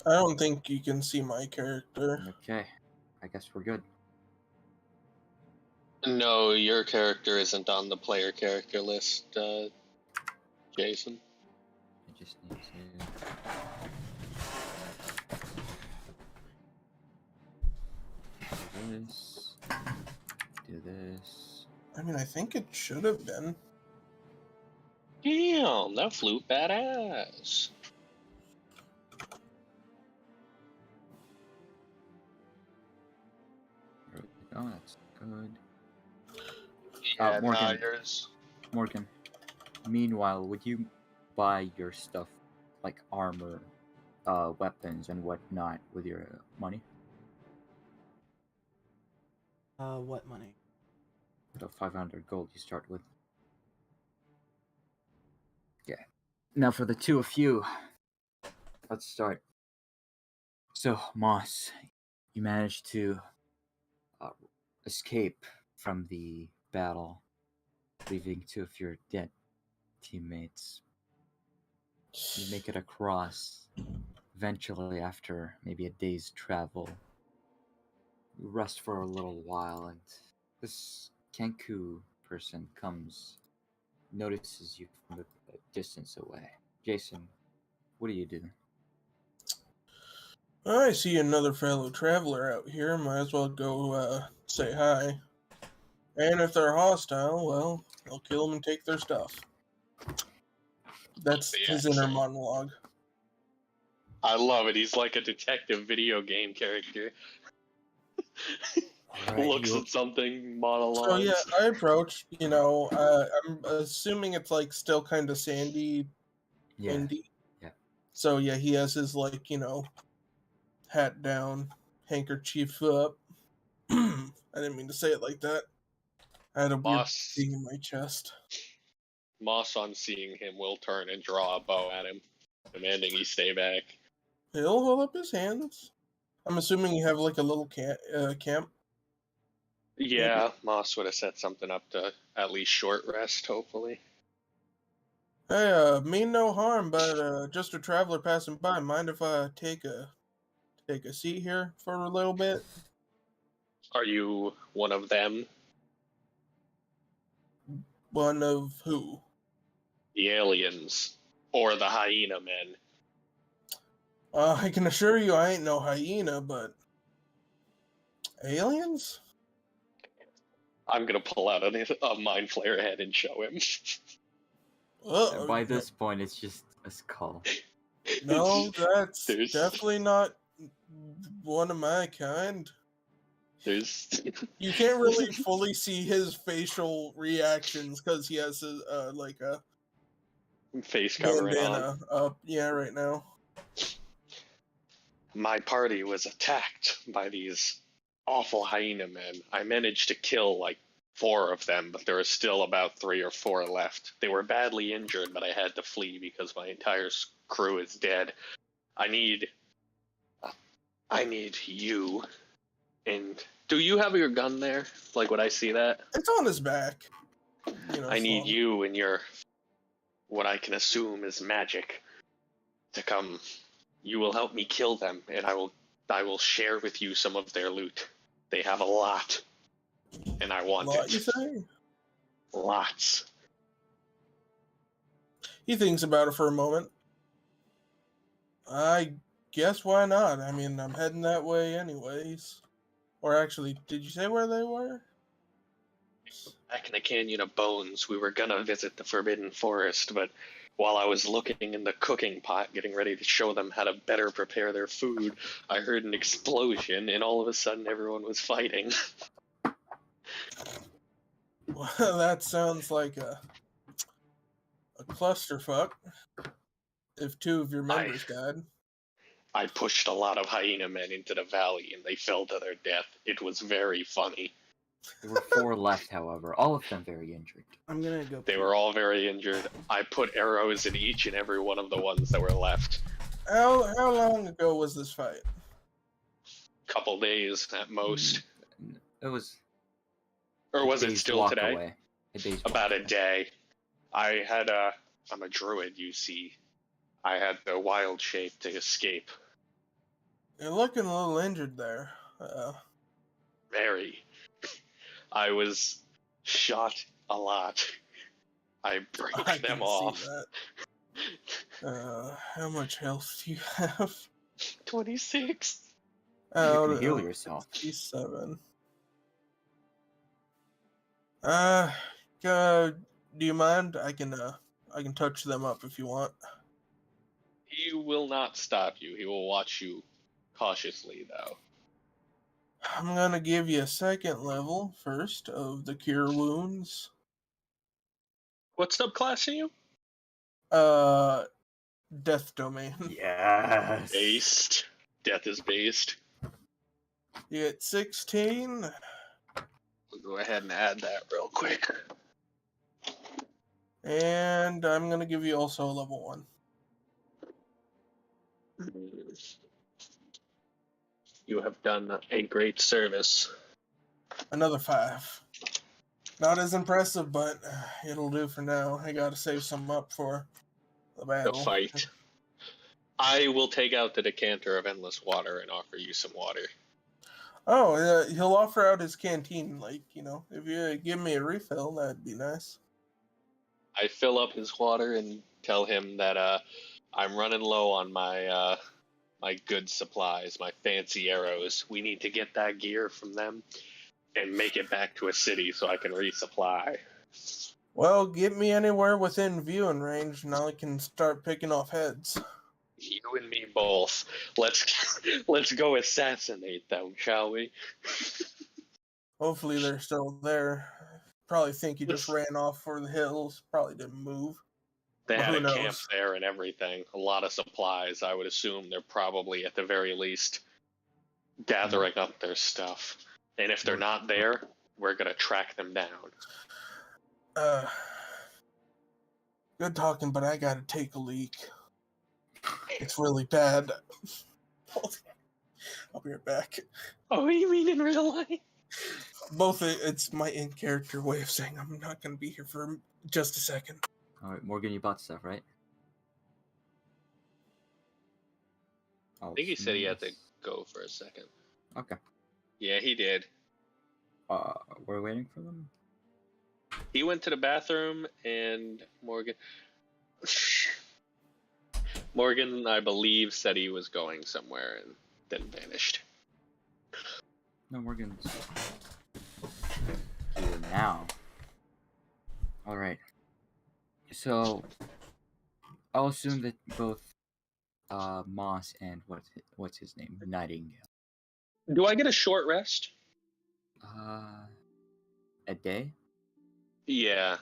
I don't think you can see my character. Okay. I guess we're good. No, your character isn't on the player character list, Jason. I just need to... do this. Do this. I mean, I think it should have been. Damn, that flute badass. There we go. That's good. Yeah, Morgan. yours. Morgan. Meanwhile, would you buy your stuff, like armor, weapons, and whatnot, with your money? What money? The 500 gold you start with. Yeah. Now for the two of you, let's start. So, Moss, you managed to escape from the battle, leaving two of your dead teammates. You make it across. Eventually, after maybe a day's travel, you rest for a little while, and this Kenku person notices you from a distance away. Jason, what do you do? I see another fellow traveler out here. Might as well go say hi. And if they're hostile, well, I'll kill them and take their stuff. That's The his inner accent. monologue. I love it. He's like a detective video game character. Alright, Looks at something, monologues. So yeah, I approach. I'm assuming it's like still kind of sandy, Yeah. windy. Yeah. So yeah, he has his hat down, handkerchief up. I didn't mean to say it like that. I had a weird Moss, thing in my chest. Moss, on seeing him, will turn and draw a bow at him, demanding he stay back. He'll hold up his hands. I'm assuming you have like a little camp. Yeah, Moss would have set something up to at least short rest, hopefully. Hey, mean no harm, but just a traveler passing by. Mind if I take a seat here for a little bit? Are you one of them? One of who? The aliens? Or the hyena men? I can assure you I ain't no hyena, but aliens? I'm gonna pull out a mind flare head and show him. And by this point, it's just a skull. No, that's There's- definitely not one of my kind. There's You can't really fully see his facial reactions because he has a face covering on. bandana up. Yeah, right now. My party was attacked by these awful hyena men. I managed to kill like 4 of them, but there are still about 3 or 4 left. They were badly injured, but I had to flee because my entire crew is dead. I need you. And do you have your gun there? Like, would I see that? It's on his back. I need you and your, what I can assume is magic, to come. You will help me kill them, and I will share with you some of their loot. They have a lot, and I want What you it. say? Lots. He thinks about it for a moment. I guess why not? I mean, I'm heading that way anyways. Or actually, did you say where they were? Back in the Canyon of Bones, we were gonna visit the Forbidden Forest, but while I was looking in the cooking pot, getting ready to show them how to better prepare their food, I heard an explosion, and all of a sudden everyone was fighting. Well, that sounds like a clusterfuck. If two of your I members died. I pushed a lot of hyena men into the valley, and they fell to their death. It was very funny. There were 4 left, however, all of them very injured. I'm gonna go. They were all very injured. I put arrows in each and every one of the ones that were left. How long ago was this fight? Couple days at most. It was. Or was a it day's still walk today? Away. A day's walk About a away. day. I'm a druid, you see. I had the wild shape to escape. You're looking a little injured there. Very. I was shot a lot. I break I them can off. see that. How much health do you have? 26. You Out can heal of yourself. 67. Do you mind? I can touch them up if you want. He will not stop you. He will watch you cautiously, though. I'm gonna give you a second level first of the cure wounds. What subclass are you? Death domain. Yes. Based. Death is based. You get 16. We'll go ahead and add that real quick. And I'm gonna give you also a level 1. You have done a great service. Another 5. Not as impressive, but it'll do for now. I gotta save some up for the The battle. fight. I will take out the decanter of endless water and offer you some water. Oh, he'll offer out his canteen. Like, if you give me a refill, that'd be nice. I fill up his water and tell him that I'm running low on my my good supplies, my fancy arrows. We need to get that gear from them and make it back to a city so I can resupply. Well, get me anywhere within viewing range, and I can start picking off heads. You and me both. Let's go assassinate them, shall we? Hopefully they're still there. Probably think he just ran off for the hills. Probably didn't move. They Well, had who a knows? camp there and everything. A lot of supplies. I would assume they're probably, at the very least, gathering up their stuff. And if they're not there, we're going to track them down. Good talking, but I gotta take a leak. It's really bad. I'll be right back. Oh, you mean in real life? Both, it's my in-character way of saying I'm not gonna be here for just a second. Alright, Morgan, you bought stuff, right? I think he said he had to go for a second. Okay. Yeah, he did. We're waiting for them? He went to the bathroom, and Morgan, I believe, said he was going somewhere and then vanished. No, Morgan's here now. Alright. So, I'll assume that both Moss and what's his name? Nightingale. Do I get a short rest? A day? Yeah.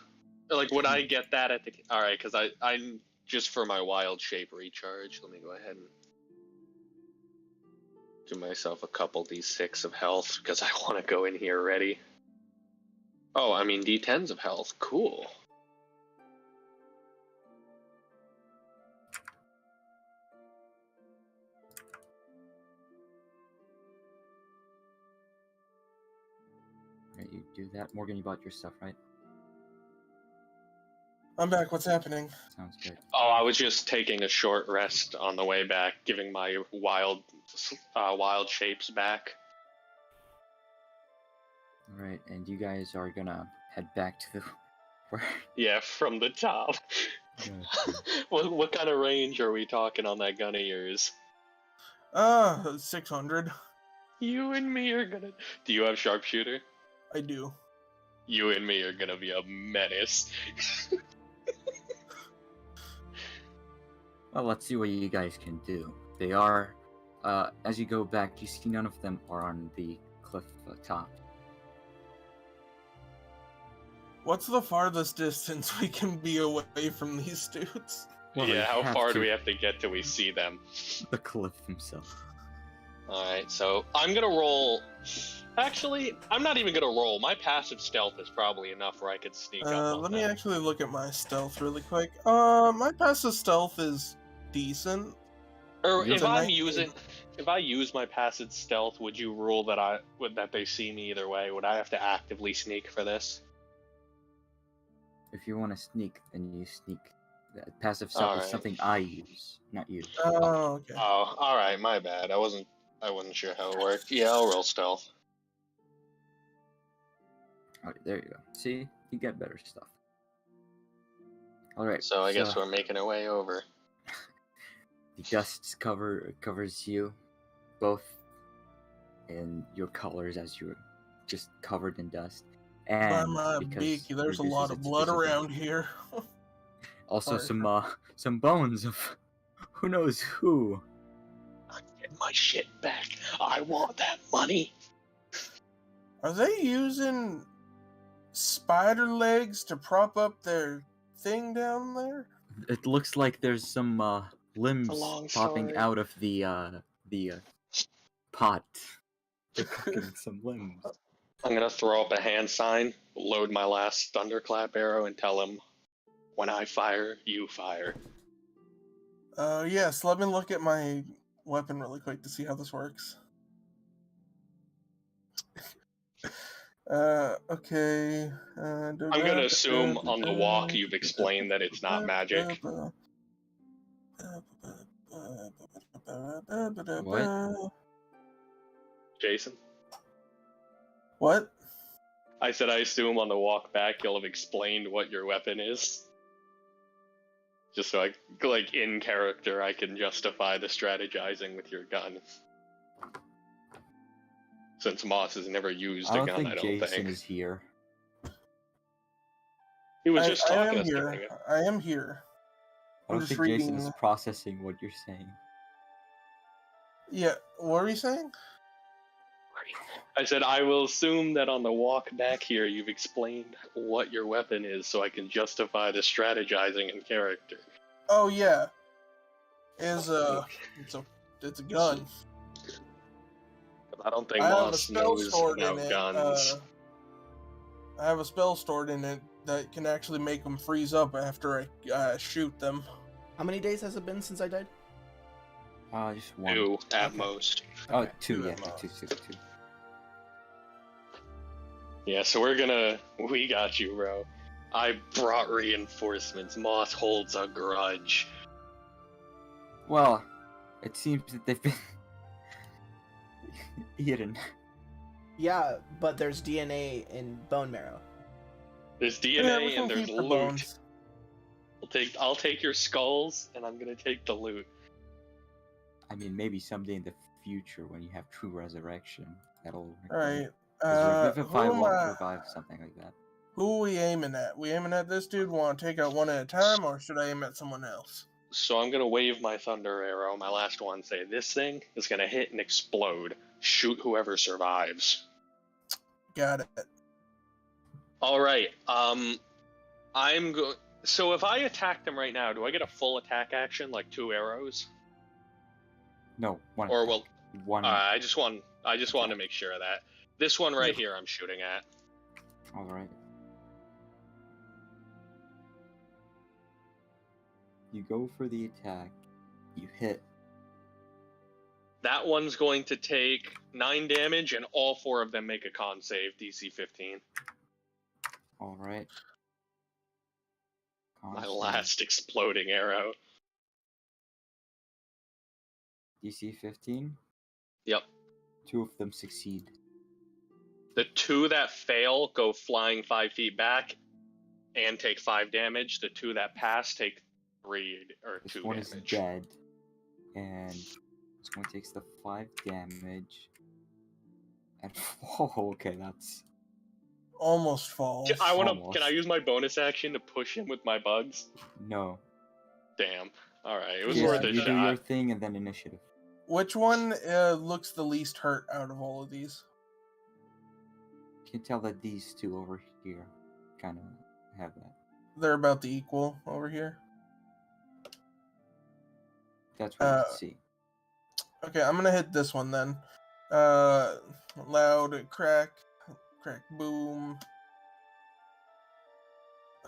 Like, would I get that at the... Alright, because I'm just for my wild shape recharge. Let me go ahead and give myself a couple D6 of health, because I want to go in here ready. Oh, I mean D10s of health. Cool. Right, you do that. Morgan, you bought your stuff, right? I'm back. What's happening? Sounds good. Oh, I was just taking a short rest on the way back, giving my wild shapes back. Alright, and you guys are gonna head back to the... Where? Yeah, from the top. Gotcha. What kind of range are we talking on that gun of yours? 600. You and me are gonna. Do you have sharpshooter? I do. You and me are gonna be a menace. Well, let's see what you guys can do. They are, as you go back, you see none of them are on the cliff top. What's the farthest distance we can be away from these dudes? Well, you Yeah, how have far to- do we have to get till we see them? The cliff himself. Alright, so I'm gonna roll. Actually, I'm not even gonna roll. My passive stealth is probably enough where I could sneak up on Let me them. actually look at my stealth really quick. My passive stealth is decent. Or You're if the I'm 19. using, if I use my passive stealth, would you rule that that they see me either way? Would I have to actively sneak for this? If you want to sneak, then you sneak. Passive stealth is Alright. something I use, not you. Oh, okay. Oh, all right, my bad. I wasn't sure how it worked. Yeah, I'll roll stealth. Alright, there you go. See? You get better stuff. Alright, So I guess we're making our way over. the dust covers you, both in your colors as you're just covered in dust. By And my because beaky, there's a reduces lot of its blood visible- around here. Also Sorry. some bones of who knows who. I'm getting my shit back. I want that money. Are they using spider legs to prop up their thing down there? It looks like there's some limbs long popping story. out of the pot. They're cooking some limbs. I'm gonna throw up a hand sign, load my last thunderclap arrow, and tell him, when I fire, you fire. Yes, let me look at my weapon really quick to see how this works. Okay. I'm gonna assume on the walk you've explained that it's not magic. What? Jason? What? I said I assume on the walk back you'll have explained what your weapon is. Just so like in character, I can justify the strategizing with your gun. Since Moss has never used I a don't gun, think I don't Jason think. is here. He was just I talking am to us here. during it. I am here. I I'm don't just think Jason is reading. processing what you're saying. Yeah, what were you saying? I said I will assume that on the walk back here you've explained what your weapon is so I can justify the strategizing in character. Oh yeah, it's a gun. I don't think I have a Moss spell knows stored in about it. guns. I have a spell stored in it that can actually make them freeze up after I shoot them. How many days has it been since I died? Just one. 2 at Okay. most. Oh, Okay. two, Two yeah, at most. two. Yeah, so we got you, bro. I brought reinforcements. Moss holds a grudge. Well, it seems that they've been eaten. Yeah, but there's DNA in bone marrow. There's Yeah, we DNA can and there's keep the loot. bones. I'll take your skulls and I'm gonna take the loot. I mean, maybe someday in the future when you have true resurrection, that'll Right. Revivify Who am won't I? revive something like that. Who are we aiming at? We aiming at this dude? Want to take out one at a time, or should I aim at someone else? So I'm gonna wave my thunder arrow, my last one, say this thing is gonna hit and explode. Shoot whoever survives. Got it. Alright, so if I attack them right now, do I get a full attack action, like 2 arrows? No, one. Or attack. will One. I just want to make sure of that. This one right here I'm shooting at. All right. You go for the attack. You hit. That one's going to take 9 damage, and all 4 of them make a con save, DC 15. All right. My Con last exploding arrow. DC 15. Yep. 2 of them succeed. The 2 that fail go flying 5 feet back and take 5 damage. The 2 that pass take 3 or This 2 one damage. is dead, and this one takes the 5 damage. And oh, okay, that's Almost falls. I want to. Almost. Can I use my bonus action to push him with my bugs? no. Damn. All right, it was Yeah, worth a you shot. do your thing and then initiative. Which one looks the least hurt out of all of these? You can tell that these two over here kind of have that. They're about the equal over here. That's what you can see. Okay, I'm gonna hit this one then. Loud crack, crack, boom.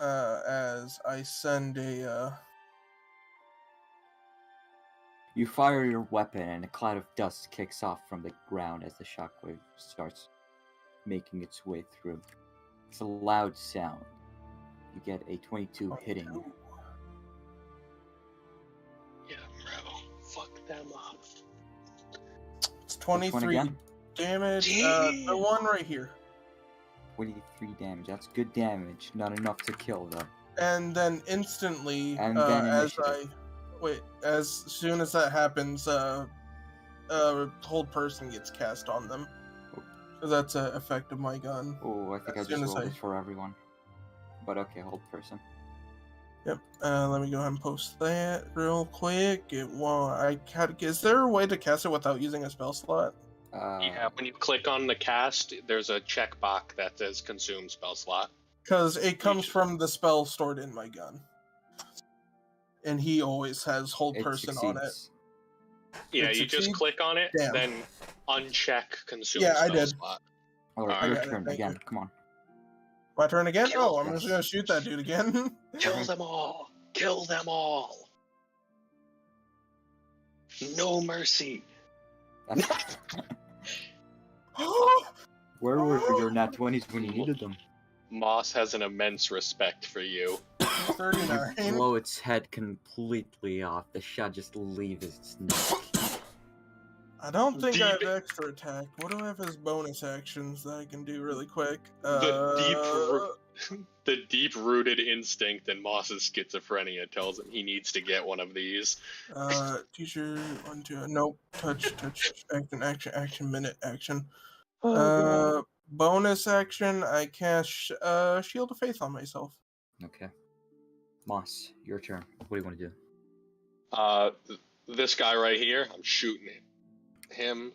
As I send a You fire your weapon, and a cloud of dust kicks off from the ground as the shockwave starts making its way through. It's a loud sound. You get a 22 hitting. Yeah, bro. Fuck them up. It's Which one 23 again? damage. Damn. The one right here. 23 damage. That's good damage. Not enough to kill, though. And then instantly, And then as initiative. as soon as that happens, hold person gets cast on them. So that's an effect of my gun. Oh, I think As I soon just as rolled I- this for everyone. But okay, hold person. Yep. Let me go ahead and post that real quick. Is there a way to cast it without using a spell slot? Yeah, when you click on the cast, there's a checkbox that says consume spell slot. Because it comes should- from the spell stored in my gun. And he always has hold It person on it. succeeds. Yeah, It you just succeeds? click on it, Damn. then uncheck consume Yeah, I spell did. slot. Alright, I your got it, turn thank again. you. Come on. My turn again? Kill Oh, I'm them. just gonna shoot that dude again. Kill them all! Kill them all! No mercy! Where were your nat 20s when you needed them? Moss has an immense respect for you. 39. Blow its head completely off. The shot just leaves its neck. I don't think I have Deep- extra attack. What do I have as bonus actions that I can do really quick? The deep-rooted instinct in Moss's schizophrenia tells him he needs to get one of these. Teacher, 1, 2, nope. Touch, action, minute, action. Bonus action, I cast Shield of Faith on myself. Okay. Moss, your turn. What do you want to do? This guy right here, I'm shooting him.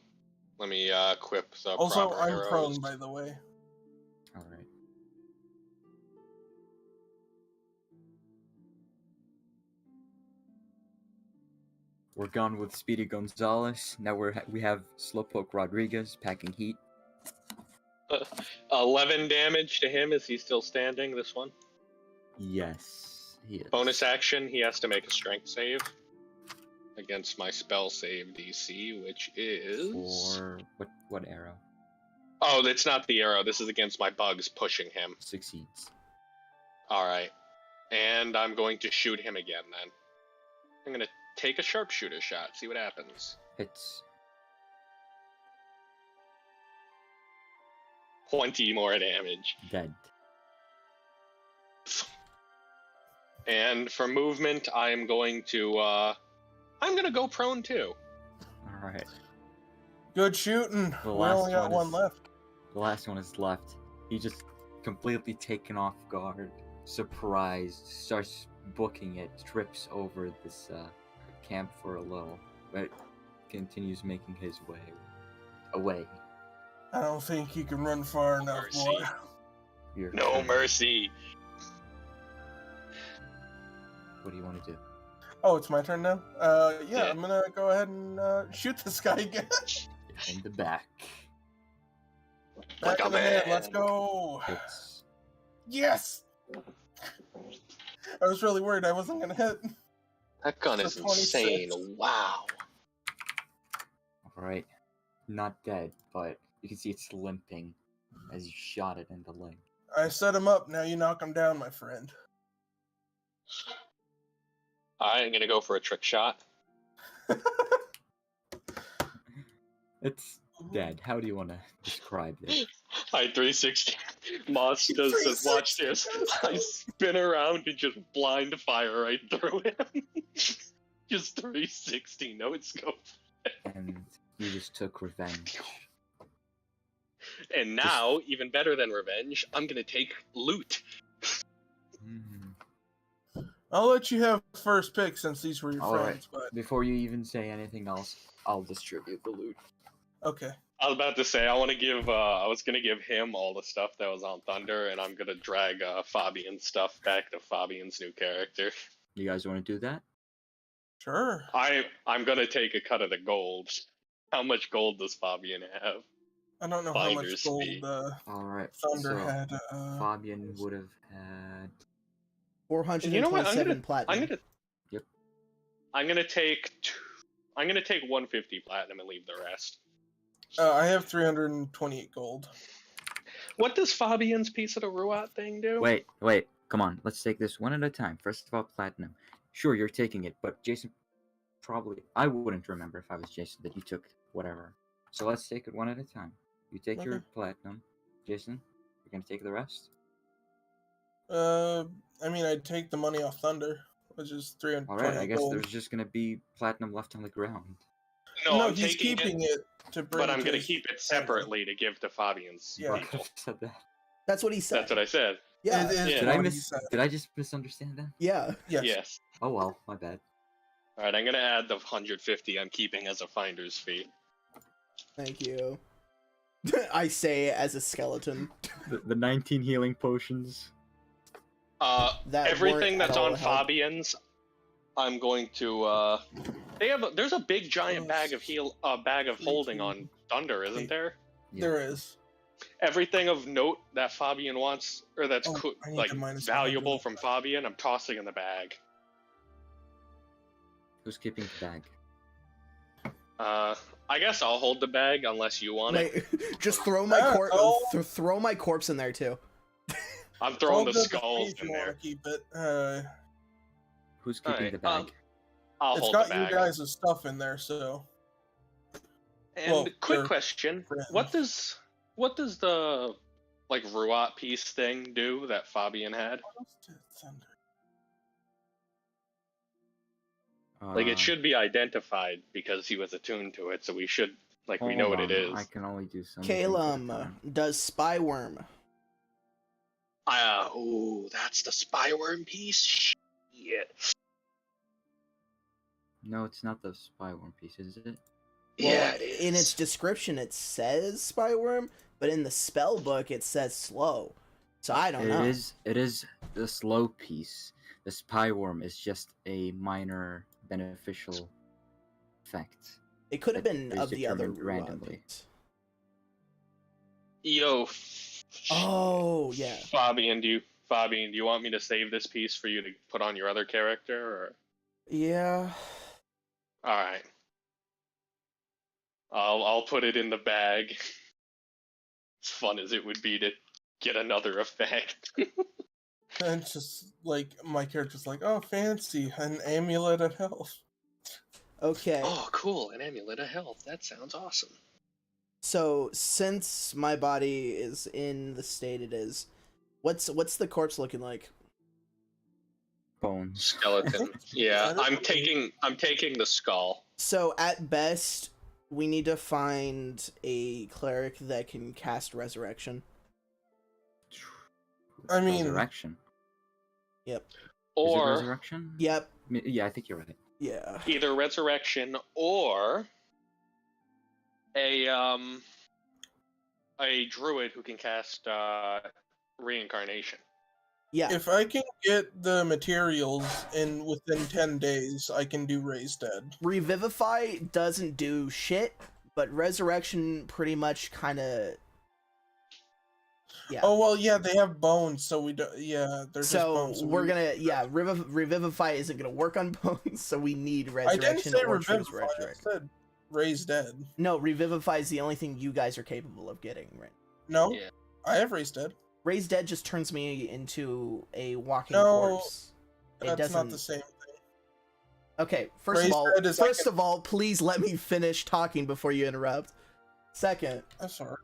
Let me equip the Also, proper I'm arrows. prone, by the way. Alright. We're gone with Speedy Gonzalez. Now we have Slowpoke Rodriguez packing heat. 11 damage to him. Is he still standing, this one? Yes, he is. Bonus action, he has to make a strength save against my spell save DC, which is... For what arrow? Oh, it's not the arrow. This is against my bugs pushing him. Succeeds. Alright. And I'm going to shoot him again, then. I'm going to take a sharpshooter shot, see what happens. Hits. 20 more damage. Dead. And for movement, I'm going to go prone too. Alright. Good shooting. The We last only got one one is- left. The last one is left. He just completely taken off guard, surprised, starts booking it, trips over this camp for a little, but continues making his way away. I don't think you can run far enough, Mercy. boy. Your No turn. mercy. What do you want to do? Oh, it's my turn now? Yeah, Yeah. I'm gonna go ahead and shoot this guy again. In the back. Back Like a in the head, man. let's go. Hits. Yes! I was really worried I wasn't gonna hit. That gun So is insane. 26. Wow. Alright. Not dead, but you can see it's limping as you shot it in the leg. I set him up, now you knock him down, my friend. I'm going to go for a trick shot. It's Dad, how do you want to describe this? I 360. Moss does says, watch this. I spin around and just blind fire right through him. Just 360, no scope. And you just took revenge. And now, even better than revenge, I'm gonna take loot. I'll let you have first pick since these were your All friends, but Before you even say anything else, I'll distribute the loot. okay. I was about to say I was gonna give him all the stuff that was on Thunder, and I'm gonna drag Fabian's stuff back to Fabian's new character. You guys want to do that? Sure. I'm gonna take a cut of the gold. How much gold does Fabian have? I don't know how much Finder's gold fee. All right. Thunder so had. Fabian would have had. 427 You know what? platinum. I'm gonna take 150 platinum and leave the rest. I have 328 gold. What does Fabian's piece of the Ruat thing do? Wait. Come on. Let's take this one at a time. First of all, platinum. Sure, you're taking it, but Jason probably. I wouldn't remember if I was Jason that you took whatever. So let's take it one at a time. You take your Okay. platinum. Jason, you're going to take the rest? I mean, I'd take the money off Thunder, which is 328 Alright, I guess gold. there's just going to be platinum left on the ground. No, I'm he's taking keeping it to bring. but I'm to gonna his keep it family. separately to give to Fabian's Yeah. people. Said that. That's what he said. That's what I said. Yeah. It is Yeah. what he said. Did I just misunderstand that? Yeah. Yes. Yes. Oh well, my bad. All right, I'm gonna add the 150 I'm keeping as a finder's fee. Thank you. I say as a skeleton. The 19 healing potions. That Everything weren't at that's all on help. Fabian's, I'm going to. There's a big giant bag of holding on Thunder, isn't there? Yeah. There is. Everything of note that Fabian wants, or that's Oh, I need like to minus valuable 100. from Fabian, I'm tossing in the bag. Who's keeping the bag? I guess I'll hold the bag unless you want it. Like, just throw my throw my corpse in there too. I'm throwing Hold the up skulls if in you wanna there. Keep it. Who's keeping Alright, the bag? I'll It's hold got the you bag. guys' stuff in there, so. And Well, quick your question: friends. what does the like Ruat piece thing do that Fabian had? What else did Thunder? Like it should be identified because he was attuned to it, so we should we know what it is. I can only do some. Calum does spyworm. That's the spyworm piece. Shit. No, it's not the spyworm piece, is it? Yeah, it is. In its description, it says spyworm, but in the spell book, it says slow. So I don't know. It is the slow piece. The spyworm is just a minor beneficial effect. It could have that been is of the other determined randomly. ones. Yo. Oh yeah. Fabian, do you want me to save this piece for you to put on your other character, or? Yeah. All right. I'll put it in the bag. As fun as it would be to get another effect. And just like my character's like, oh, fancy, an amulet of health. Okay. Oh, cool! An amulet of health. That sounds awesome. So since my body is in the state it is, what's the corpse looking like? Bones. Skeleton. Yeah, I'm taking the skull. So at best, we need to find a cleric that can cast resurrection. I mean- Resurrection. Yep. Is it Or resurrection? Yep. Yeah, I think you're right. Yeah. either resurrection or a druid who can cast reincarnation. Yeah. If I can get the materials within 10 days, I can do Raise Dead. Revivify doesn't do shit, but resurrection pretty much kind of. Yeah. Oh well, yeah, they have bones, so we don't. Yeah, they're just So bones. we're gonna revivify isn't gonna work on bones, so we need I resurrection didn't say or choose revivify. I resurrection. said Raise Dead. No, revivify is the only thing you guys are capable of getting. Right? No, Yeah. I have Raise Dead. Raise Dead just turns me into a walking No, corpse. It That's doesn't. not the same thing. Okay, first Raise of all, Dead is like please let me finish talking before you interrupt. Second, I'm sorry.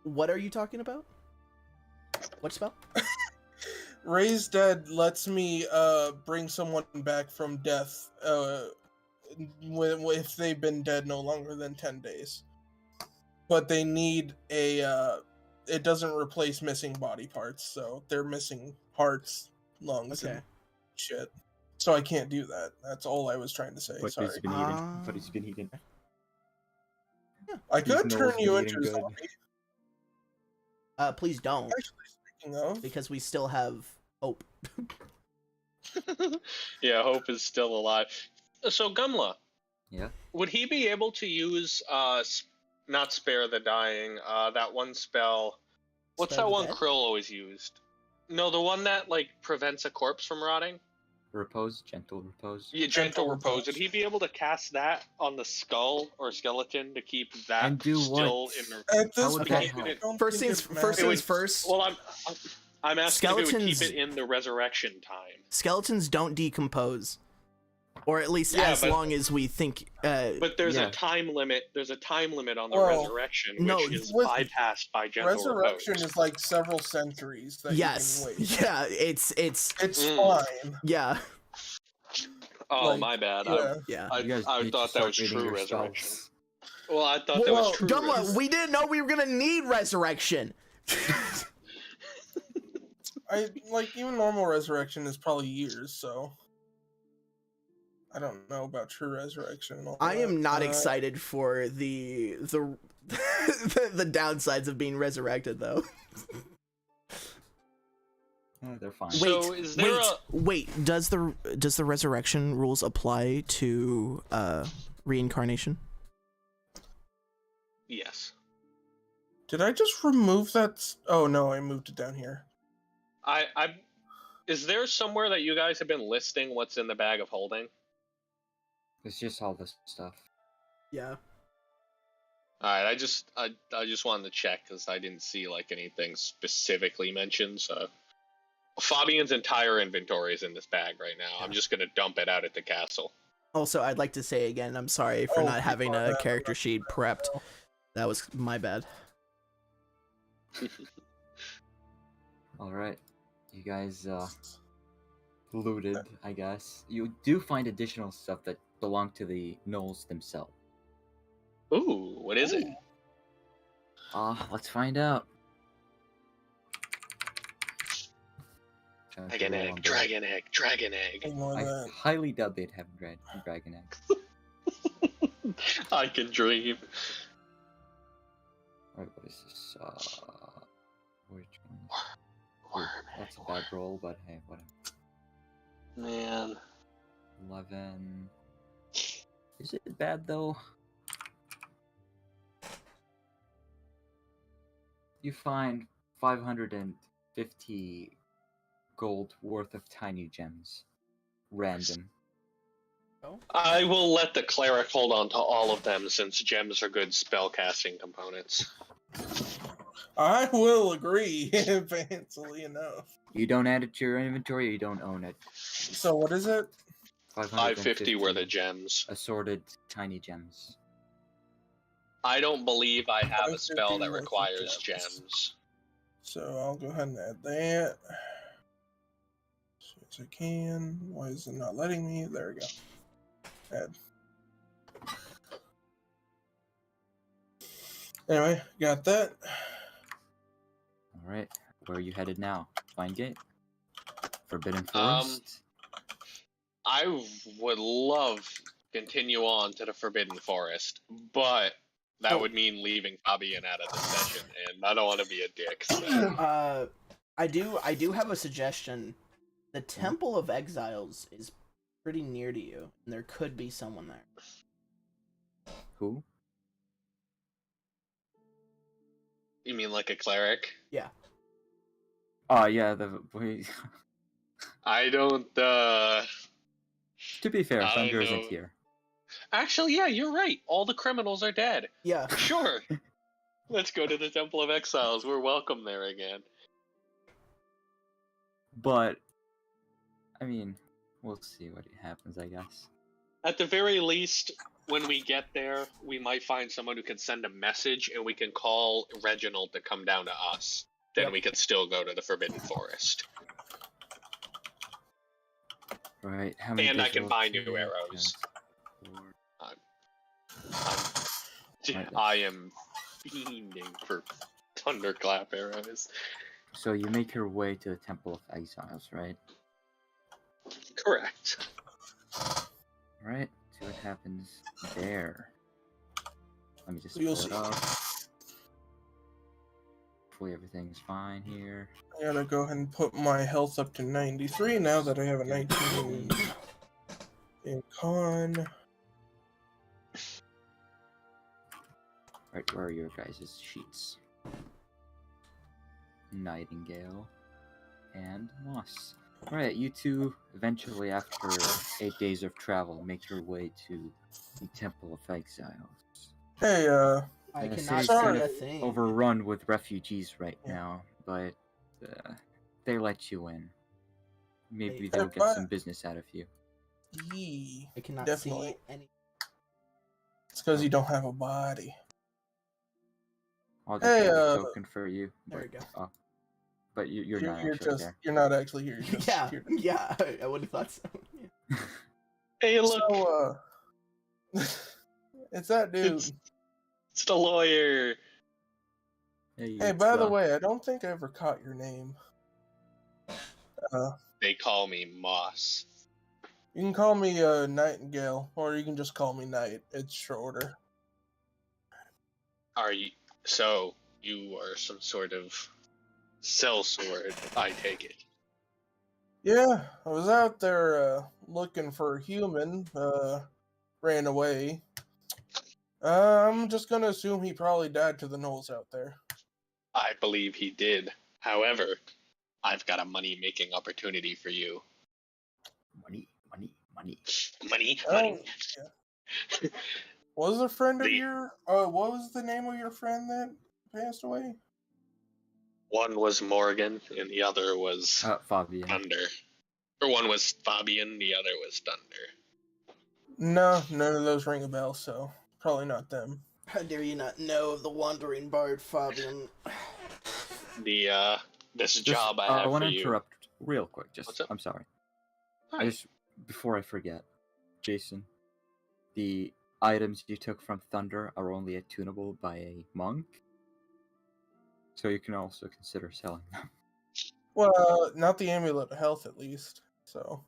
what are you talking about? What spell? Raise Dead lets me bring someone back from death if they've been dead no longer than 10 days. But they need a it doesn't replace missing body parts, so they're missing hearts, lungs, Okay. and shit. So I can't do that. That's all I was trying to say. But Sorry. he's been eating. But he's been eating. I could He's turn Noel's you been into eating a good. zombie. Please don't, Actually, speaking of, because we still have hope. Yeah, Hope is still alive. So Gumla, Yeah. would he be able to use not spare the dying, that one spell? What's Spare that the one dead? Krill always used? No, the one that like prevents a corpse from rotting. Repose, gentle repose. Yeah, gentle repose. Would he be able to cast that on the skull or skeleton to keep that And do still what? in? at this How would point, that Okay. help? I don't First think things it first. matters. Things first. Well, I'm asking if it would Skeletons- keep it in the resurrection time. Skeletons don't decompose, or at least Yeah, as but- long as we think. But there's Yeah. a time limit. There's a time limit on the Well, resurrection, which no, is with- bypassed by gentle Resurrection repose. is like several centuries that Yes. you can wait. Yeah. It's It's Mm. fine. yeah. Oh, like, my bad. Yeah. Yeah. I You guys thought need to that start was reading true your resurrection. spells. Well, I thought that Well, was true. Gumla, resurrection. we didn't know we were gonna need resurrection. I like even normal resurrection is probably years, so I don't know about true resurrection. And all I am that. not excited for the the downsides of being resurrected, though. They're fine. So is there wait. Does the resurrection rules apply to reincarnation? Yes. Did I just remove that? Oh no, I moved it down here. Is there somewhere that you guys have been listing what's in the bag of holding? It's just all this stuff. Yeah. All right, I just wanted to check because I didn't see like anything specifically mentioned. So Fabian's entire inventory is in this bag right now. I'm just gonna dump it out at the castle. Also, I'd like to say again, I'm sorry for Oh, not having before a that, character sheet prepped. That was my bad. All right, you guys looted, I guess. You do find additional stuff that belong to the gnolls themselves. Ooh, what is it? Let's find out. Dragon egg, dragon egg, dragon egg. Ignore I that. highly doubt they'd have dragon egg. I can dream. Alright, what is this? Which one? Worm That's a egg, bad roll, but hey, whatever. man. 11. Is it bad though? You find 550 gold worth of tiny gems. Random. I will let the cleric hold on to all of them since gems are good spellcasting components. I will agree, fancily enough. You don't add it to your inventory, you don't own it. So what is it? 550 were the gems. assorted tiny gems. I don't believe I have a 550 spell that worth of requires gems. gems. So I'll go ahead and add that. As soon as I can. Why is it not letting me? There we go. Add. Anyway, got that. Alright, where are you headed now? Fine Gate? Forbidden Um, Forest? I would love to continue on to the Forbidden Forest, but that would mean leaving Fabian out of the session, and I don't want to be a dick. So. I do have a suggestion. The Temple of Exiles is pretty near to you, and there could be someone there. Who? You mean like a cleric? Yeah. Oh yeah, the boy. I don't, To be fair, I don't Thunder know. isn't here. Actually, yeah, you're right. All the criminals are dead. Yeah. Sure. Let's go to the Temple of Exiles. We're welcome there again. But I mean, we'll see what happens, I guess. At the very least, when we get there, we might find someone who can send a message, and we can call Reginald to come down to us. Then Yep. we could still go to the Forbidden Forest. Right. How many And days I can will buy it new take? arrows. Four. I'm, Right, I am fiending for thunderclap arrows. So you make your way to the Temple of Exiles, right? Correct. Right. See what happens there. Let me just You'll pull it see. up. Hopefully everything's fine here. I gotta go ahead and put my health up to 93 now that I have a 19 in con. Right, where are your guys' sheets? Nightingale and Moss. Right, you two eventually, after 8 days of travel, make your way to the Temple of Exiles. Hey, I The cannot city's see kind a of thing. overrun with refugees right Yeah. now, but they let you in. Maybe Hey, they'll but- get some business out of you. yee. I cannot Definitely. see any. It's because you don't have a body. I'll just Hey, get a token for you. There But, we go. but you're not You're actually just there. you're not actually here. You're just Yeah, here. yeah, I would have thought so. Yeah. Hey, look, So, it's that dude. it's the lawyer. Hey, it's, by the way, I don't think I ever caught your name. They call me Moss. You can call me Nightingale, or you can just call me Knight. It's shorter. Are you? So you are some sort of sellsword, I take it. Yeah, I was out there looking for a human. Ran away. I'm just gonna assume he probably died to the gnolls out there. I believe he did. However, I've got a money-making opportunity for you. Money, money, money. Money, Oh, money. Was a friend of The- your? What was the name of your friend that passed away? One was Morgan, and the other was Fabian. Thunder. Or one was Fabian, the other was Thunder. No, none of those ring a bell, so probably not them. How dare you not know of the wandering bard, Fabian? This Just, job I I have want for to you. interrupt real quick. Just, What's up? I'm sorry. Hi. I just, before I forget, Jason, the items you took from Thunder are only attunable by a monk, so you can also consider selling them. Well, not the amulet of health, at least. So,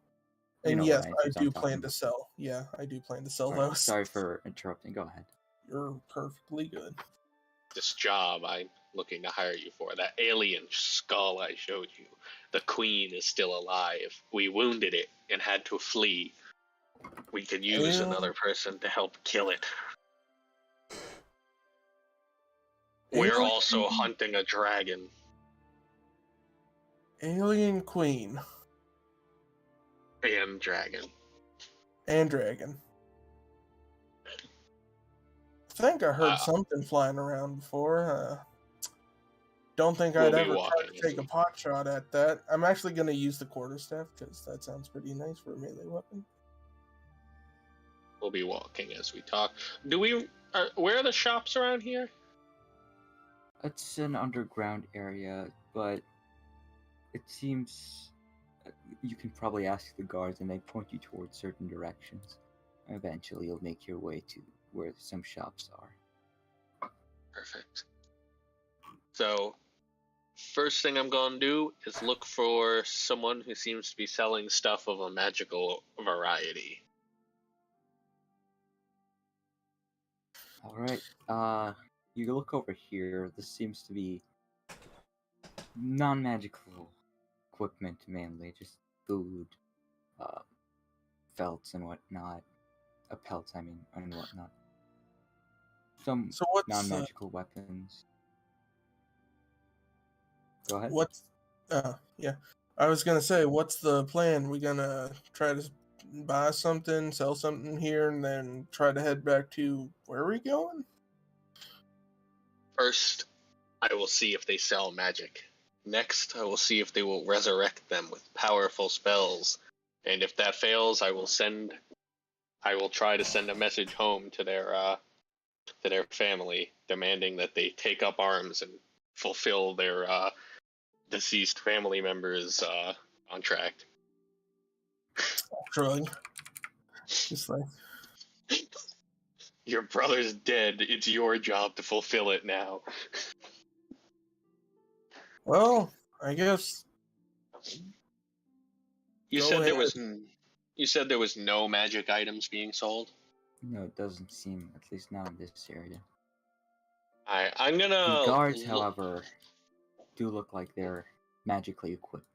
You and know yes, what I items I'm do talking plan to about. sell. Yeah, I do plan to sell Alright, those. sorry for interrupting. Go ahead. You're perfectly good. This job I'm looking to hire you for. That alien skull I showed you. The queen is still alive. We wounded it and had to flee. We could use Ew. another person to help kill it. We're Alien also queen? hunting a dragon. Alien queen And dragon. and dragon. I think I heard Wow. something flying around before. Don't think We'll I'd be ever try walking to take a pot shot at that. I'm actually going to use the quarterstaff because that sounds pretty nice for a melee weapon. We'll be walking as we talk. Where are the shops around here? It's an underground area, but it seems you can probably ask the guards, and they point you towards certain directions. Eventually, you'll make your way to where some shops are. Perfect. So, first thing I'm going to do is look for someone who seems to be selling stuff of a magical variety. All right. You look over here. This seems to be non-magical equipment mainly, just food, felts and whatnot, pelts, I mean, and whatnot. Some So what's non-magical weapons. Go ahead. what's yeah? I was gonna say, what's the plan? We gonna try to buy something, sell something here, and then try to head back to where are we going? First, I will see if they sell magic. Next, I will see if they will resurrect them with powerful spells. And if that fails, I will send I will try to send a message home to their family, demanding that they take up arms and fulfill their deceased family members' contract. Shrug. Just like, Your brother's dead. It's your job to fulfill it now. well, I guess. You Go said there ahead. was. You said there was no magic items being sold. No, it doesn't seem, at least not in this area. I'm gonna. The guards, however, do look like they're magically equipped.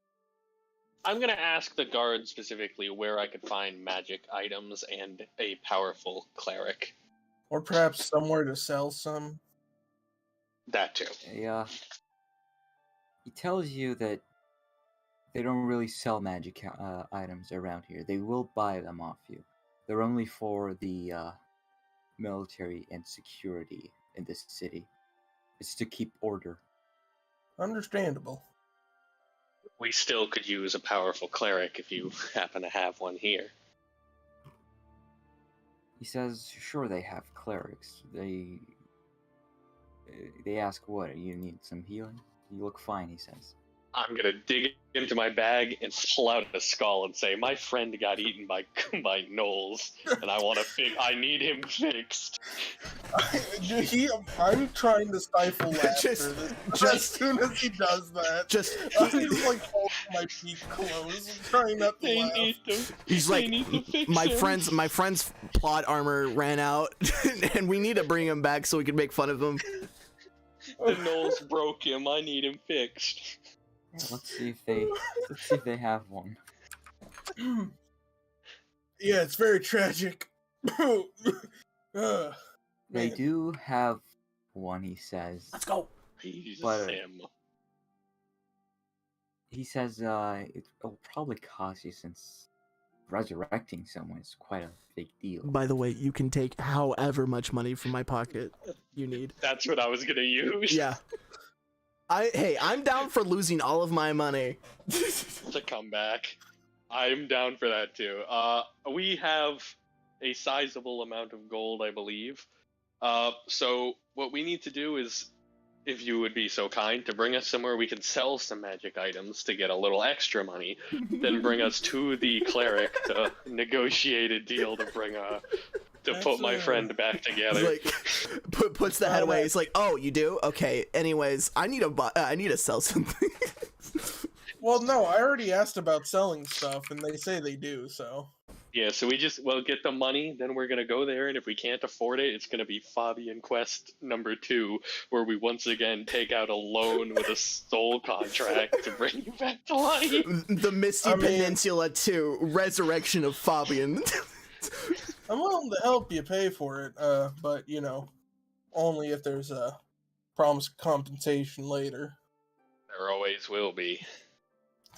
I'm gonna ask the guard specifically where I could find magic items and a powerful cleric. Or perhaps somewhere to sell some. That too. He tells you that they don't really sell magic items around here. They will buy them off you. They're only for the military and security in this city. It's to keep order. Understandable. We still could use a powerful cleric if you happen to have one here. He says, sure, they have clerics. They ask, what, you need some healing? You look fine, he says. I'm gonna dig into my bag and pull out a skull and say, my friend got eaten by gnolls, and I need him fixed. I'm trying to stifle laughter. Just- As soon as he does that, I'm just like holding my feet closed, trying not to laugh. He's like, my friend's plot armor ran out, and we need to bring him back so we can make fun of him. The gnolls broke him. I need him fixed. Let's see if they have one. Yeah, it's very tragic. They Man. do have one, he says. Let's go. Jesus, But, Sam. He says it'll probably cost you, since resurrecting someone is quite a big deal. By the way, you can take however much money from my pocket you need. That's what I was gonna use. Yeah. I'm down for losing all of my money. To come back. I'm down for that too. We have a sizable amount of gold, I believe. So what we need to do is, if you would be so kind, to bring us somewhere we can sell some magic items to get a little extra money, then bring us to the cleric to negotiate a deal to put my friend back together. He's like, puts the head away. He's like, "Oh, you do? Okay. Anyways, I need to sell something." Well, no, I already asked about selling stuff, and they say they do, so. Yeah, so we'll get the money, then we're gonna go there, and if we can't afford it, it's gonna be Fabian Quest number 2, where we once again take out a loan with a soul contract to bring you back to life. The Misty Peninsula 2, Resurrection of Fabian. I'm willing to help you pay for it, but, only if there's a promised compensation later. There always will be.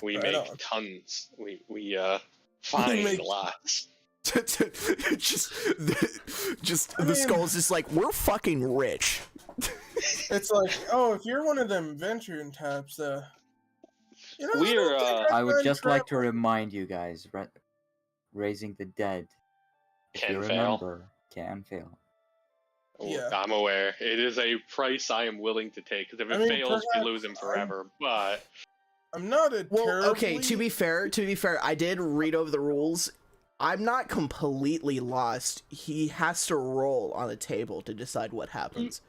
We Right make on. tons. We find lots. just the skull's just like, we're fucking rich. It's like, oh, if you're one of them venturing types, We're, I would just like to remind you guys, raising the dead, if Can you fail. remember, can fail. Yeah. I'm aware. It is a price I am willing to take, because if it fails, we lose him forever. But I'm not a terribly... Okay, to be fair, I did read over the rules. I'm not completely lost. He has to roll on a table to decide what happens.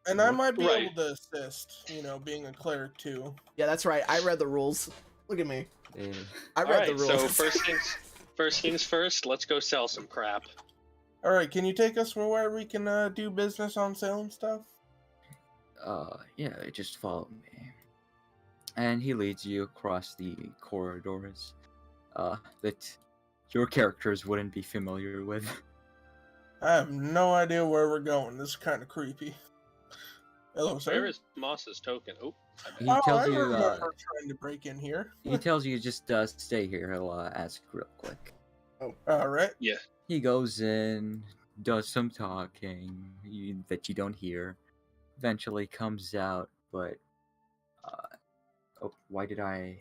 And I might be Right. able to assist, being a cleric too. Yeah, that's right. I read the rules. Look at me. I read alright, the rules. so first things first, let's go sell some crap. Alright, can you take us where we can do business on selling stuff? Yeah, just follow me. And he leads you across the corridors, that your characters wouldn't be familiar with. I have no idea where we're going. This is kind of creepy. Hello, sir. Where is Moss's token? Oh, He I tells you, remember trying to break in here. he tells you just stay here. He'll ask real quick. Oh, alright. He goes in, does some talking that you don't hear, eventually comes out, but why did I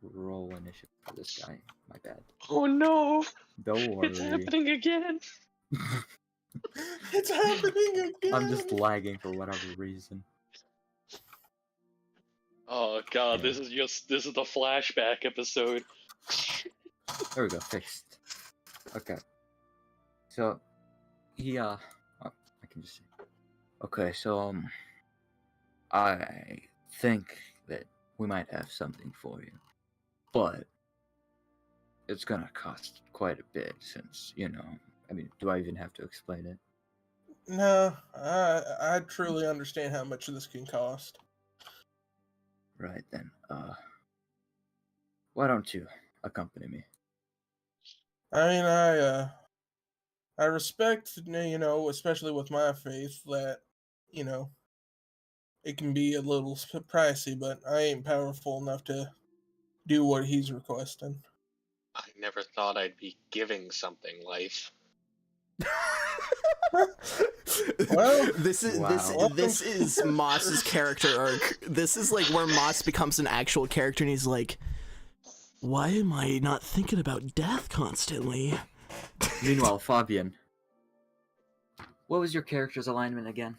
roll initiative for this guy. My bad. Oh no! Don't worry. It's happening again. It's happening again. I'm just lagging for whatever reason. Oh god, Yeah. this is the flashback episode. There we go, fixed. Okay. So, he, oh, I can just say. Okay, so, I think that we might have something for you. But, it's gonna cost quite a bit since, I mean, do I even have to explain it? No, I truly understand how much this can cost. Right then, why don't you accompany me? I mean, I respect, especially with my faith, that, it can be a little pricey, but I ain't powerful enough to do what he's requesting. I never thought I'd be giving something life. Well, this Wow. is Moss's character arc. This is like where Moss becomes an actual character, and he's like, "Why am I not thinking about death constantly?" Meanwhile, Fabian, what was your character's alignment again?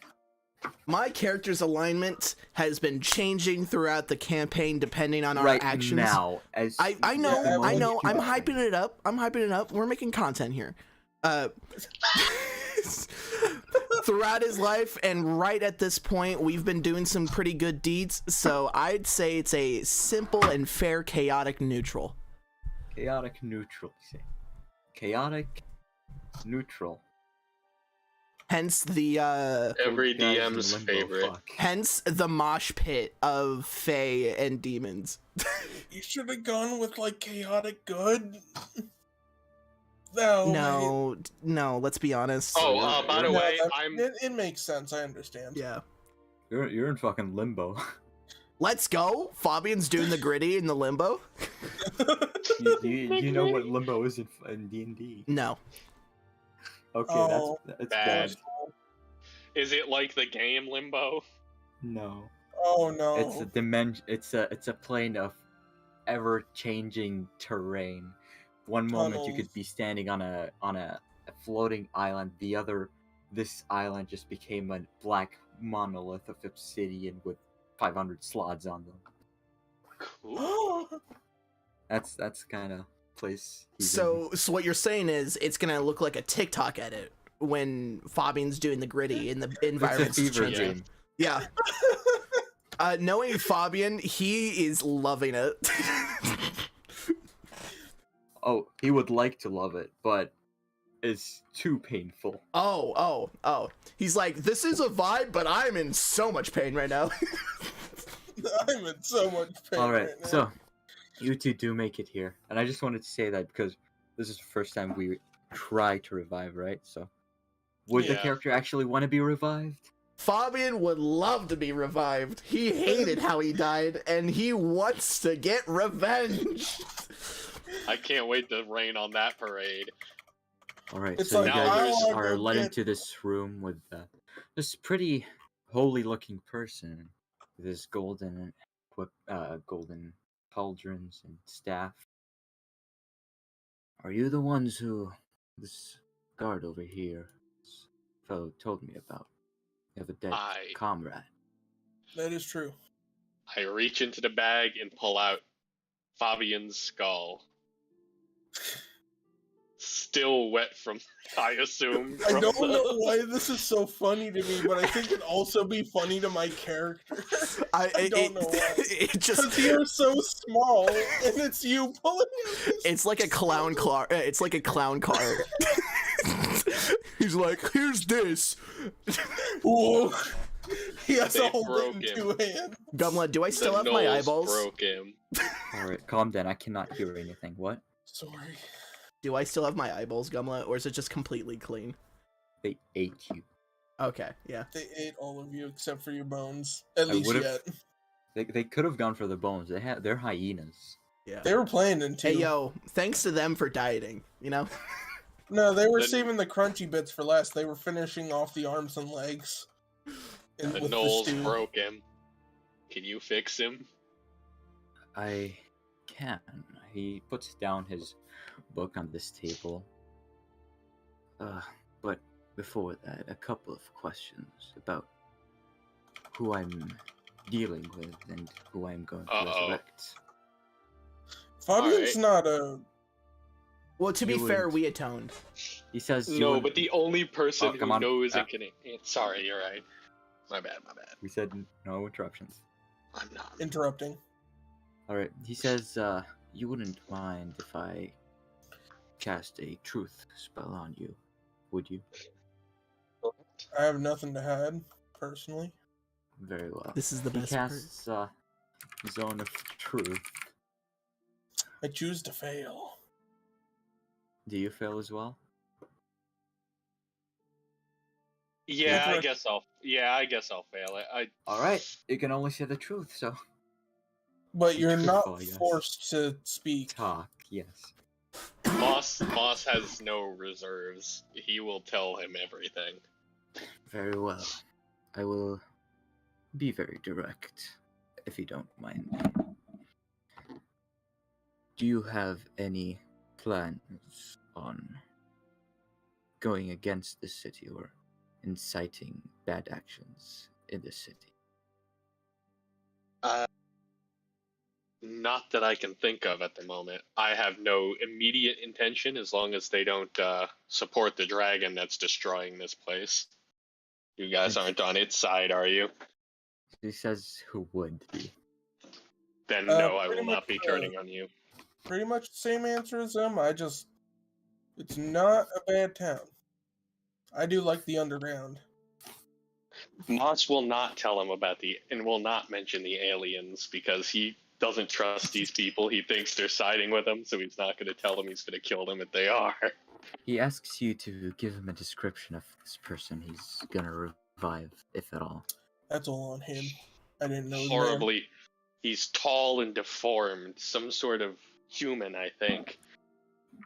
My character's alignment has been changing throughout the campaign depending on our Right actions. now, as I know, Yeah, I know. I'm yeah. hyping it up. We're making content here. Throughout his life and right at this point, we've been doing some pretty good deeds. So I'd say it's a simple and fair chaotic neutral. Chaotic neutral. You say. Chaotic neutral. Hence the Every Guys in DM's limbo, favorite. fuck. hence the mosh pit of fae and demons. you should have gone with like chaotic good. No, No, let's be honest. Oh, by the No, way, it makes sense. I understand. Yeah. You're in fucking limbo. Let's go. Fabian's doing the gritty in the limbo. you know what limbo is in D&D? No. Okay, Oh, that's bad. bad. Is it like the game Limbo? No, Oh no. it's a dimension. It's a plane of ever-changing terrain. One moment you could Tunnels. be standing on a floating island. The other, this island just became a black monolith of obsidian with 500 slots on them. Cool. That's kind of place. he's So what you're saying is it's gonna look like a TikTok edit when Fabian's doing the gritty in the in. environment's It's a fever changing. dream. Yeah. Knowing Fabian, he is loving it. Oh, he would like to love it, but it's too painful. Oh. He's like, this is a vibe, but I'm in so much pain right now. I'm in so much pain. All right, right now. so you two do make it here, and I just wanted to say that because this is the first time we try to revive, right? So, would the Yeah. character actually want to be revived? Fabian would love to be revived. He hated how he died, and he wants to get revenge. I can't wait to rain on that parade. All right, It's so like, you guys I wanna are go led get- into this room with this pretty holy-looking person with his golden cauldrons and staff. Are you the ones who this guard over here, this fellow told me about? You have a dead I- comrade. That is true. I reach into the bag and pull out Fabian's skull. Still wet from, I assume. I from don't the- know why this is so funny to me, but I think it'd also be funny to my character. I don't know why. It just Because you're so small, and it's you pulling out this- it's like a clown car. It's like a clown car. He's like, here's this. Whoa. He has They to hold it broke in him. 2 hands. Gumla, do I still The have my gnolls eyeballs? broke him. All right, calm down. I cannot hear anything. What? Sorry. Do I still have my eyeballs, Gumla, or is it just completely clean? They ate you. Okay, yeah. They ate all of you except for your bones. At I least would've- yet. They could have gone for the bones. They're hyenas. Yeah. They were playing in 2. Hey yo, thanks to them for dieting, you know? No, they were The- saving the crunchy bits for last. They were finishing off the arms and legs. The with gnolls stew. broke him. Can you fix him? I can. He puts down his book on this table. But before that, a couple of questions about who I'm dealing with and who I'm going to resurrect. Fabian's not a. Well, to be You fair, would- we atoned. He says you No, would- but the only person come who on. knows it can. Sorry, you're right. My bad. We said no interruptions. I'm not. Interrupting. Alright, he says you wouldn't mind if I cast a truth spell on you, would you? I have nothing to hide, personally. Very well. This is the He best part. casts Zone of Truth. I choose to fail. Do you fail as well? Yeah, I Incorrect. guess I'll. I guess I'll fail it. Alright, you can only say the truth, so But Be you're not truthful, yes. forced to speak. talk, yes. Moss has no reserves. He will tell him everything. Very well. I will be very direct, if you don't mind. Do you have any plans on going against the city or inciting bad actions in the city? Not that I can think of at the moment. I have no immediate intention as long as they don't support the dragon that's destroying this place. You guys aren't on its side, are you? He says who would be. Then no, I pretty will not much, be turning on you. Pretty much the same answer as them. It's not a bad town. I do like the underground. Moss will not tell him about and will not mention the aliens because he doesn't trust these people. He thinks they're siding with him, so he's not going to tell them he's going to kill them if they are. He asks you to give him a description of this person he's gonna revive, if at all. That's all on him. I didn't know his name. Horribly. He's tall and deformed, some sort of human, I think.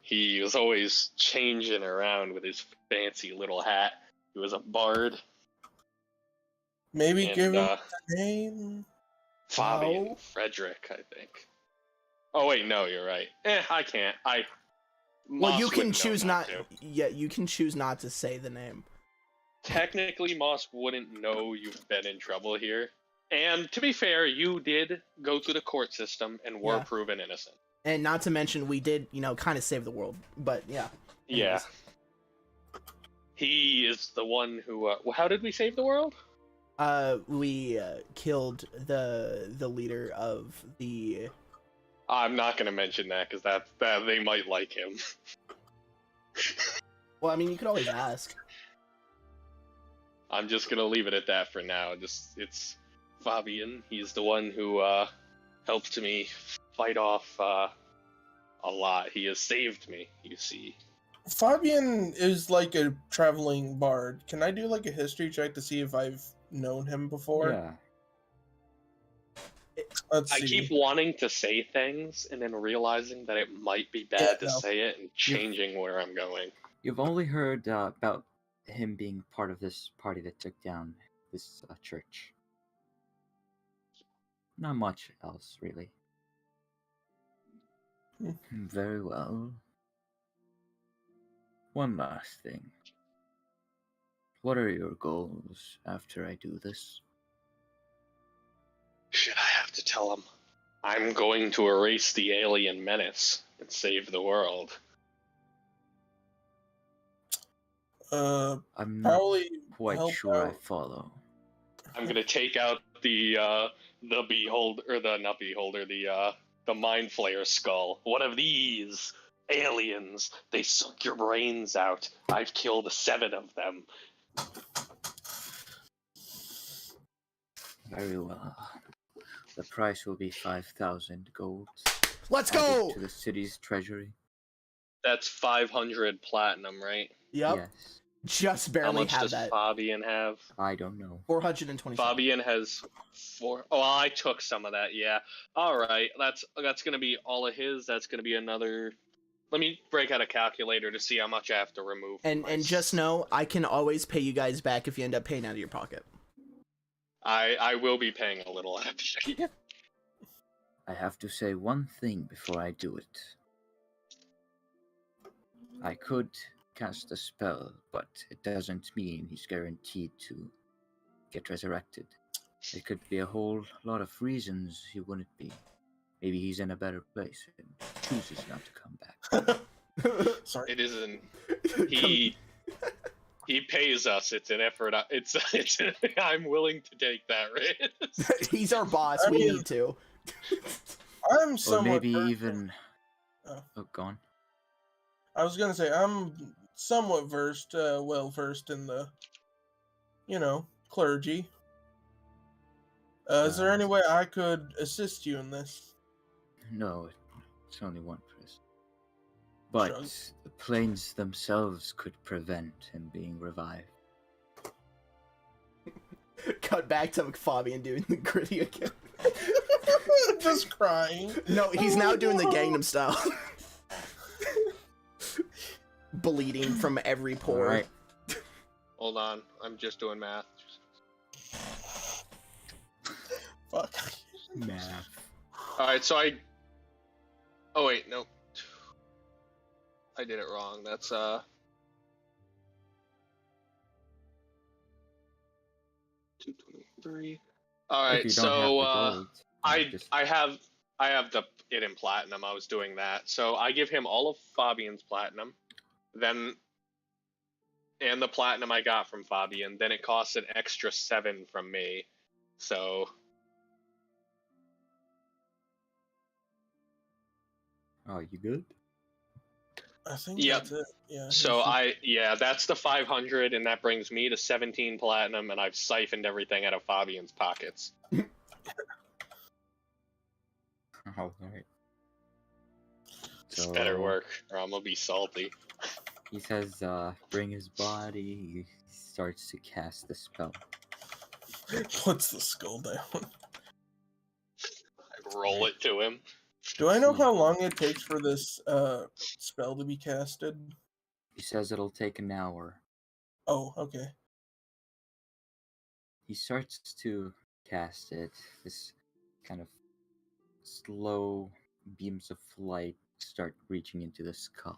He was always changing around with his fancy little hat. He was a bard. Maybe And, give him the name. Fabian No. Frederick, I think. Oh wait, no, you're right. I can't. Well, Moss you can wouldn't know choose not. to. Yeah, you can choose not to say the name. Technically, Moss wouldn't know you've been in trouble here. And to be fair, you did go through the court system and were Yeah. proven innocent. And not to mention, we did, kind of save the world. But yeah. Yeah. Anyways. He is the one who. How did we save the world? We killed the leader of the. I'm not going to mention that because that they might like him. Well, I mean, you could always ask. I'm just going to leave it at that for now. It's Fabian. He's the one who helped me fight off a lot. He has saved me, you see. Fabian is like a traveling bard. Can I do like a history check to see if I've known him before? Yeah. Let's I see. keep wanting to say things and then realizing that it might be bad to no. say it and changing where I'm going. You've only heard about him being part of this party that took down this church. Not much else, really. Hmm. Very well. One last thing. What are your goals after I do this? Should I have to tell him? I'm going to erase the alien menace and save the world. I'm not Probably quite help sure I out. follow. I'm gonna take out the beholder, or the not beholder, the mind flayer skull. One of these aliens. They suck your brains out. I've killed 7 of them. Very well. The price will be 5,000 gold. Let's added go. to the city's treasury. That's 500 platinum, right? Yep. Yes. Just How barely much have does that. Fabian have? I don't know. 420. Fabian has 4. Oh, I took some of that. Yeah. All right. That's gonna be all of his. That's gonna be another. Let me break out a calculator to see how much I have to remove. from And just know, I can always pay you guys back if you end up paying out of your pocket. I will be paying a little after. I have to say one thing before I do it. I could cast a spell, but it doesn't mean he's guaranteed to get resurrected. There could be a whole lot of reasons he wouldn't be. Maybe he's in a better place and chooses not to come back. Sorry. It isn't. He pays us. It's an effort. It's I'm willing to take that risk. He's our boss. I We mean- need to. I'm Or somewhat. maybe versed- even... Oh. Oh, go on. I was gonna say I'm somewhat versed, well versed in the, clergy. Is there any way I could assist you in this? No, it's only one person. But Shrug. the planes themselves could prevent him being revived. Cut back to Fabian doing the gritty again. Just crying. No, he's now doing the Oh. Gangnam Style. Bleeding from every pore. Alright. Hold on, I'm just doing math. Fuck. Math. All right, so I. Oh wait, no. I did it wrong. That's 223. All If right, you don't so have the gold, I have it in platinum. I was doing that. So I give him all of Fabian's platinum, then and the platinum I got from Fabian. Then it costs an extra 7 from me. So Oh, you good? I think Yep. that's it. Yeah. So that's the 500, and that brings me to 17 platinum, and I've siphoned everything out of Fabian's pockets. Alright. It's better work, or I'm gonna be salty. He says, bring his body. He starts to cast the spell. Puts the skull down. I roll it to him. Do I know how long it takes for this spell to be casted? He says it'll take an hour. Oh, okay. He starts to cast it. This kind of slow beams of light start reaching into the skull.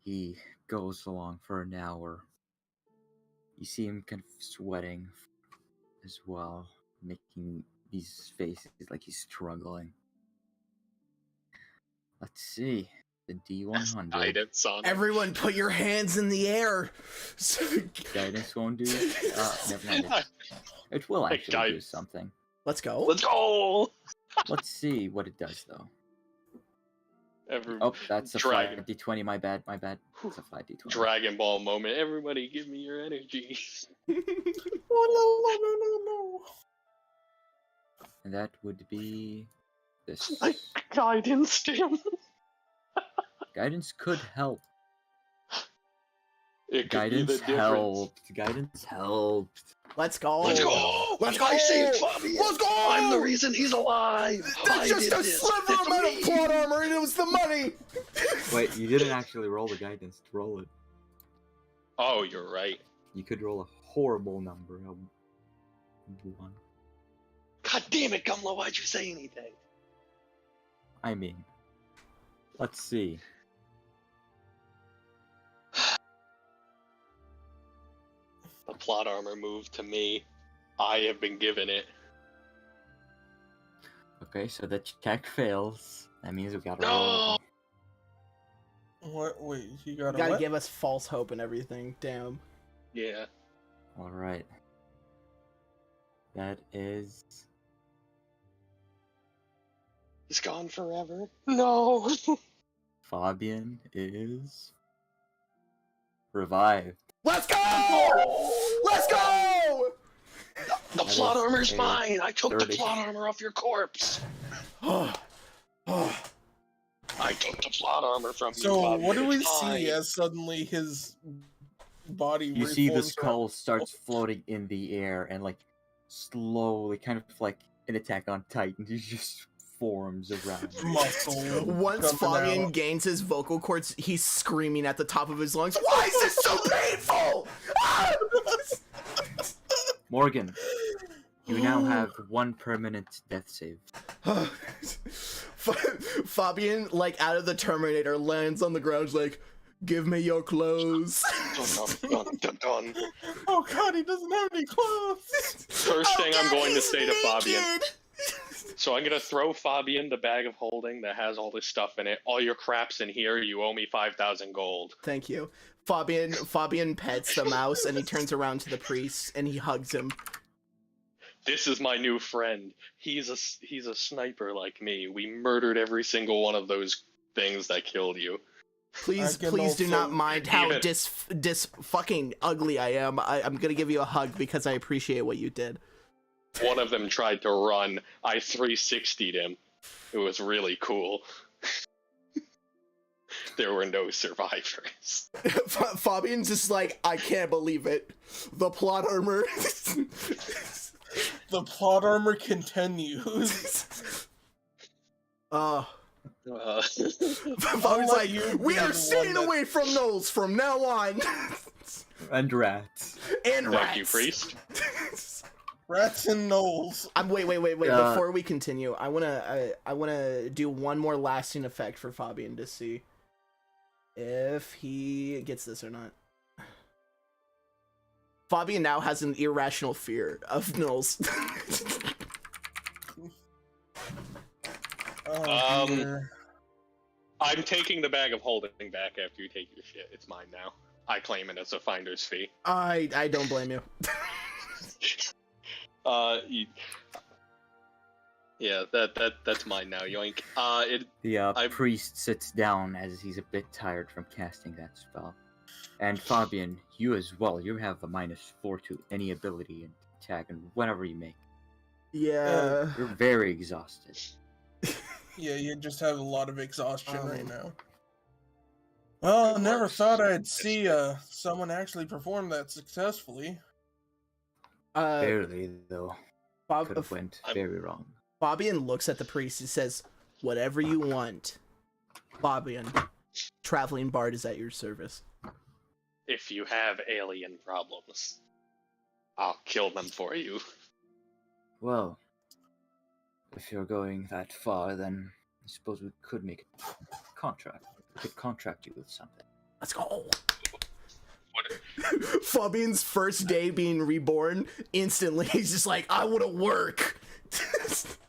He goes along for an hour. You see him kind of sweating as well, making these faces like he's struggling. Let's see. The D100. Guidance on it. Everyone put your hands in the air. Guidance won't do. Never mind. It will Hey, actually do guys. something. Let's go. Let's go! Let's see what it does though. Every Oh, that's a Dragon. 5d20. My bad. It's a 5d20. Dragon Ball moment. Everybody give me your energy. No. And that would be this. I guidance him. Guidance could help. It could Guidance be the difference. helped. Guidance helped. Let's go. Let's go! Let's go! I saved Fabian! Let's go! I'm the reason he's alive! I That's just did a this. sliver It's amount of me. plot armor, and it was the money. Wait, you didn't actually roll the guidance to roll it. Oh, you're right. You could roll a horrible number. A 1. God damn it, Gumlo, why'd you say anything? I mean, let's see. The plot armor moved to me. I have been given it. Okay, so the check fails. That means we gotta No! roll. What? Wait, you You got gotta what? give us false hope and everything. Damn. Yeah. Alright. That is. He's gone forever. No! Fabian is. Revived. Let's go! Let's go! The That plot is armor's a mine! I took 30. the plot armor off your corpse! I took the plot armor from you, So Fabian. what do we It's see mine. as suddenly his body You see the reforms skull starts floating in the air and like slowly, kind of like an Attack on Titan, he just forms around. muscle? Once coming Fabian out. gains his vocal cords, he's screaming at the top of his lungs. Why is this so painful? Ah! Morgan, You now have 1 permanent death save. Fabian, like out of the Terminator, lands on the ground like, "Give me your clothes." Dun, dun, dun. Oh god, he doesn't have any clothes. First thing I'm going to say to Fabian. naked. So I'm gonna throw Fabian the bag of holding that has all this stuff in it. All your crap's in here. You owe me 5,000 gold. Thank you. Fabian pets the mouse and he turns around to the priest and he hugs him. This is my new friend. He's a sniper like me. We murdered every single one of those things that killed you. Please can do not also- mind how Even- dis fucking ugly I am. I'm gonna give you a hug because I appreciate what you did. One of them tried to run. I 360'd him. It was really cool. There were no survivors. Fabian's just like, I can't believe it. The plot armor. The plot armor continues. Uh, Fabian's like, you we be are the staying one that- away from gnolls from now on. And rats. And rats. thank you, priest. Rats and gnolls. Wait. Before we continue, I wanna do one more lasting effect for Fabian to see if he gets this or not. Fabian now has an irrational fear of gnolls. Oh, dear. I'm taking the bag of holding back after you take your shit. It's mine now. I claim it as a finder's fee. I don't blame you. Yeah, that's mine now. Yoink. The priest sits down as he's a bit tired from casting that spell. And Fabian, you as well. You have a -4 to any ability and attack and whatever you make. Yeah. You're very exhausted. Yeah, you just have a lot of exhaustion right now. Well, I never thought I'd see someone actually perform that successfully. Barely, though. Could have went I'm- very wrong. Fabian looks at the priest and says, "Whatever you want, Fabian. Traveling bard is at your service." If you have alien problems, I'll kill them for you. Well, if you're going that far, then I suppose we could make a contract. We could contract you with something. Let's go. What? Fabian's first day being reborn, instantly he's just like, I want to work.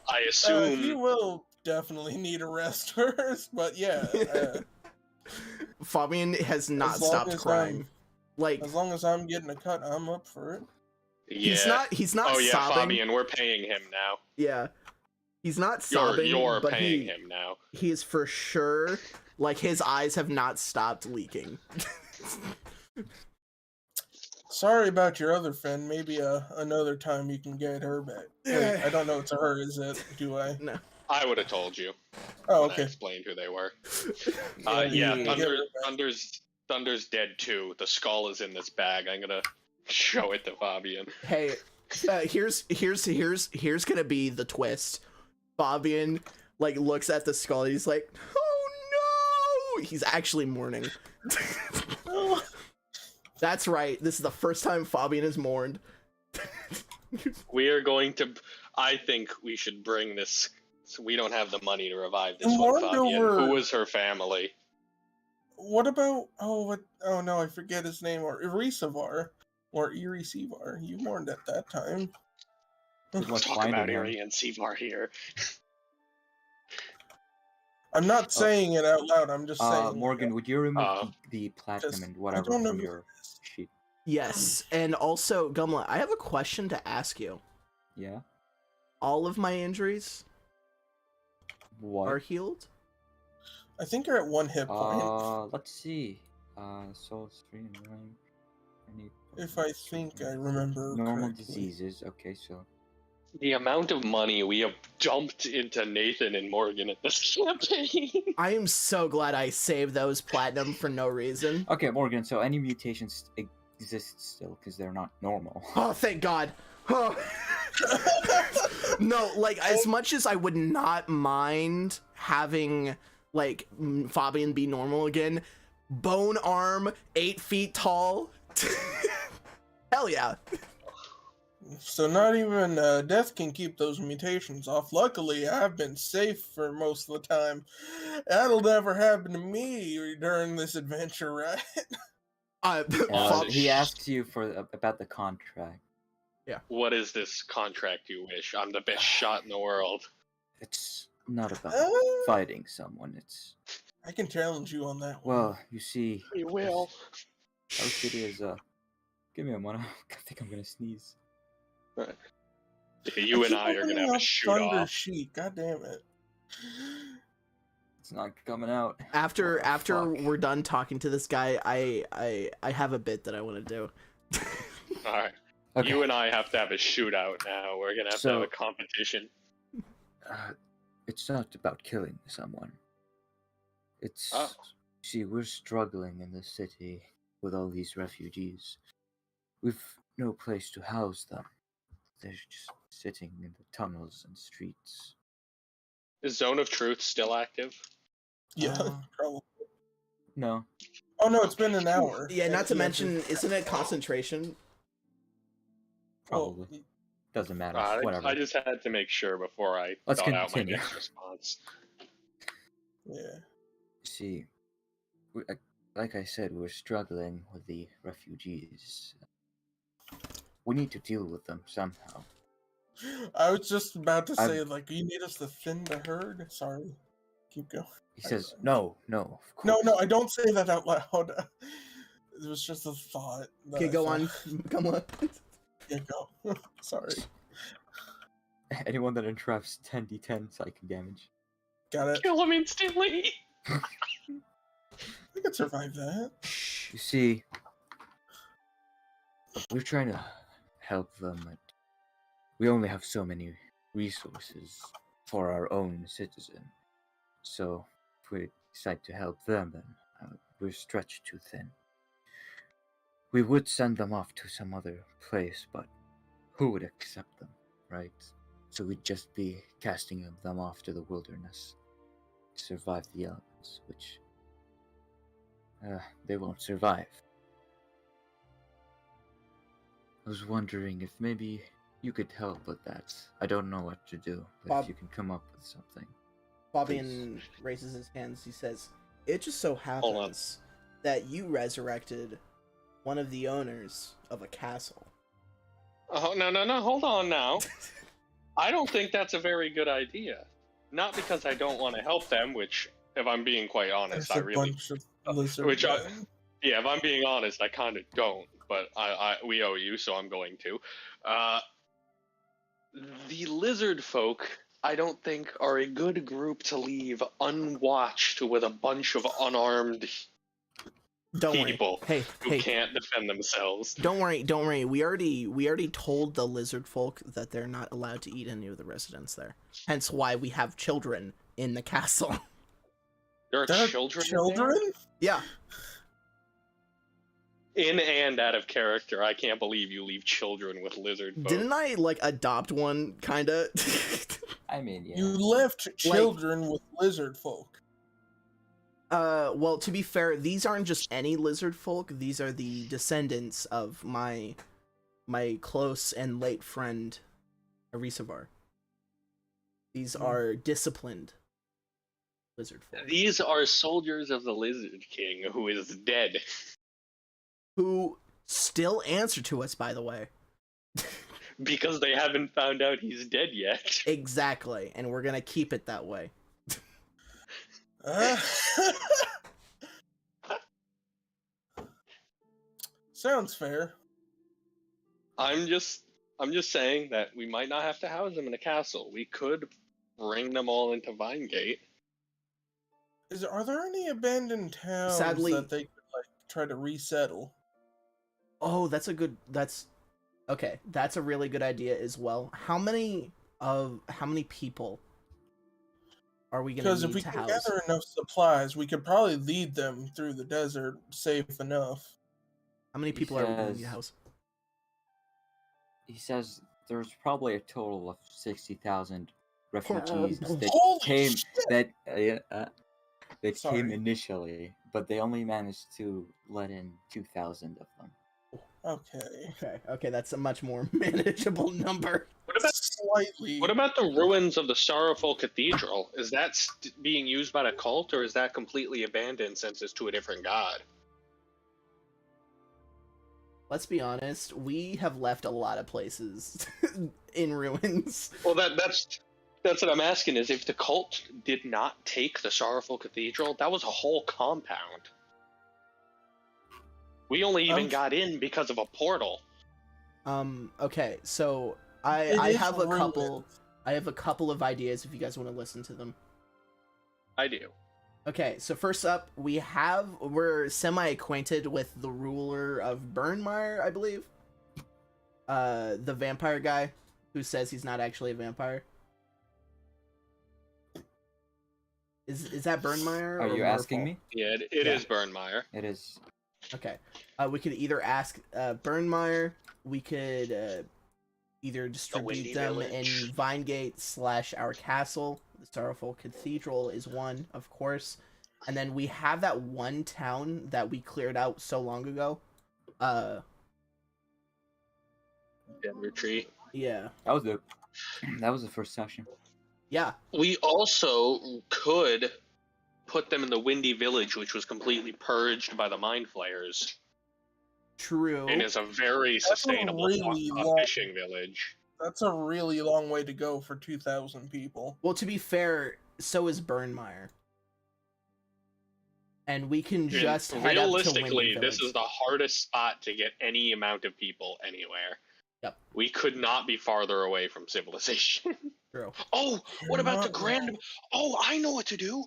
I He assume will definitely need a rest first, but yeah. Fabian has not as long stopped as crying. Like, As long as I'm getting a cut, I'm up for it. yeah. he's not Oh yeah, sobbing. Fabian, we're paying him now. Yeah. He's not sobbing, You're but paying him now. he is for sure, like, his eyes have not stopped leaking. Sorry about your other friend. Maybe another time you can get her back. Wait, I don't know it's a her, is it? Do I? No. I would have told you. Oh, when I okay. explained who they were. Yeah, Yeah, you get her back. Thunder's dead too. The skull is in this bag. I'm gonna show it to Fabian. Hey, here's gonna be the twist. Fabian, like, looks at the skull, he's like, oh no! He's actually mourning. That's right, this is the first time Fabian is mourned. We are going to. I think we should bring this. So we don't have the money to revive this I one, wonder Fabian. where- Who was her family? What about oh no, I forget his name, or Irisivar or Irisivar. You mourned at that time. Good luck Talk finding about him. Ari and Sivar here. I'm not saying it out loud. I'm just saying. Morgan, would you remove Uh, the platinum just- and I whatever don't know from who your it is. sheet? Yes, and also, Gumla, I have a question to ask you. Yeah? All of my injuries What? are healed? I think you're at 1 hit point. Let's see. Soul stream, right? Any If I think I remember normal correctly. diseases. Okay, so The amount of money we have dumped into Nathan and Morgan at this campaign. I am so glad I saved those platinum for no reason. okay, Morgan. So any mutations exist still because they're not normal. Oh, thank God. Oh. No, like, as much as I would not mind having, like, Fabian be normal again, bone arm, 8 feet tall. Hell yeah. So not even death can keep those mutations off. Luckily, I've been safe for most of the time. That'll never happen to me during this adventure, right? He asks you about the contract. What is this contract you wish? I'm the best shot in the world. It's not about Uh, fighting someone. It's I can challenge you on that one. well, you see, You will. how it is. Give me a moment. I think I'm gonna sneeze. You and keep I are gonna opening have a up shoot Thunder off. Sheet. God damn it. It's not coming out. After Fuck. we're done talking to this guy, I have a bit that I want to do. All right. Okay. You and I have to have a shootout now. We're gonna have to have a competition. It's not about killing someone. It's Oh. see, we're struggling in the city with all these refugees. We've no place to house them. They're just sitting in the tunnels and streets. Is Zone of Truth still active? Yeah, Uh, probably. No. Oh no, it's been an hour. Yeah, not to Yeah, mention, isn't it concentration? Probably. Well, Doesn't matter. Whatever. I just had to make sure before I Let's thought out my continue. next response. yeah. See, like I said, we're struggling with the refugees. We need to deal with them somehow. I was just about to say, like, you need us to thin the herd? Sorry. Keep going. He says, no, of No, course. no, I don't say that out loud. It was just a thought. that Okay, I go thought. on. Come on. Yeah, go. Sorry. Anyone that interrupts 10d10 psychic damage. Got it. Kill him instantly. I could survive that. You see, we're trying to help them, and we only have so many resources for our own citizen. So, if we decide to help them, then we're stretched too thin. We would send them off to some other place, but who would accept them, right? So we'd just be casting them off to the wilderness to survive the elements, which they won't survive. I was wondering if maybe you could help with that. I don't know what to do, but Bob- if you can come up with something. Fabian raises his hands. He says, "It just so happens that you resurrected one of the owners of a castle." Oh, no, hold on now. I don't think that's a very good idea. Not because I don't want to help them, which, if I'm being quite honest, There's I a really... bunch of lizard men. Yeah, if I'm being honest, I kind of don't, but we owe you, so I'm going to. The lizard folk, I don't think, are a good group to leave unwatched with a bunch of unarmed Don't people worry. who Hey, can't defend themselves. don't worry. We already told the lizard folk that they're not allowed to eat any of the residents there. Hence why we have children in the castle. There are There are children in children? Yeah. there? In and out of character. I can't believe you leave children with lizard folk. Didn't I like adopt one kinda? I mean, yeah. You left children with lizard folk. Well, to be fair, these aren't just any lizard folk. These are the descendants of my close and late friend, Arisavar. These are disciplined lizard folk. These are soldiers of the Lizard King, who is dead. Who still answer to us, by the way. Because they haven't found out he's dead yet. Exactly, and we're gonna keep it that way. Sounds fair. I'm just saying that we might not have to house them in a castle. We could bring them all into Vinegate. Are there any abandoned towns Sadly- that they could like try to resettle? Oh, that's a really good idea as well. How many people are we gonna Because if need we to can house? gather enough supplies, we could probably lead them through the desert safe enough. How many people are we gonna need to house? He says there's probably a total of 60,000 refugees that Holy came shit! that Sorry. came initially, but they only managed to let in 2,000 of them. Okay. Okay, that's a much more manageable number. Slightly. What about the ruins of the Sorrowful Cathedral? Is that being used by the cult, or is that completely abandoned since it's to a different god? Let's be honest, we have left a lot of places in ruins. Well, that's what I'm asking. Is if the cult did not take the Sorrowful Cathedral, that was a whole compound. We only even got in because of a portal. Okay, so I have a couple of ideas if you guys want to listen to them. I do. Okay, so first up, we're semi-acquainted with the ruler of Burnmire, I believe. The vampire guy who says he's not actually a vampire. Is that Burnmire? Are you asking me? Yeah, it is Burnmire. It is. Okay. We could either ask Burnmire, we could either distribute them in Vinegate / our castle. The Sorrowful Cathedral is one, of course. And then we have that one town that we cleared out so long ago. Dead Retreat. Yeah. That was the first session. Yeah. We also could put them in the Windy Village, which was completely purged by the Mind Flayers. True. And is a very sustainable fishing village. That's a really long way to go for 2,000 people. Well, to be fair, so is Burnmire. And we can just head up to Windy realistically, Village. this is the hardest spot to get any amount of people anywhere. Yep. We could not be farther away from civilization. True. Oh, what about the Grand... Oh, I know what to do!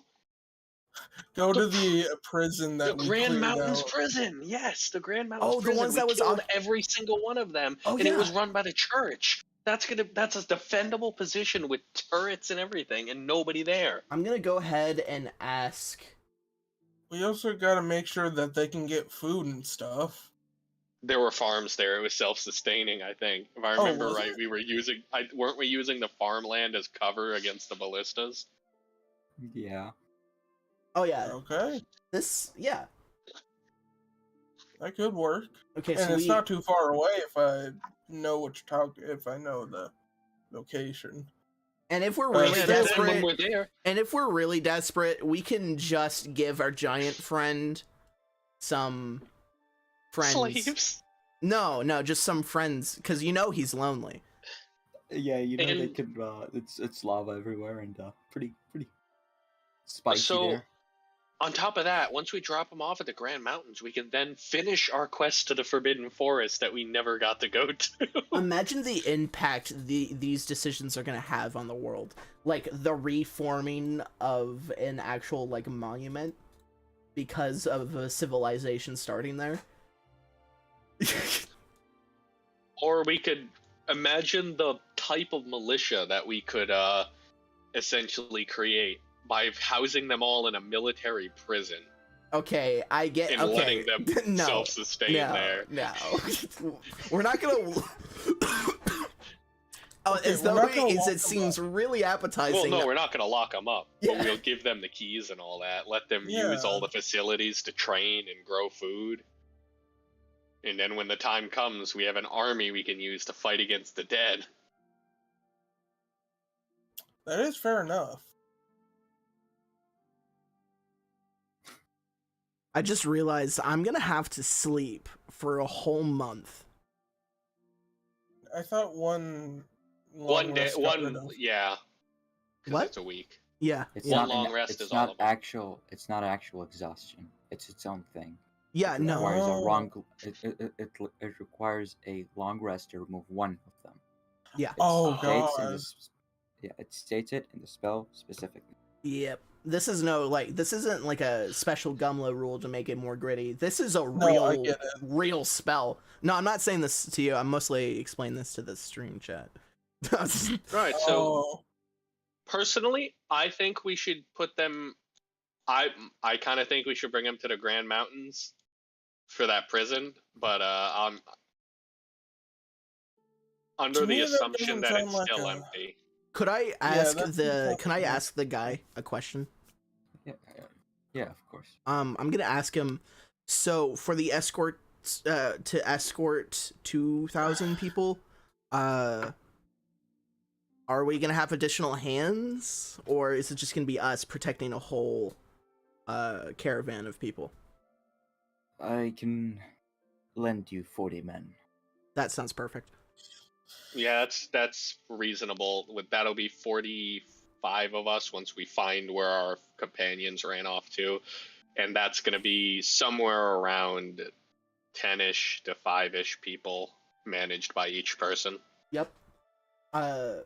Go to the prison that the we Grand cleared Mountains out. Prison. Yes, the Grand Mountains the Prison. ones that we was killed on every single one of them, and it was run by the church. That's a defendable position with turrets and everything, and nobody there. I'm gonna go ahead and ask. We also gotta make sure that they can get food and stuff. There were farms there. It was self-sustaining, I think. If I remember right, we were using... weren't we using the farmland as cover against the ballistas? Yeah. Oh yeah. Okay. Yeah. That could work. Okay, and so it's not too far away if I know what you're talking. If I know the location. And if we're really desperate, when we're there. And if we're really desperate, we can just give our giant friend some friends. Slaves? No, just some friends, because he's lonely. Yeah, they could. It's lava everywhere and pretty spicy there. On top of that, once we drop them off at the Grand Mountains, we can then finish our quest to the Forbidden Forest that we never got to go to. Imagine the impact these decisions are going to have on the world. Like, the reforming of an actual, monument because of a civilization starting there. Or we could imagine the type of militia that we could essentially create by housing them all in a military prison. Okay, I get. And okay, letting them self-sustain there. No, we're not gonna. It seems really appetizing. Well, no, we're not gonna lock them up. Yeah. But we'll give them the keys and all that. Let them use all the facilities to train and grow food. And then when the time comes, we have an army we can use to fight against the dead. That is fair enough. I just realized I'm gonna have to sleep for a whole month. I thought one day, yeah. What? It's a week. Yeah. It's one not long rest it's is not all of them. actual. It's not actual exhaustion. It's its own thing. Yeah. It No. requires it requires a long rest to remove one of them. Yeah. God. It states it in the spell specifically. Yep. This isn't like a special Gumlo rule to make it more gritty. This is a real spell. No, I'm not saying this to you. I'm mostly explaining this to the stream chat. Right, so personally, I think we should put them... I kind of think we should bring them to the Grand Mountains for that prison, but I'm under the assumption that it's still empty. Could I ask ask the guy a question? Yeah, of course. I'm gonna ask him. So for the escort to escort 2,000 people. Are we gonna have additional hands, or is it just gonna be us protecting a whole caravan of people? I can lend you 40 men. That sounds perfect. Yeah, that's reasonable. That'll be 45 of us once we find where our companions ran off to, and that's going to be somewhere around 10ish to 5ish people managed by each person. Yep. I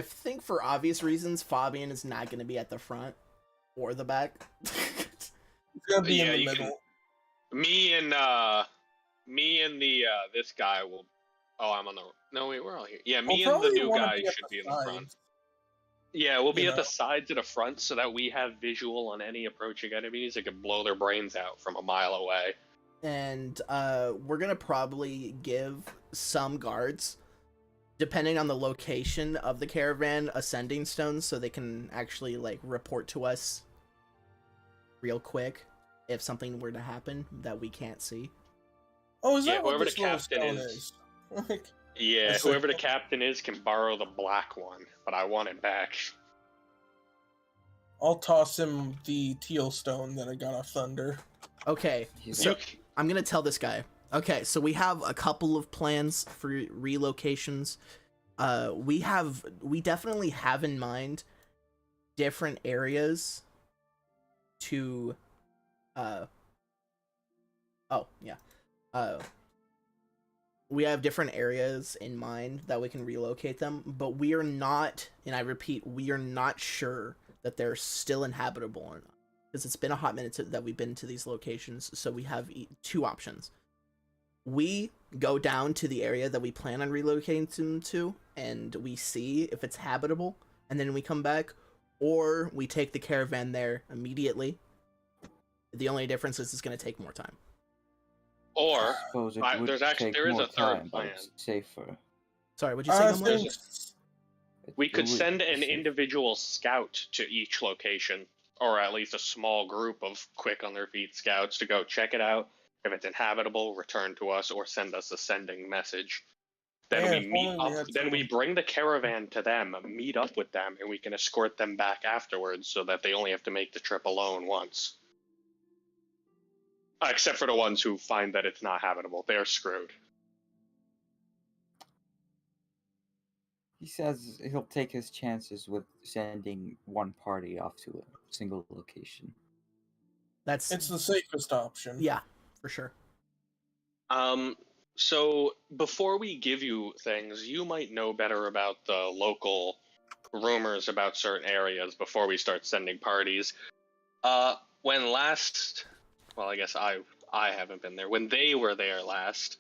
think for obvious reasons, Fabian is not going to be at the front or the back. It's gonna be in the you middle. Me and the this guy will. Oh, I'm on the. No, wait, we're all here. Yeah, me and the new guy should be in the front. sides. Yeah, we'll be You at the know? sides of the front so that we have visual on any approaching enemies that could blow their brains out from a mile away. And we're going to probably give some guards, depending on the location of the caravan, ascending stones so they can actually like report to us real quick if something were to happen that we can't see. Oh, is Yeah, that what whoever this the little captain stone is. Like, Yeah, That's whoever the like- captain is can borrow the black one, but I want it back. I'll toss him the teal stone that I got off Thunder. Okay, He's so You- I'm going to tell this guy. Okay, so we have a couple of plans for relocations. We definitely have in mind different areas to we have different areas in mind that we can relocate them, but we are not, and I repeat, we are not sure that they're still inhabitable or not, because it's been a hot minute that we've been to these locations. So we have two options. We go down to the area that we plan on relocating them to, and we see if it's habitable, and then we come back, or we take the caravan there immediately. The only difference is it's going to take more time. Or suppose it I- would there's actually- take there is more a third time, but plan. it's safer. Sorry, what'd you say, I Gumlet? think we could It would send be an safer. individual scout to each location, or at least a small group of quick on their feet scouts to go check it out. If it's inhabitable, return to us or send us a sending message. Then Man, we if meet only we up. had Then we someone- bring the caravan to them, meet up with them, and we can escort them back afterwards, so that they only have to make the trip alone once. Except for the ones who find that it's not habitable, they're screwed. He says he'll take his chances with sending one party off to a single location. That's It's the safest option. yeah, for sure. So before we give you things, you might know better about the local rumors about certain areas before we start sending parties. When last, well, I guess I haven't been there. When they were there last,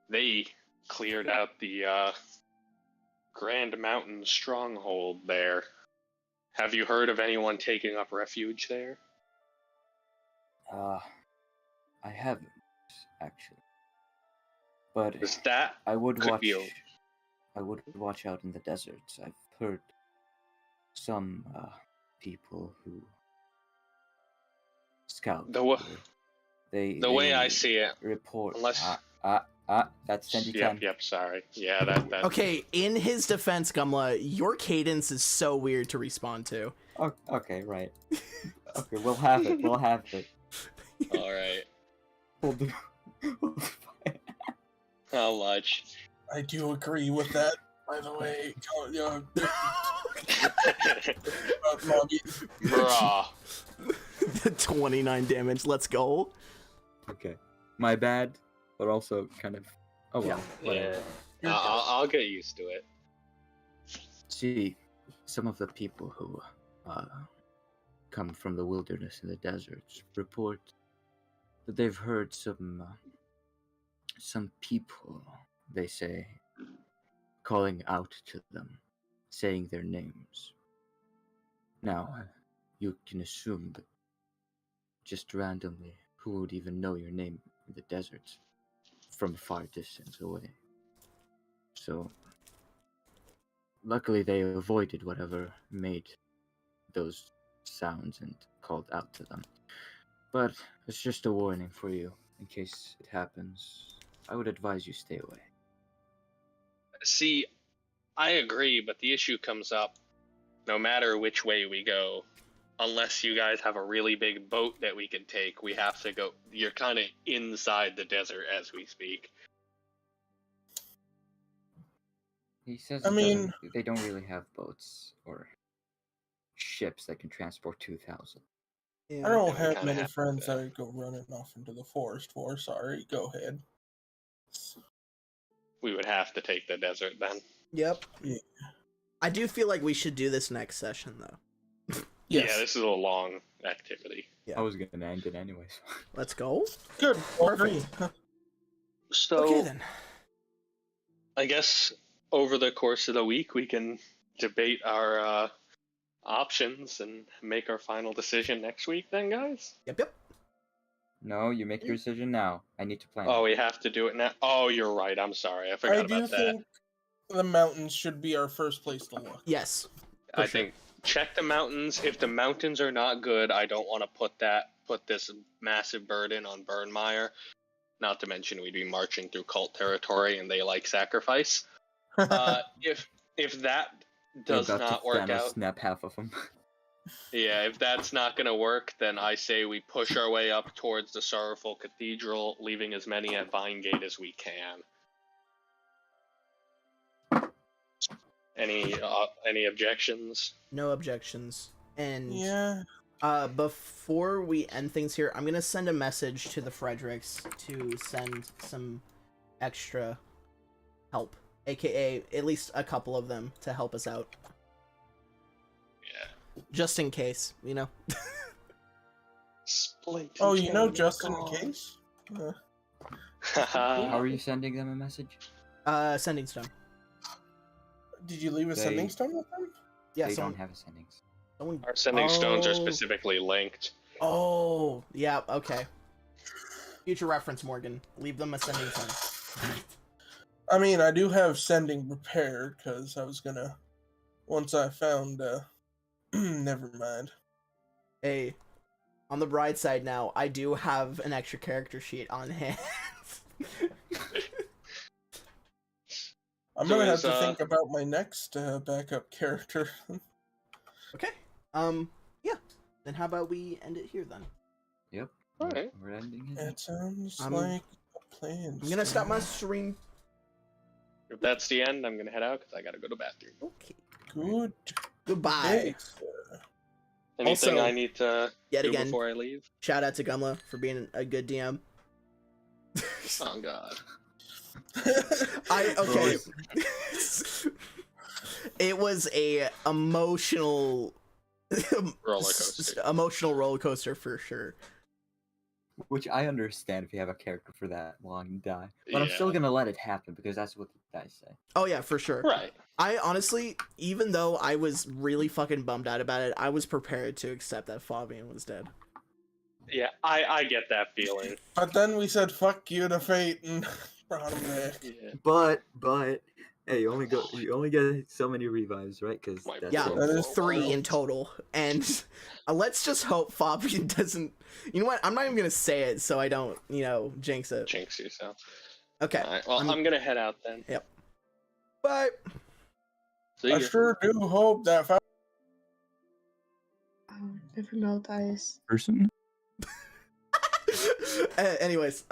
they cleared out the Grand Mountain stronghold there. Have you heard of anyone taking up refuge there? I haven't actually, but Because that I would could watch. be a- I would watch out in the deserts. I've heard some people who scout. The wa- they the way I they see it, report. unless- That's 10 Yep, sorry. Yeah, that. Okay, in his defense, Gumla, your cadence is so weird to respond to. Oh, okay, right. Okay, we'll have it. We'll have it. All right. Hold the. hold the fire. How much? I do agree with that. By the way, Moggy. Bruh. 29 damage, let's go. Okay, my bad, but also kind of. Oh well. Yeah. whatever. Yeah. I'll get used to it. See, some of the people who come from the wilderness and the deserts report that they've heard some people, they say, calling out to them, saying their names. Now, you can assume that just randomly, who would even know your name in the desert from a far distance away? So, luckily they avoided whatever made those sounds and called out to them. But it's just a warning for you in case it happens, I would advise you stay away. See, I agree, but the issue comes up no matter which way we go. Unless you guys have a really big boat that we can take, we have to go. You're kind of inside the desert as we speak. He says I mean- they don't really have boats or ships that can transport 2,000. Yeah. I don't we have kinda many have to friends do that that. I'd go running off into the forest for. Sorry, go ahead. We would have to take the desert then. Yep. Yeah. I do feel like we should do this next session though. Yes. Yeah, this is a long activity. Yeah. I was gonna end it anyways. Let's go. Good. All Perfect. agree. So Okay then. I guess over the course of the week we can debate our options and make our final decision next week then, guys? Yep. No, you make your decision now. I need to plan. Oh, we have to do it now? Oh, you're right. I'm sorry. I forgot I do about that. think the mountains should be our first place to look. Yes. I sure. think check the mountains. If the mountains are not good, I don't want to put this massive burden on Burnmeyer. Not to mention we'd be marching through cult territory and they like sacrifice. If that does You're about not to work Thanos out, snap half of them. yeah, if that's not gonna work, then I say we push our way up towards the Sorrowful Cathedral, leaving as many at Vinegate as we can. Any objections? No objections. And Yeah. before we end things here, I'm gonna send a message to the Fredericks to send some extra help, aka at least a couple of them to help us out, Yeah. just in case, you know. Split. Oh, you know, just in case. How are you sending them a message? Sending stone. Did you leave a They- sending stone with them? Yeah, They someone, don't have a sendings. someone. Our sending stones are Oh. specifically linked. Oh, yeah. Okay. Future reference, Morgan. Leave them a sending stone. I mean, I do have sending prepared because I was gonna. Once I found. Never mind. Hey, on the bright side now, I do have an extra character sheet on hand. I'm So gonna have is, to think about my next backup character. Okay. Yeah. Then how about we end it here then? Yep. Alright. We're ending it. It sounds I'm- like a plan. I'm gonna stop my stream. If that's the end, I'm gonna head out because I gotta go to the bathroom. Okay. Good Goodbye. day, sir. Anything Also, I need to Yet do again, before I leave? shout out to Gumla for being a good DM. Oh God. Okay. It was a emotional Roller coaster. emotional roller coaster for sure. Which I understand if you have a character for that long and die. But I'm Yeah. still gonna let it happen because that's what the guys say. Oh yeah, for sure. Right. I honestly, even though I was really fucking bummed out about it, I was prepared to accept that Fabian was dead. Yeah, I get that feeling. But then we said fuck you to fate and brought him back. Yeah. But hey, you only get so many revives, right? Because My Yeah, That is 3 in total. And let's just hope Fabian doesn't. You know what? I'm not even gonna say it so I don't, jinx it. Jinx yourself. Okay. Alright, well, I'm gonna head out then. Bye. See I ya. sure do hope that. Never melt ice. person. Anyways,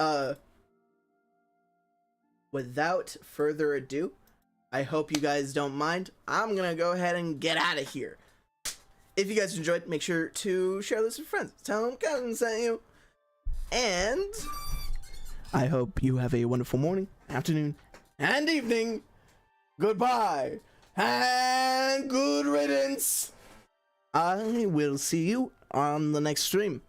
without further ado, I hope you guys don't mind. I'm gonna go ahead and get out of here. If you guys enjoyed, make sure to share this with friends. Tell them Kevin sent you. And I hope you have a wonderful morning, afternoon, and evening. Goodbye and good riddance. I will see you on the next stream.